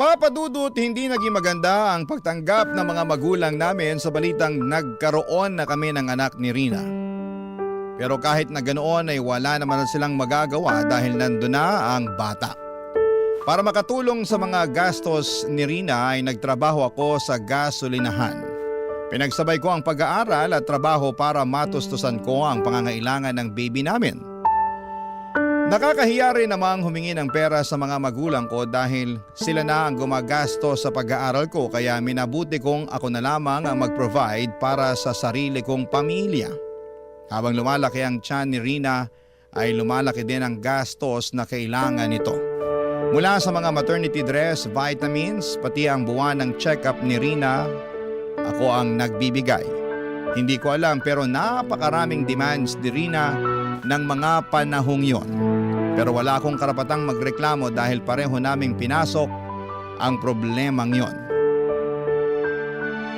Papa Dudut, hindi naging maganda ang pagtanggap ng mga magulang namin sa balitang nagkaroon na kami ng anak ni Rina. Pero kahit na ganoon ay wala naman silang magagawa dahil nandun na ang bata. Para makatulong sa mga gastos ni Rina ay nagtrabaho ako sa gasolinahan. Pinagsabay ko ang pag-aaral at trabaho para matustusan ko ang pangangailangan ng baby namin. Nakakahiya rin namang humingi ng pera sa mga magulang ko dahil sila na ang gumagasto sa pag-aaral ko kaya minabuti kong ako na lamang ang mag-provide para sa sarili kong pamilya. Habang lumalaki ang tiyan ni Rina ay lumalaki din ang gastos na kailangan nito. Mula sa mga maternity dress, vitamins, pati ang buwan ng check-up ni Rina, ako ang nagbibigay. Hindi ko alam pero napakaraming demands ni Rina ng mga panahong yon. Pero wala akong karapatang magreklamo dahil pareho naming pinasok ang problemang yon.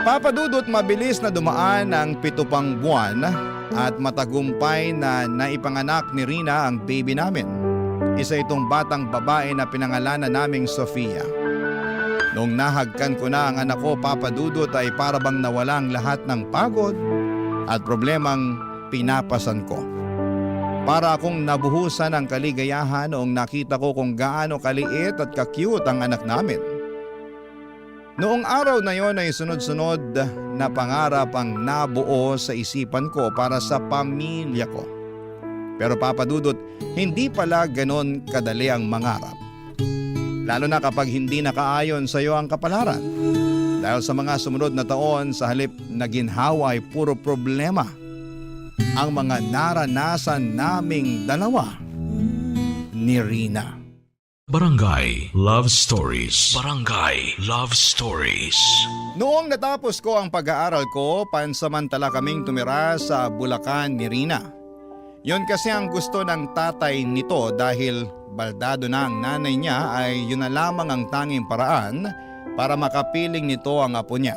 Papa Dudut, mabilis na dumaan ang 7 pang buwan at matagumpay na naipanganak ni Rina ang baby namin. Isa itong batang babae na pinangalanan naming Sofia. Noong nahagkan ko na ang anak ko, Papa Dudut, ay para bang nawala ang lahat ng pagod at problemang pinapasan ko. Para akong nabuhusan ng kaligayahan noong nakita ko kung gaano kaliit at ka-cute ang anak namin. Noong araw na yon ay sunod-sunod na pangarap ang nabuo sa isipan ko para sa pamilya ko. Pero Papa Dudut, hindi pala ganon kadali ang mangarap. Lalo na kapag hindi nakaayon sa iyo ang kapalaran. Dahil sa mga sumunod na taon, sa halip na ginhawa ay puro problema ang mga naranasan naming dalawa ni Rina. Barangay Love Stories. Barangay Love Stories. Noong natapos ko ang pag-aaral ko, pansamantala kaming tumira sa Bulacan ni Rina. Yon kasi ang gusto ng tatay nito dahil baldado na ang nanay niya ay yun na lamang ang tanging paraan para makapiling nito ang apo niya.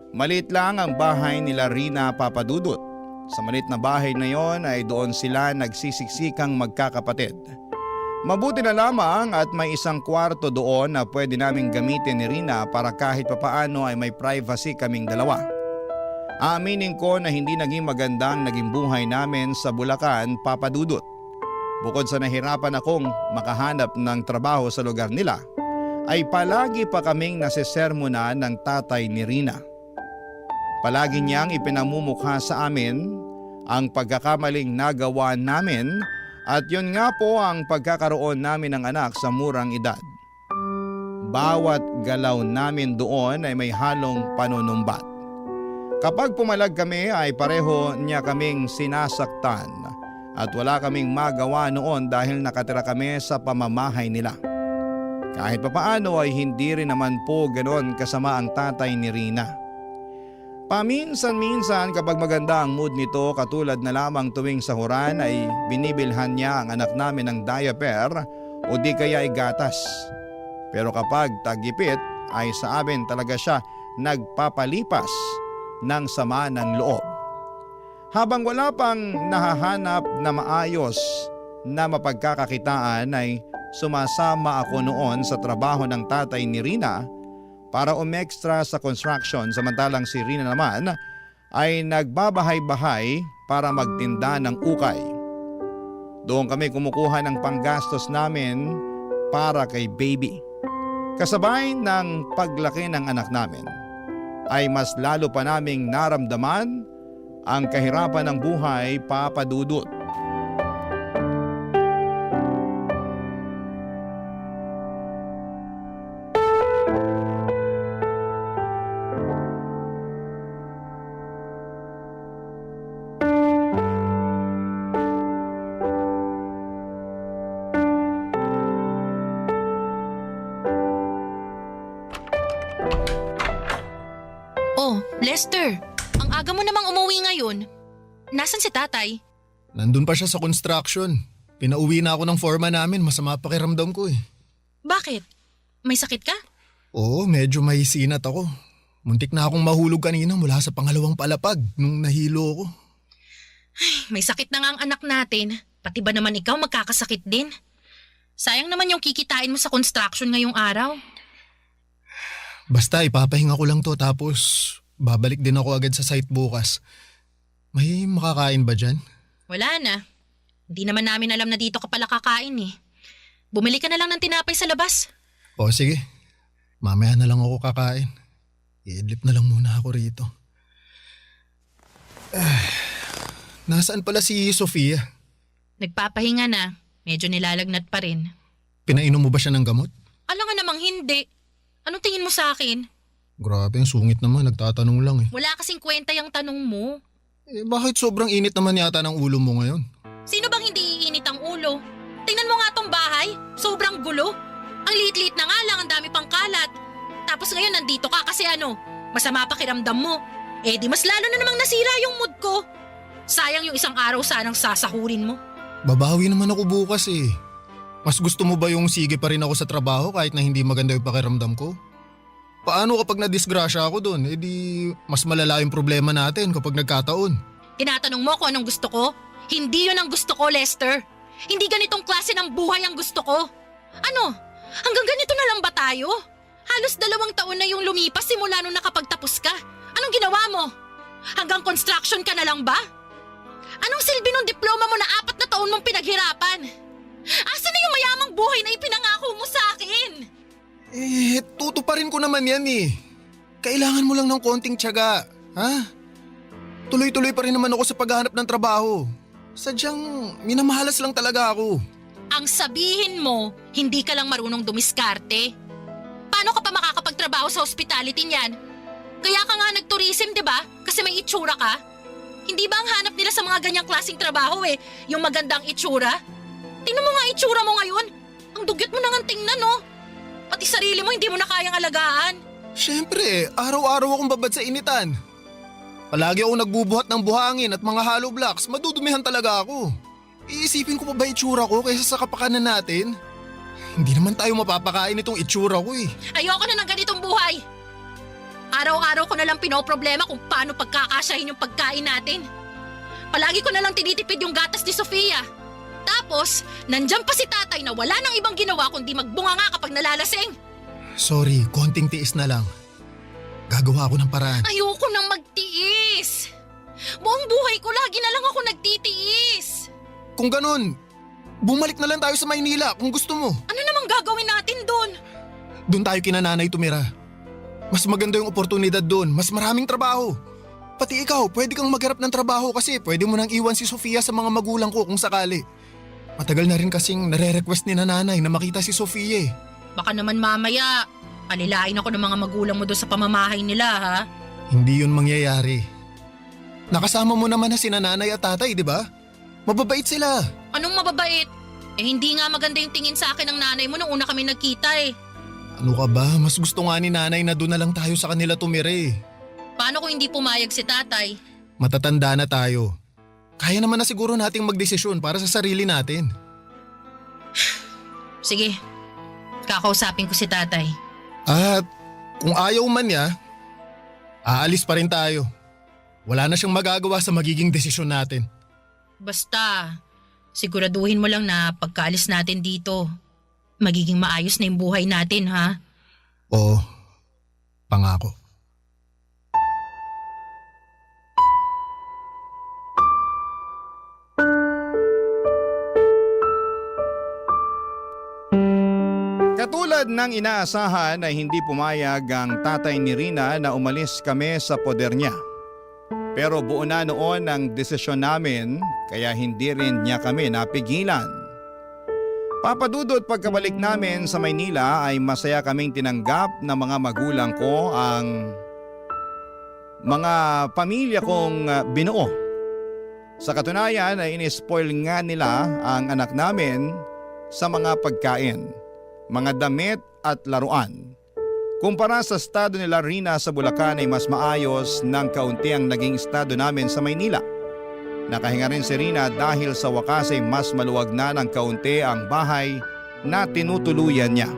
Maliit lang ang bahay nila Rina, Papa Dudut. Sa maliit na bahay na yon ay doon sila nagsisisikang magkakapatid. Mabuti na lamang at may isang kwarto doon na pwede naming gamitin ni Rina para kahit papaano ay may privacy kaming dalawa. Aaminin ko na hindi naging magandang naging buhay namin sa Bulacan, Papa Dudut. Bukod sa nahirapan akong makahanap ng trabaho sa lugar nila, ay palagi pa kaming nasisermonan ng tatay ni Rina. Palagi niyang ipinamumukha sa amin ang pagkakamaling nagawa namin at yun nga po ang pagkakaroon namin ng anak sa murang edad. Bawat galaw namin doon ay may halong panunumbat. Kapag pumalag kami ay pareho niya kaming sinasaktan at wala kaming magawa noon dahil nakatira kami sa pamamahay nila. Kahit papaano ay hindi rin naman po ganoon kasama ang tatay ni Rina. Paminsan-minsan kapag maganda ang mood nito, katulad na lamang tuwing sahuran ay binibilhan niya ang anak namin ng diaper o di kaya ay gatas. Pero kapag tagipit ay sa amin talaga siya nagpapalipas ng sama ng loob. Habang wala pang nahahanap na maayos na mapagkakakitaan ay sumasama ako noon sa trabaho ng tatay ni Rina para umextra sa construction, samantalang si Rina naman ay nagbabahay-bahay para magtinda ng ukay. Doon kami kumukuha ng panggastos namin para kay baby. Kasabay ng paglaki ng anak namin ay mas lalo pa naming naramdaman ang kahirapan ng buhay, Papa Dudut. Oh, Lester, ang aga mo namang umuwi ngayon. Nasaan si tatay? Nandun pa siya sa construction. Pinauwi na ako ng foreman namin, masama pakiramdam ko eh. Bakit? May sakit ka? Oo, medyo may sinat ako. Muntik na akong mahulog kanina mula sa pangalawang palapag nung nahilo ako. May sakit na nga ang anak natin. Pati ba naman ikaw magkakasakit din? Sayang naman yung kikitain mo sa construction ngayong araw. Basta ipapahinga ko lang to tapos babalik din ako agad sa site bukas. May makakain ba dyan? Wala na. Hindi naman namin alam na dito ka pala kakain eh. Bumili ka na lang ng tinapay sa labas. O sige, mamaya na lang ako kakain. I-idlip na lang muna ako rito. Nasaan pala si Sofia? Nagpapahinga na. Medyo nilalagnat pa rin. Pinainom mo ba siya ng gamot? Alam nga namang hindi. Anong tingin mo sa akin? Grabe, ang sungit naman. Nagtatanong lang eh. Wala kasing kwenta yung tanong mo. Bakit sobrang init naman yata ng ulo mo ngayon? Sino bang hindi iinit ang ulo? Tingnan mo nga tong bahay. Sobrang gulo. Ang liit-liit na nga lang, ang dami pang kalat. Tapos ngayon nandito ka kasi masama pakiramdam mo. Eh di mas lalo na namang nasira yung mood ko. Sayang yung isang araw sanang sasahurin mo. Babawi naman ako bukas eh. Mas gusto mo ba yung sige pa rin ako sa trabaho kahit na hindi maganda yung pakiramdam ko? Paano kapag nadisgrasya ako dun? Eh di mas malala yung problema natin kapag nagkataon. Tinatanong mo kung anong gusto ko? Hindi yun ang gusto ko, Lester. Hindi ganitong klase ng buhay ang gusto ko. Hanggang ganito na lang ba tayo? Halos 2 taon na yung lumipas simula nung nakapagtapos ka. Anong ginawa mo? Hanggang construction ka na lang ba? Anong silbi nung diploma mo na 4 na taon mong pinaghirapan? Asan na yung mayamang buhay na ipinangako mo sa akin? Tutuparin ko naman yan eh. Kailangan mo lang ng konting tiyaga, ha? Tuloy-tuloy pa rin naman ako sa paghahanap ng trabaho. Sadyang minamahalas lang talaga ako. Ang sabihin mo, hindi ka lang marunong dumiskarte. Paano ka pa makakapagtrabaho sa hospitality niyan? Kaya ka nga nag-tourism, di ba? Kasi may itsura ka. Hindi ba ang hanap nila sa mga ganyang klaseng trabaho yung magandang itsura? Tingnan mo nga itsura mo ngayon. Ang dugyot mo na nga tingnan, no? Pati sarili mo hindi mo na kayang alagaan. Siyempre, araw-araw akong babad sa initan. Palagi akong nagbubuhat ng buhangin at mga hollow blocks, madudumihan talaga ako. Iisipin ko pa ba itsura ko kaysa sa kapakanan natin? Hindi naman tayo mapapakain itong itsura ko eh. Ayoko na ng ganitong buhay. Araw-araw ko na lang pinoproblema kung paano pagkakasyahin yung pagkain natin. Palagi ko na lang tinitipid yung gatas ni Sofia. Tapos, nandyan pa si tatay na wala nang ibang ginawa kundi magbunga nga kapag nalalasing. Sorry, konting tiis na lang. Gagawa ako ng paraan. Ayoko nang magtiis. Buong buhay ko lagi na lang ako nagtitiis. Kung ganun, bumalik na lang tayo sa Maynila kung gusto mo. Ano namang gagawin natin doon? Doon tayo kina nanay tumira. Mas maganda yung oportunidad doon, mas maraming trabaho. Pati ikaw, pwede kang magharap ng trabaho kasi pwede mo nang iwan si Sofia sa mga magulang ko kung sakali. Matagal na rin kasing nare-request ni nanay na makita si Sofia eh. Baka naman mamaya, alilain ako ng mga magulang mo doon sa pamamahay nila, ha? Hindi yun mangyayari. Nakasama mo naman na sina nanay at tatay, di ba? Mababait sila. Anong mababait? Eh hindi nga maganda yung tingin sa akin ng nanay mo nung una kami nagkita eh. Ano ka ba? Mas gusto nga ni nanay na doon na lang tayo sa kanila tumira eh. Paano kung hindi pumayag si tatay? Matatanda na tayo. Kaya naman na siguro nating magdesisyon para sa sarili natin. Sige, kakausapin ko si tatay. At kung ayaw man niya, aalis pa rin tayo. Wala na siyang magagawa sa magiging desisyon natin. Basta, siguraduhin mo lang na pagkaalis natin dito, magiging maayos na yung buhay natin, ha? Oo, pangako. Katulad ng inaasahan ay hindi pumayag ang tatay ni Rina na umalis kami sa poder niya. Pero buo na noon ang desisyon namin kaya hindi rin niya kami napigilan. Papadudot pagkabalik namin sa Maynila ay masaya kaming tinanggap ng mga magulang ko ang mga pamilya kong binuo. Sa katunayan ay inispoil nga nila ang anak namin sa mga pagkain, mga damit at laruan. Kumpara sa estado nila Rina sa Bulacan ay mas maayos ng kaunti ang naging estado namin sa Maynila. Nakahinga rin si Rina dahil sa wakas ay mas maluwag na ng kaunti ang bahay na tinutuluyan niya.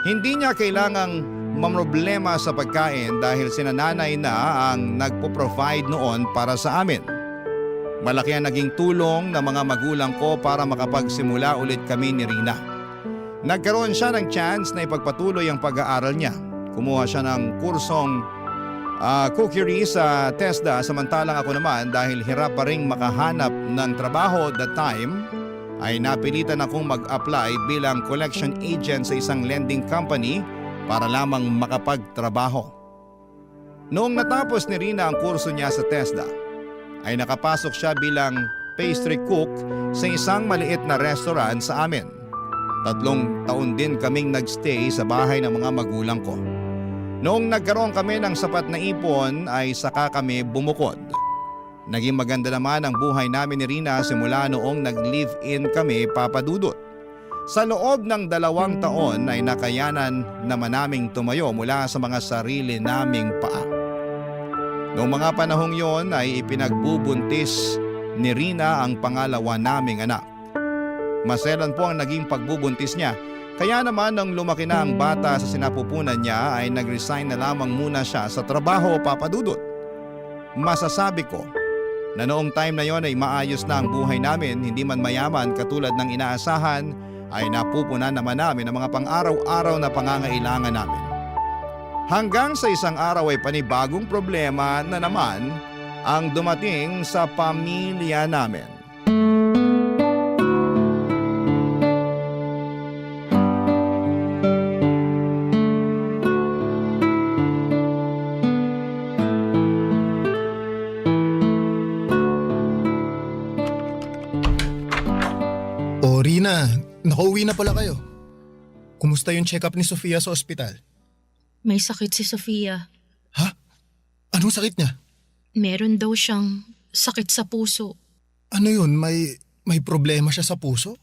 Hindi niya kailangang mamroblema sa pagkain dahil sinananay na ang nagpo-provide noon para sa amin. Malaki ang naging tulong ng mga magulang ko para makapagsimula ulit kami ni Rina. Nagkaroon siya ng chance na ipagpatuloy ang pag-aaral niya. Kumuha siya ng kursong cookery sa TESDA samantalang ako naman dahil hirap pa ring makahanap ng trabaho at that time ay napilitan akong mag-apply bilang collection agent sa isang lending company para lamang makapagtrabaho. Noong natapos ni Rina ang kurso niya sa TESDA ay nakapasok siya bilang pastry cook sa isang maliit na restaurant sa amin. 3 taon din kaming nagstay sa bahay ng mga magulang ko. Noong nagkaroon kami ng sapat na ipon ay saka kami bumukod. Naging maganda naman ang buhay namin ni Rina simula noong nag-live-in kami, Papa Dudut. Sa loob ng 2 taon ay nakayanan naman naming tumayo mula sa mga sarili naming paa. Noong mga panahong yon ay ipinagbubuntis ni Rina ang pangalawa naming anak. Maselan po ang naging pagbubuntis niya. Kaya naman nang lumaki na ang bata sa sinapupunan niya ay nag-resign na lamang muna siya sa trabaho, Papa Dudut. Masasabi ko na noong time na yon ay maayos na ang buhay namin, hindi man mayaman katulad ng inaasahan ay napupunan naman namin ang mga pang-araw-araw na pangangailangan namin. Hanggang sa isang araw ay panibagong problema na naman ang dumating sa pamilya namin. O Rina, nakauwi na pala kayo. Kumusta yung check-up ni Sofia sa ospital? May sakit si Sofia. Ha? Anong sakit niya? Meron daw siyang sakit sa puso. Ano yun? May problema siya sa puso?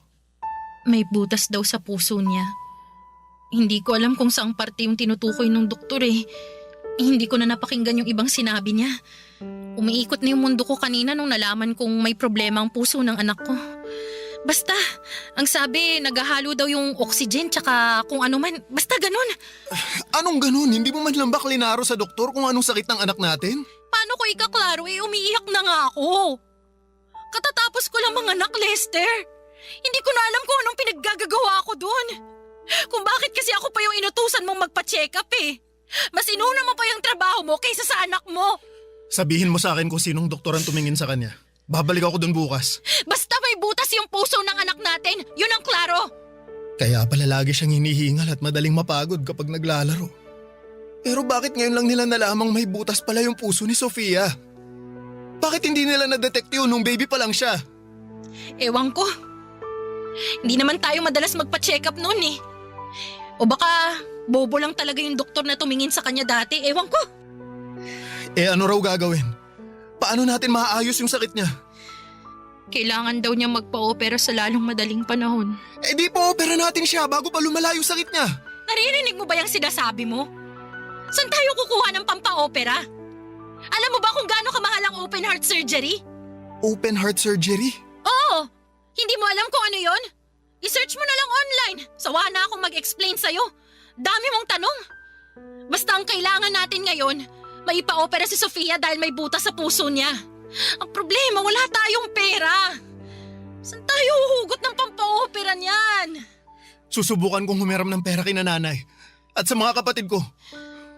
May butas daw sa puso niya. Hindi ko alam kung saang parte yung tinutukoy ng doktor eh. Hindi ko na napakinggan yung ibang sinabi niya. Umiikot na yung mundo ko kanina nung nalaman kong may problema ang puso ng anak ko. Basta, ang sabi, naghahalo daw yung oxygen tsaka kung ano man. Basta ganun. Anong ganun? Hindi mo man lang ba klinaro sa doktor kung anong sakit ng anak natin? Paano ko ikaklaro eh, umiiyak na nga ako. Katatapos ko lang mga anak, Lester. Hindi ko na alam kung anong pinaggagawa ko doon. Kung bakit kasi ako pa yung inutusan mong magpa-check up eh. Mas inuna mo pa yung trabaho mo kaysa sa anak mo. Sabihin mo sa akin kung sinong doktor ang tumingin sa kanya. Babalik ako doon bukas. Basta may butas yung puso ng anak natin, yun ang klaro. Kaya pala lagi siyang hinihingal at madaling mapagod kapag naglalaro. Pero bakit ngayon lang nila nalamang may butas pala yung puso ni Sofia? Bakit hindi nila na-detect yun nung baby pa lang siya? Ewan ko. Hindi naman tayo madalas magpa-check up noon eh. O baka bobo lang talaga yung doktor na tumingin sa kanya dati, ewan ko. Ano raw gagawin? Paano natin maaayos yung sakit niya? Kailangan daw niya magpa-opera sa lalong madaling panahon. Di pa-opera natin siya bago pa lumala yung sakit niya. Naririnig mo ba yung sinasabi mo? Saan tayo kukuha ng pampa-opera? Alam mo ba kung gaano kamahal ang open heart surgery? Open heart surgery? Oo! Hindi mo alam kung ano yon? I-search mo na lang online. Sawa na akong mag-explain sa'yo. Dami mong tanong. Basta ang kailangan natin ngayon, maipa-opera si Sofia dahil may butas sa puso niya. Ang problema, wala tayong pera. Saan tayo huhugot ng pampa-opera niyan? Susubukan kong humiram ng pera kay nanay at sa mga kapatid ko.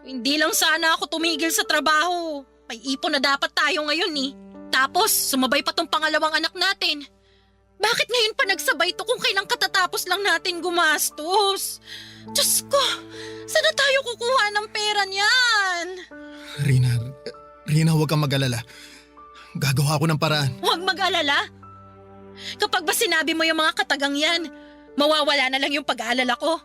Hindi lang sana ako tumigil sa trabaho. May ipon na dapat tayo ngayon eh. Tapos, sumabay pa tong pangalawang anak natin. Bakit ngayon pa nagsabay to kung kailang katatapos lang natin gumastos? Diyos ko, saan na tayo kukuha ng pera niyan? Rina, huwag kang mag-alala. Gagawa ko ng paraan. Huwag mag-alala? Kapag ba sinabi mo yung mga katagang yan, mawawala na lang yung pag-aalala ko.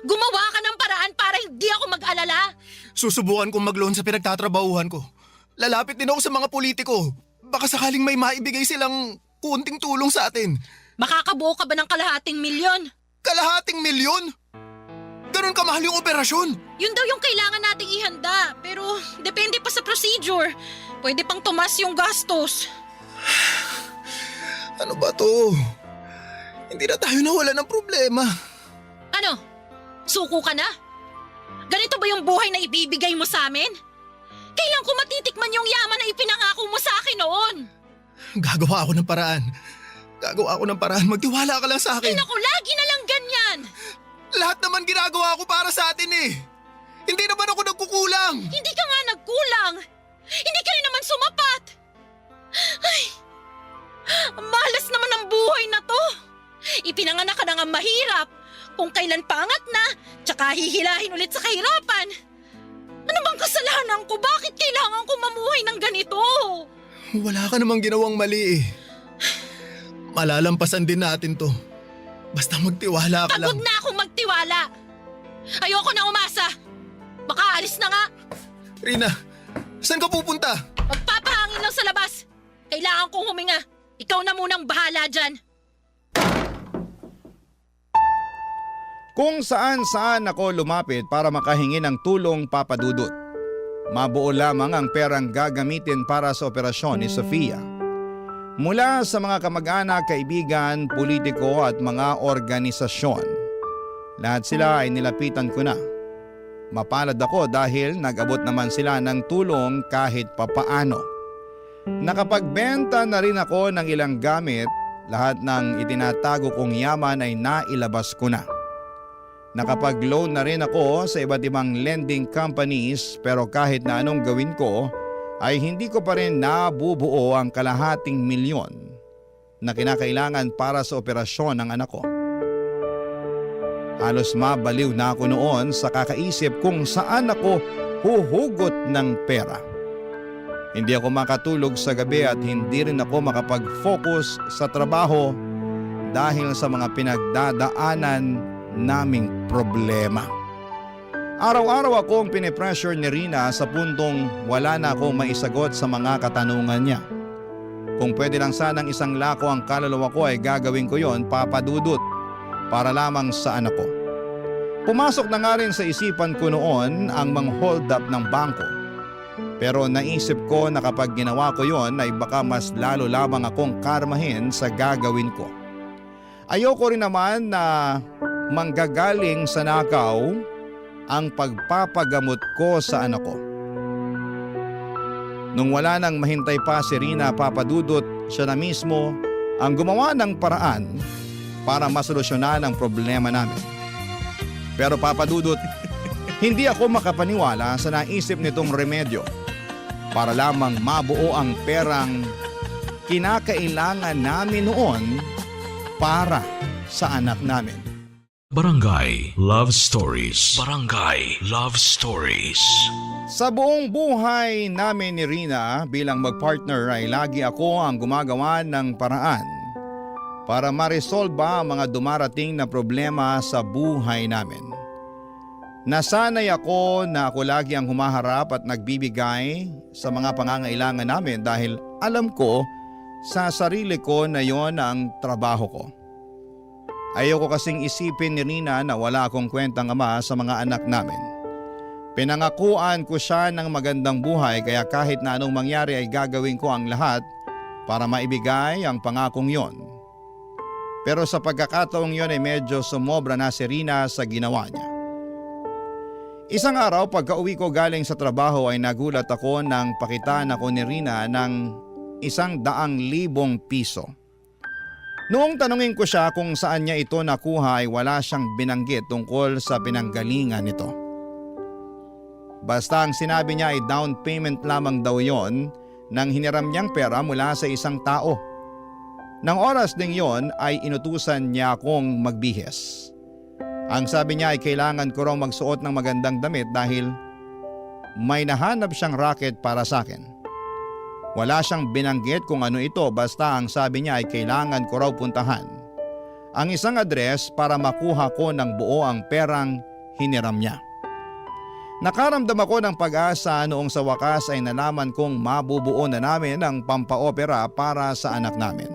Gumawa ka ng paraan para hindi ako mag-alala. Susubukan kong mag-loan sa pinagtatrabahuhan ko. Lalapit din ako sa mga politiko. Baka sakaling may maibigay silang kunting tulong sa atin. Makakabuo ka ba ng 250,000? 250,000? ganun kamahal yung operasyon? Yun daw yung kailangan nating ihanda, pero depende pa sa procedure. Pwede pang tumas yung gastos. Ano ba to? Hindi na tayo nawala ng problema. Ano? Suko ka na? Ganito ba yung buhay na ibibigay mo sa amin? Kailan ko matitikman yung yaman na ipinangako mo sa akin noon? Gagawa ako ng paraan. Magtiwala ka lang sa Ay akin. naku, lagi na lang ganyan! Lahat naman ginagawa ko para sa atin eh. Hindi naman ako nagkukulang. Hindi ka nga nagkulang! Hindi ka rin naman sumapat! Ay, malas naman ang buhay na to! Ipinanganak ka na nga mahirap. Kung kailan pangat na, tsaka hihilahin ulit sa kahirapan. Ano bang kasalanan ko? Bakit kailangan ko mamuhay ng ganito? Wala ka namang ginawang mali eh. Malalampasan din natin to. Basta magtiwala ka lang. Pagod na akong magtiwala. Ayoko na umasa. Baka alis na nga. Rina, saan ka pupunta? Magpapahangin lang sa labas. Kailangan kong huminga. Ikaw na munang bahala dyan. Kung saan-saan ako lumapit para makahingi ng tulong, Papa Dudut. Mabuo lamang ang perang gagamitin para sa operasyon ni Sofia. Mula sa mga kamag-anak, kaibigan, politiko at mga organisasyon. Lahat sila ay nilapitan ko na. Mapalad ako dahil nag-abot naman sila ng tulong kahit papaano. Nakapagbenta na rin ako ng ilang gamit, lahat ng itinatago kong yaman ay nailabas ko na. Nakapag-loan na rin ako sa iba't ibang lending companies, pero kahit na anong gawin ko ay hindi ko pa rin nabubuo ang kalahating milyon na kinakailangan para sa operasyon ng anak ko. Halos mabaliw na ako noon sa kakaisip kung saan ako huhugot ng pera. Hindi ako makatulog sa gabi at hindi rin ako makapag-focus sa trabaho dahil sa mga pinagdadaanan naming problema. Araw-araw akong pinipressure ni Rina sa puntong wala na akong maisagot sa mga katanungan niya. Kung pwede lang sanang isang lako ang kaluluwa ko ay gagawin ko yon, Papa Dudut, para lamang sa anak ko. Pumasok na nga rin sa isipan ko noon ang mang-hold up ng bangko. Pero naisip ko na kapag ginawa ko yon ay baka mas lalo lamang akong karmahin sa gagawin ko. Ayoko rin naman na manggagaling sa nakaw ang pagpapagamot ko sa anak ko. Nung wala nang mahintay pa si Rina, Papa Dudut, siya na mismo ang gumawa ng paraan para masolusyonan ang problema namin. Pero Papa Dudut, hindi ako makapaniwala sa naisip nitong remedyo para lamang mabuo ang perang kinakailangan namin noon para sa anak namin. Barangay Love Stories. Barangay Love Stories. Sa buong buhay namin ni Rina bilang magpartner ay lagi ako ang gumagawa ng paraan para ma-resolba ang mga dumarating na problema sa buhay namin. Nasanay ako na ako lagi ang humaharap at nagbibigay sa mga pangangailangan namin dahil alam ko sa sarili ko na yon ang trabaho ko. Ayoko kasing isipin ni Rina na wala akong kwentang ama sa mga anak namin. Pinangakuan ko siya ng magandang buhay kaya kahit na anong mangyari ay gagawin ko ang lahat para maibigay ang pangakong yon. Pero sa pagkakataong yon ay medyo sumobra na si Rina sa ginawa niya. Isang araw pagka-uwi ko galing sa trabaho ay nagulat ako nang pakitaan ako ni Rina ng 100,000 piso. Noong tanungin ko siya kung saan niya ito nakuha ay wala siyang binanggit tungkol sa pinanggalingan nito. Basta ang sinabi niya ay down payment lamang daw yon nang hiniram niyang pera mula sa isang tao. Nang oras ding yon ay inutusan niya akong magbihis. Ang sabi niya ay kailangan ko raw magsuot ng magandang damit dahil may nahanap siyang racket para sa akin. Wala siyang binanggit kung ano ito basta ang sabi niya ay kailangan ko raw puntahan ang isang address para makuha ko ng buo ang perang hiniram niya. Nakaramdam ako ng pag-asa noong sa wakas ay nalaman kong mabubuo na namin ang pampaopera para sa anak namin.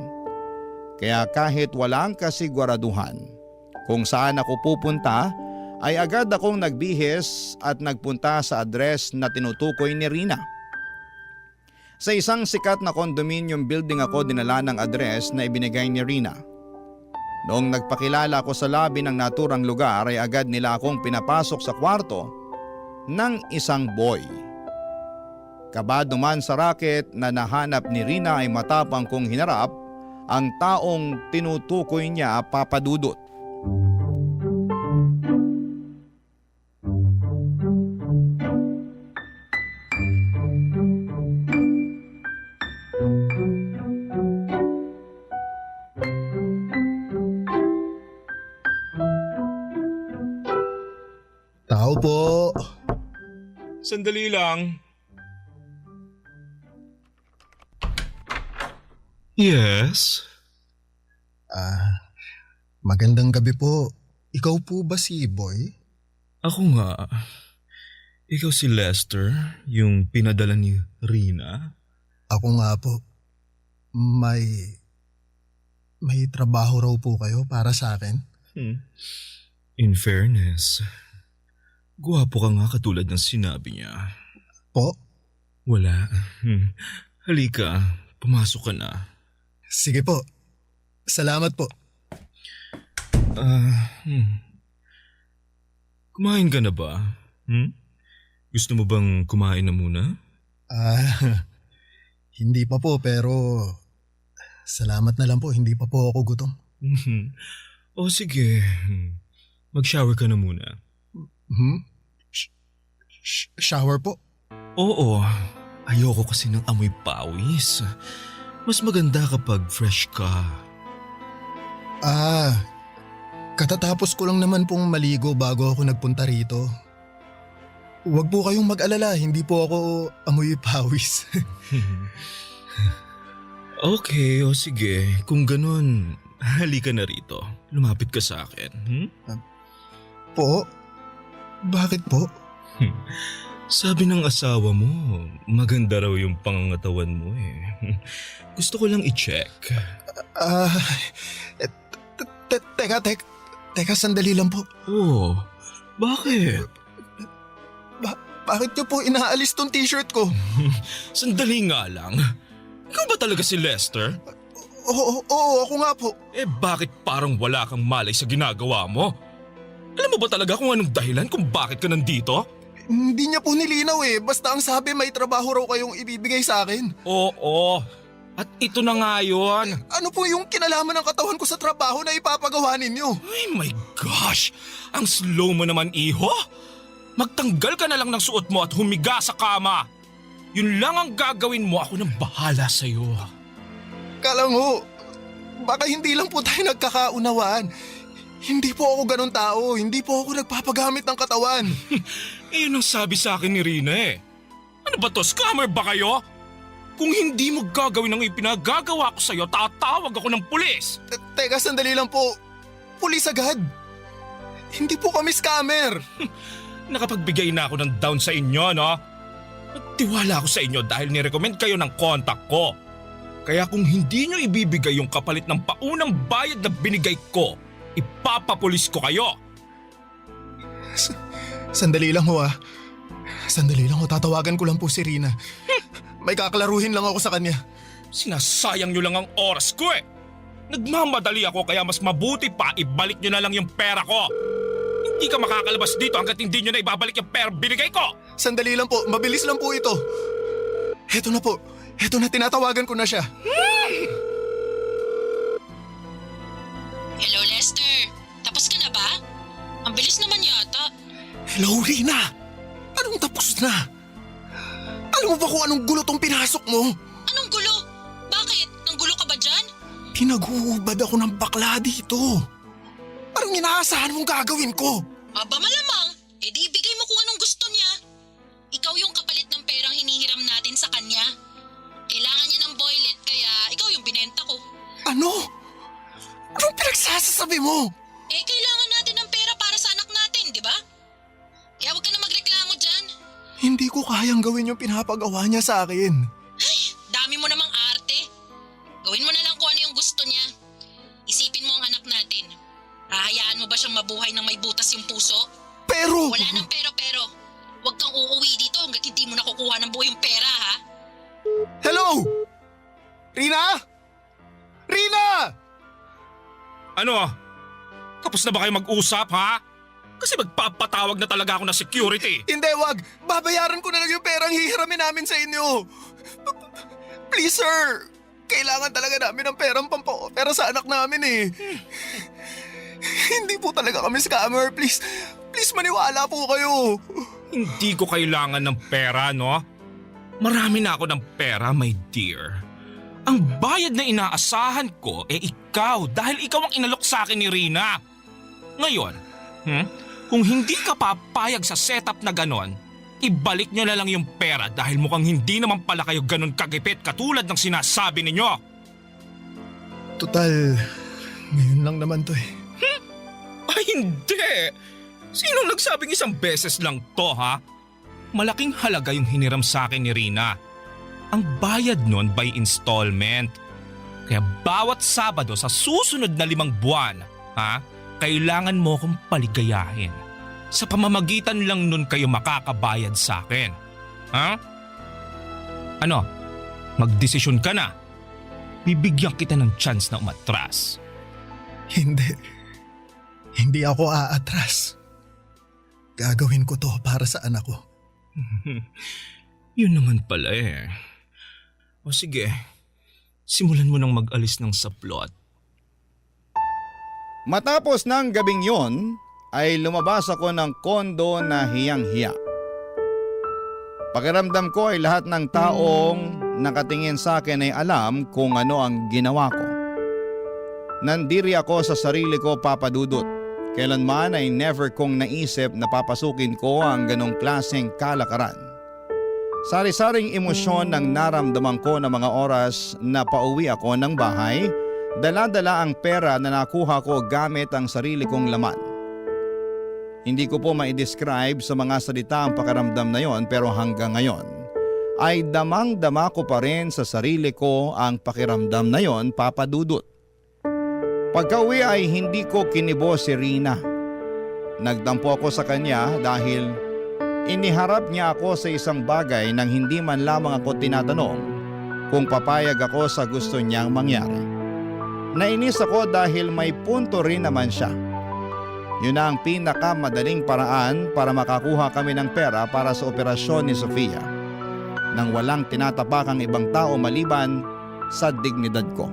Kaya kahit walang kasiguraduhan kung saan ako pupunta ay agad akong nagbihis at nagpunta sa address na tinutukoy ni Rina. Sa isang sikat na condominium building ako dinala ng address na ibinigay ni Rina. Noong nagpakilala ko sa lobby ng naturang lugar ay agad nila akong pinapasok sa kwarto ng isang boy. Kabado man sa racket na nahanap ni Rina ay matapang kong hinarap ang taong tinutukoy niya, Papa Dudut. Tao po. Sandali lang. Yes? Magandang gabi po. Ikaw po ba si Boy? Ako nga. Ikaw si Lester, yung pinadala ni Rina? Ako nga po. May trabaho raw po kayo para sa akin? In fairness, guwapo ka nga katulad ng sinabi niya. Po? Wala. Halika, pumasok ka na. Sige po. Salamat po. Kumain ka na ba? Gusto mo bang kumain na muna? Hindi pa po pero salamat na lang po, hindi pa po ako gutom. O sige, mag-shower ka na muna. Shower po? Oo, ayoko kasi ng amoy pawis. Mas maganda kapag fresh ka. Katatapos ko lang naman pong maligo bago ako nagpunta rito. Huwag po kayong mag-alala, hindi po ako amoy pawis. Okay, o sige. Kung ganun, halika na rito. Lumapit ka sa akin. Po? Bakit po? Sabi ng asawa mo, maganda raw yung pangangatawan mo eh. Gusto ko lang i-check. Teka, sandali lang po. Oh, bakit? Bakit niyo po inaalis tong t-shirt ko? Sandali nga lang. Ikaw ba talaga si Lester? Oo, ako nga po. Eh bakit parang wala kang malay sa ginagawa mo? Alam mo ba talaga kung anong dahilan kung bakit ka nandito? Hindi niya po nilinaw eh. Basta ang sabi may trabaho raw kayong ibibigay sa akin. Oo. At ito na nga yun. Ano po yung kinalaman ng katawan ko sa trabaho na ipapagawa ninyo? Ay my gosh! Ang slow mo naman, iho! Magtanggal ka na lang ng suot mo at humiga sa kama. Yun lang ang gagawin mo, ako nang bahala sa'yo. Kala mo, baka hindi lang po tayo nagkakaunawaan. Hindi po ako ganun tao, hindi po ako nagpapagamit ng katawan. Yun ang sabi sa akin ni Rina eh. Ano ba to, scammer ba kayo? Kung hindi mo gagawin ang ipinagagawa ko sa'yo, tatawag ako ng pulis. Teka, sandali lang po. Pulis agad. Hindi po kami scammer. Nakapagbigay na ako ng down sa inyo, no? Nagtiwala ako sa inyo dahil nirecommend kayo ng contact ko. Kaya kung hindi nyo ibibigay yung kapalit ng paunang bayad na binigay ko, ipapapulis ko kayo. Sandali lang ho ah. Sandali lang ho, tatawagan ko lang po si Rina. May kaklaruhin lang ako sa kanya. Sinasayang nyo lang ang oras ko eh. Nagmamadali ako kaya mas mabuti pa ibalik nyo na lang yung pera ko. Hindi ka makakalabas dito hanggat hindi nyo na ibabalik yung pera binigay ko. Sandali lang po, mabilis lang po ito. Heto na po, heto na, tinatawagan ko na siya. Hello, Lester. Tapos ka na ba? Ang bilis naman yata. Hello, Rina. Anong tapos na? Alam mo ba kung anong gulo tong pinasok mo? Anong gulo? Bakit? Nanggulo ka ba dyan? Pinag-uubad ako ng bakla dito. Anong inaasahan mong gagawin ko? Aba malamang, di ibigay mo kung anong gusto niya. Ikaw yung kapalit ng perang hinihiram natin sa kanya. Kailangan niya ng boylet kaya ikaw yung binenta ko. Ano? Anong pinagsasasabi mo? Kailangan natin ng pera para sa anak natin, di ba? Kaya huwag ka na magreklamo dyan. Hindi ko kayang gawin yung pinapagawa niya sa akin. Ay, dami mo namang arte. Gawin mo na lang kung ano yung gusto niya. Isipin mo ang anak natin. Hahayaan mo ba siyang mabuhay ng may butas yung puso? Pero... Wala nang pero-pero. Huwag kang uuwi dito hanggat hindi mo nakukuha ng buo yung pera, ha? Hello? Rina? Rina! Ano? Tapos na ba kayo mag-usap, ha? Kasi magpapatawag na talaga ako ng security. Hindi, wag. Babayaran ko na lang yung perang hihiramin namin sa inyo. Please, sir. Kailangan talaga namin ng perang pampaopera sa anak namin eh. Hindi po talaga kami scammer. Please maniwala po kayo. Hindi ko kailangan ng pera, no? Marami na ako ng pera, my dear. Ang bayad na inaasahan ko ikaw dahil ikaw ang inalok sa akin ni Rina. Ngayon, kung hindi ka papayag sa setup na ganon, ibalik nyo na lang yung pera dahil mukhang hindi naman pala kayo ganon kagipit katulad ng sinasabi ninyo. Total, ngayon lang naman to eh. Ay hindi! Sinong nagsabing isang beses lang to, ha? Malaking halaga yung hiniram sa akin ni Rina. Ang bayad nun by installment. Kaya bawat Sabado sa susunod na 5 buwan, ha? Kailangan mo kong paligayahin. Sa pamamagitan lang nun kayo makakabayad sa akin. Ha? Ano? Magdesisyon ka na. Bibigyan kita ng chance na umatras. Hindi ako aatras. Gagawin ko to para sa anak ko. Yun naman pala eh. O sige, simulan mo nang mag-alis ng saplot. Matapos ng gabing yon, ay lumabas ako ng kondo na hiyang-hiya. Pakiramdam ko ay lahat ng taong nakatingin sa akin ay alam kung ano ang ginawa ko. Nandiri ako sa sarili ko, Papa Dudut. Kailanman ay never kong naisip na papasukin ko ang ganong klaseng kalakaran. Sari-saring emosyon ng naramdaman ko ng mga oras na pauwi ako ng bahay. Dala-dala ang pera na nakuha ko gamit ang sarili kong laman. Hindi ko po ma-describe sa mga salita ang pakiramdam na yon, pero hanggang ngayon ay damang-dama ko pa rin sa sarili ko ang pakiramdam na yon, Papa Dudut. Pagka-uwi ay hindi ko kinibo si Rina. Nagtampo ako sa kanya dahil iniharap niya ako sa isang bagay nang hindi man lamang ako tinatanong kung papayag ako sa gusto niyang mangyari. Nainis ako dahil may punto rin naman siya. Yun na ang pinakamadaling paraan para makakuha kami ng pera para sa operasyon ni Sofia nang walang tinatapakang ibang tao maliban sa dignidad ko.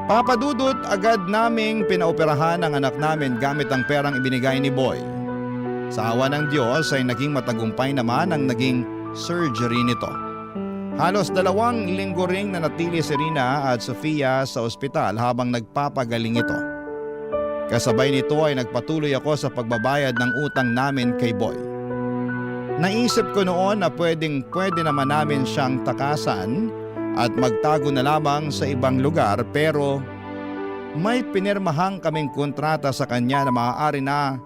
Papa Dudut, agad naming pinaoperahan ang anak namin gamit ang perang ibinigay ni Boy. Sa awa ng Diyos ay naging matagumpay naman ang naging surgery nito. Halos 2 linggo ring nanatili si Rina at Sofia sa ospital habang nagpapagaling ito. Kasabay nito ay nagpatuloy ako sa pagbabayad ng utang namin kay Boy. Naisip ko noon na pwede naman namin siyang takasan at magtago na lamang sa ibang lugar, pero may pinirmahang kaming kontrata sa kanya na maaari na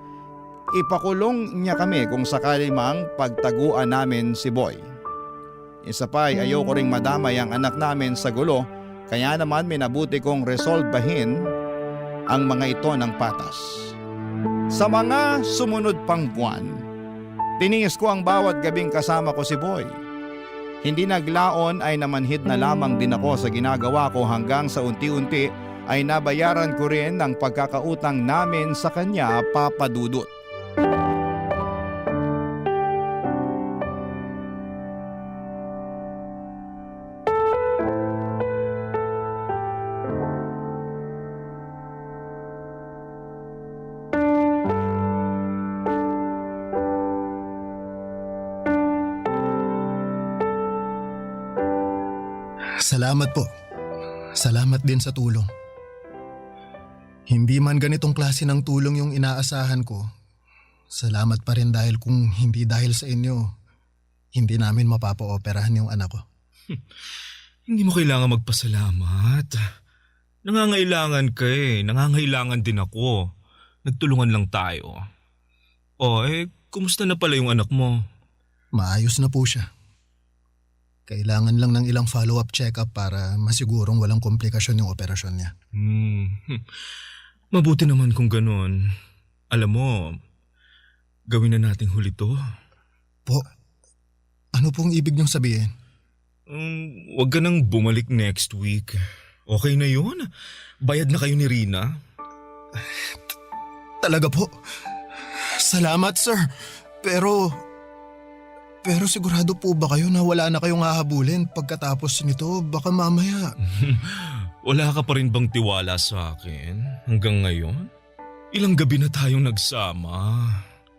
ipakulong niya kami kung sakali mang pagtaguan namin si Boy. Isa pa ay ayoko ring madamay ang anak namin sa gulo, kaya naman minabuti kong resolbahin ang mga ito ng patas. Sa mga sumunod pang buwan, tiniis ko ang bawat gabing kasama ko si Boy. Hindi naglaon ay namanhid na lamang din ako sa ginagawa ko hanggang sa unti-unti ay nabayaran ko rin ang pagkakautang namin sa kanya, Papa Dudut. Salamat po. Salamat din sa tulong. Hindi man ganitong klase ng tulong yung inaasahan ko, salamat pa rin dahil kung hindi dahil sa inyo, hindi namin mapapa-operahan yung anak ko. Hindi mo kailangan magpasalamat. Nangangailangan ka eh. Nangangailangan din ako. Nagtulungan lang tayo. Kumusta na pala yung anak mo? Maayos na po siya. Kailangan lang ng ilang follow-up check-up para masigurong walang komplikasyon yung operasyon niya. Mabuti naman kung ganun. Alam mo, Gawin na nating huli to. Po, ano pong ibig niyong sabihin? Huwag ka nang bumalik next week. Okay na yun? Bayad na kayo ni Rina? Talaga po? Salamat, sir. Pero sigurado po ba kayo na wala na kayong hahabulin pagkatapos nito? Baka mamaya. Wala ka pa rin bang tiwala sa akin hanggang ngayon? Ilang gabi na tayong nagsama.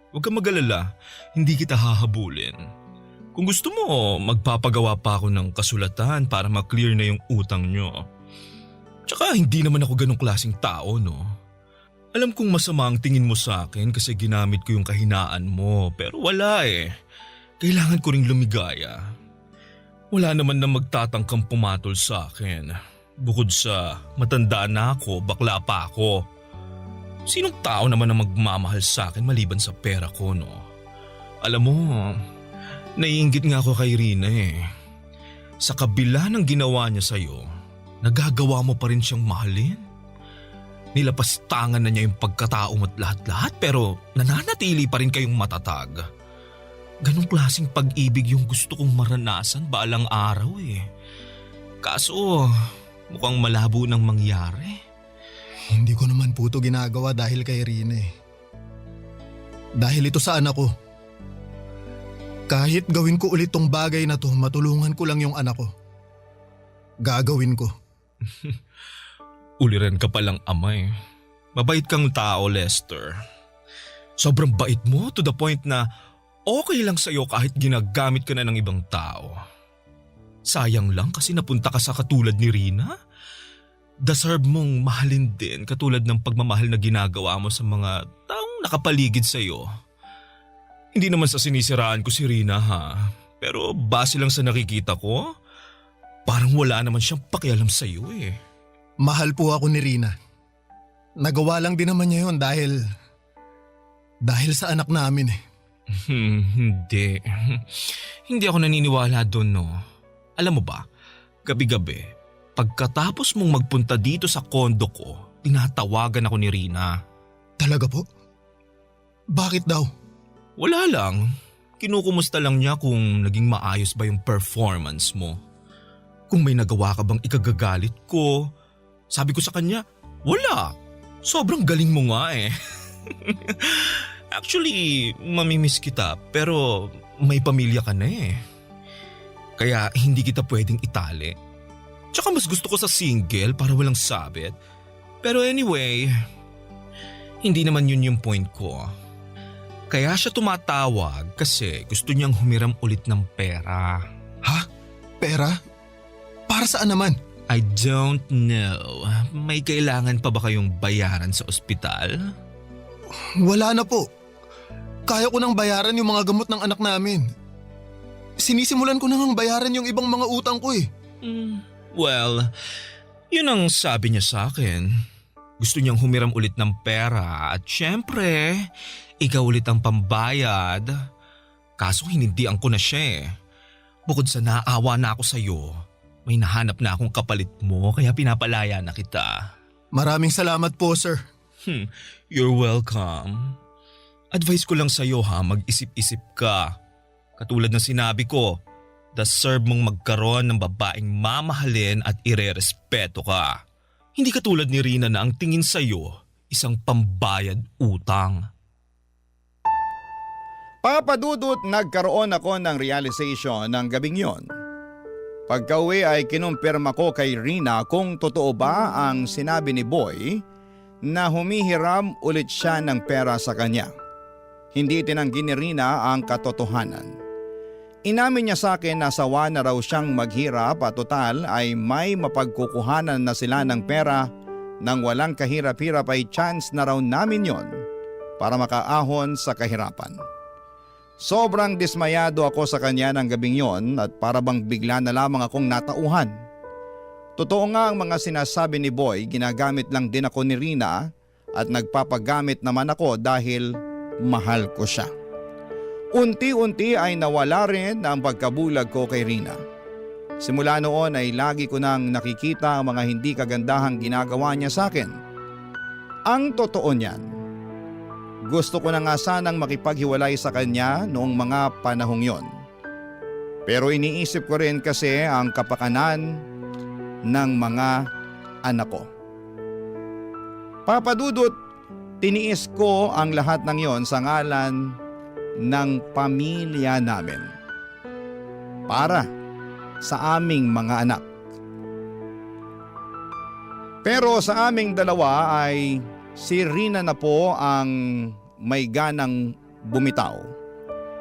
Huwag kang mag-alala, hindi kita hahabulin. Kung gusto mo, magpapagawa pa ako ng kasulatan para maklear na yung utang nyo. Tsaka hindi naman ako ganong klaseng tao, no? Alam kong masama ang tingin mo sa akin kasi ginamit ko yung kahinaan mo, pero wala eh. Kailangan ko ring lumigaya. Wala naman na magtatangkang pumatol sa akin. Bukod sa matanda na ako, bakla pa ako. Sinong tao naman ang magmamahal sa akin maliban sa pera ko, no? Alam mo, naiinggit nga ako kay Rina eh. Sa kabila ng ginawa niya sa'yo, nagagawa mo pa rin siyang mahalin. Nilapastangan na niya yung pagkatao mo at lahat-lahat pero nananatili pa rin kayong matatag. Ganong klaseng pag-ibig yung gusto kong maranasan balang araw eh. Kaso mukhang malabo nang mangyari. Hindi ko naman po ito ginagawa dahil kay Rina eh. Dahil ito sa anak ko. Kahit gawin ko ulit tong bagay na to, matulungan ko lang yung anak ko. Gagawin ko. Uliran ka palang ama eh. Mabait kang tao, Lester. Sobrang bait mo to the point na okay lang sa'yo kahit ginagamit ka na ng ibang tao. Sayang lang kasi napunta ka sa katulad ni Rina. Deserve mong mahalin din katulad ng pagmamahal na ginagawa mo sa mga taong nakapaligid sa'yo. Hindi naman sa sinisiraan ko si Rina ha, pero base lang sa nakikita ko, parang wala naman siyang pakialam sa'yo eh. Mahal po ako ni Rina. Nagawa lang din naman niya yun dahil sa anak namin eh. Hindi. Hindi ako naniniwala doon, no. Alam mo ba, gabi-gabi, pagkatapos mong magpunta dito sa kondo ko, tinatawagan ako ni Rina. Talaga po? Bakit daw? Wala lang. Kinukumusta lang niya kung naging maayos ba yung performance mo. Kung may nagawa ka bang ikagagalit ko. Sabi ko sa kanya, wala. Sobrang galing mo nga eh. Actually, mamimiss kita pero may pamilya ka na eh. Kaya hindi kita pwedeng itali. Tsaka mas gusto ko sa single para walang sabit. Pero anyway, hindi naman yun yung point ko. Kaya siya tumatawag kasi gusto niyang humiram ulit ng pera. Ha? Pera? Para saan naman? I don't know. May kailangan pa ba kayong bayaran sa ospital? Wala na po. Kaya ko nang bayaran yung mga gamot ng anak namin. Sinisimulan ko nang bayaran yung ibang mga utang ko eh. Well, yun ang sabi niya sa akin. Gusto niyang humiram ulit ng pera at syempre, ikaw ulit ang pambayad. Kaso hinindihan ko na siya eh. Bukod sa naawa na ako sa'yo, may nahanap na akong kapalit mo kaya pinapalaya na kita. Maraming salamat po, sir. You're welcome. Advice ko lang sa'yo ha, mag-isip-isip ka. Katulad ng sinabi ko, deserve mong magkaroon ng babaeng mamahalin at irerespeto ka. Hindi katulad ni Rina na ang tingin sa'yo, isang pambayad utang. Papadudot nagkaroon ako ng realization ng gabing yon. Pagka-uwi ay kinumpirma ko kay Rina kung totoo ba ang sinabi ni Boy na humihiram ulit siya ng pera sa kanya. Hindi tinanggi ni Rina ang katotohanan. Inamin niya sa akin na sawa na raw siyang maghirap at total ay may mapagkukuhanan na sila ng pera nang walang kahirap-hirap ay chance na raw namin yon para makaahon sa kahirapan. Sobrang dismayado ako sa kanya ng gabing yon at para bang bigla na lamang akong natauhan. Totoo nga ang mga sinasabi ni Boy, ginagamit lang din ako ni Rina at nagpapagamit naman ako dahil mahal ko siya. Unti-unti ay nawala rin ang pagkabulag ko kay Rina. Simula noon ay lagi ko nang nakikita ang mga hindi kagandahang ginagawa niya sa akin. Ang totoo niyan, Gusto ko na nga sanang makipaghiwalay sa kanya noong mga panahong yon. Pero iniisip ko rin kasi ang kapakanan ng mga anak ko. Papa Dudut, tiniis ko ang lahat ng yon sa ngalan ng pamilya namin. Para sa aming mga anak. Pero sa aming dalawa ay si Rina na po ang may ganang bumitaw.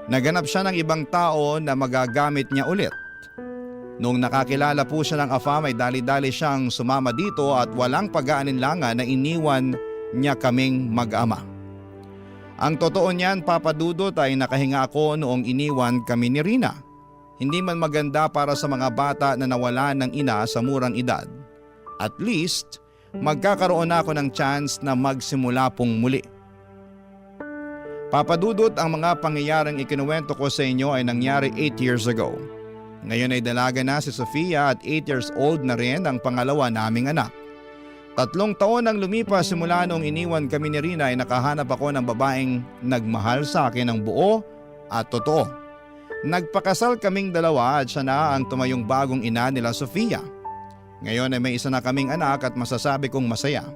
Naganap siya ng ibang tao na magagamit niya ulit. Nung nakakilala po siya ng AFAM ay dali-dali siyang sumama dito at walang pag-aalinlangan na iniwan niya kaming mag-ama. Ang totoo niyan, Papa Dudut, ay nakahinga ako noong iniwan kami ni Rina. Hindi man maganda para sa mga bata na nawala ng ina sa murang edad. At least, magkakaroon ako ng chance na magsimula pong muli. Papa Dudut, ang mga pangyayaring ikinuwento ko sa inyo ay nangyari 8 years ago. Ngayon ay dalaga na si Sofia at 8 years old na rin ang pangalawa naming anak. 3 taon ang lumipas simula noong iniwan kami ni Rina ay nakahanap ako ng babaeng nagmahal sa akin ng buo at totoo. Nagpakasal kaming dalawa at siya na ang tumayong bagong ina nila Sofia. Ngayon ay may isa na kaming anak at masasabi kong masaya.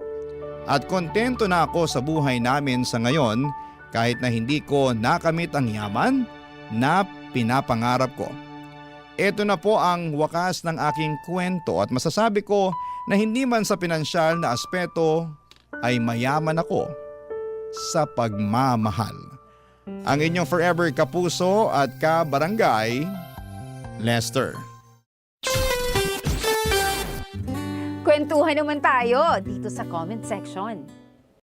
At kontento na ako sa buhay namin sa ngayon kahit na hindi ko nakamit ang yaman na pinapangarap ko. Ito na po ang wakas ng aking kwento at masasabi ko na hindi man sa pinansyal na aspeto ay mayaman ako sa pagmamahal. Ang inyong forever kapuso at kabarangay, Lester. Kwentuhan naman tayo dito sa comment section.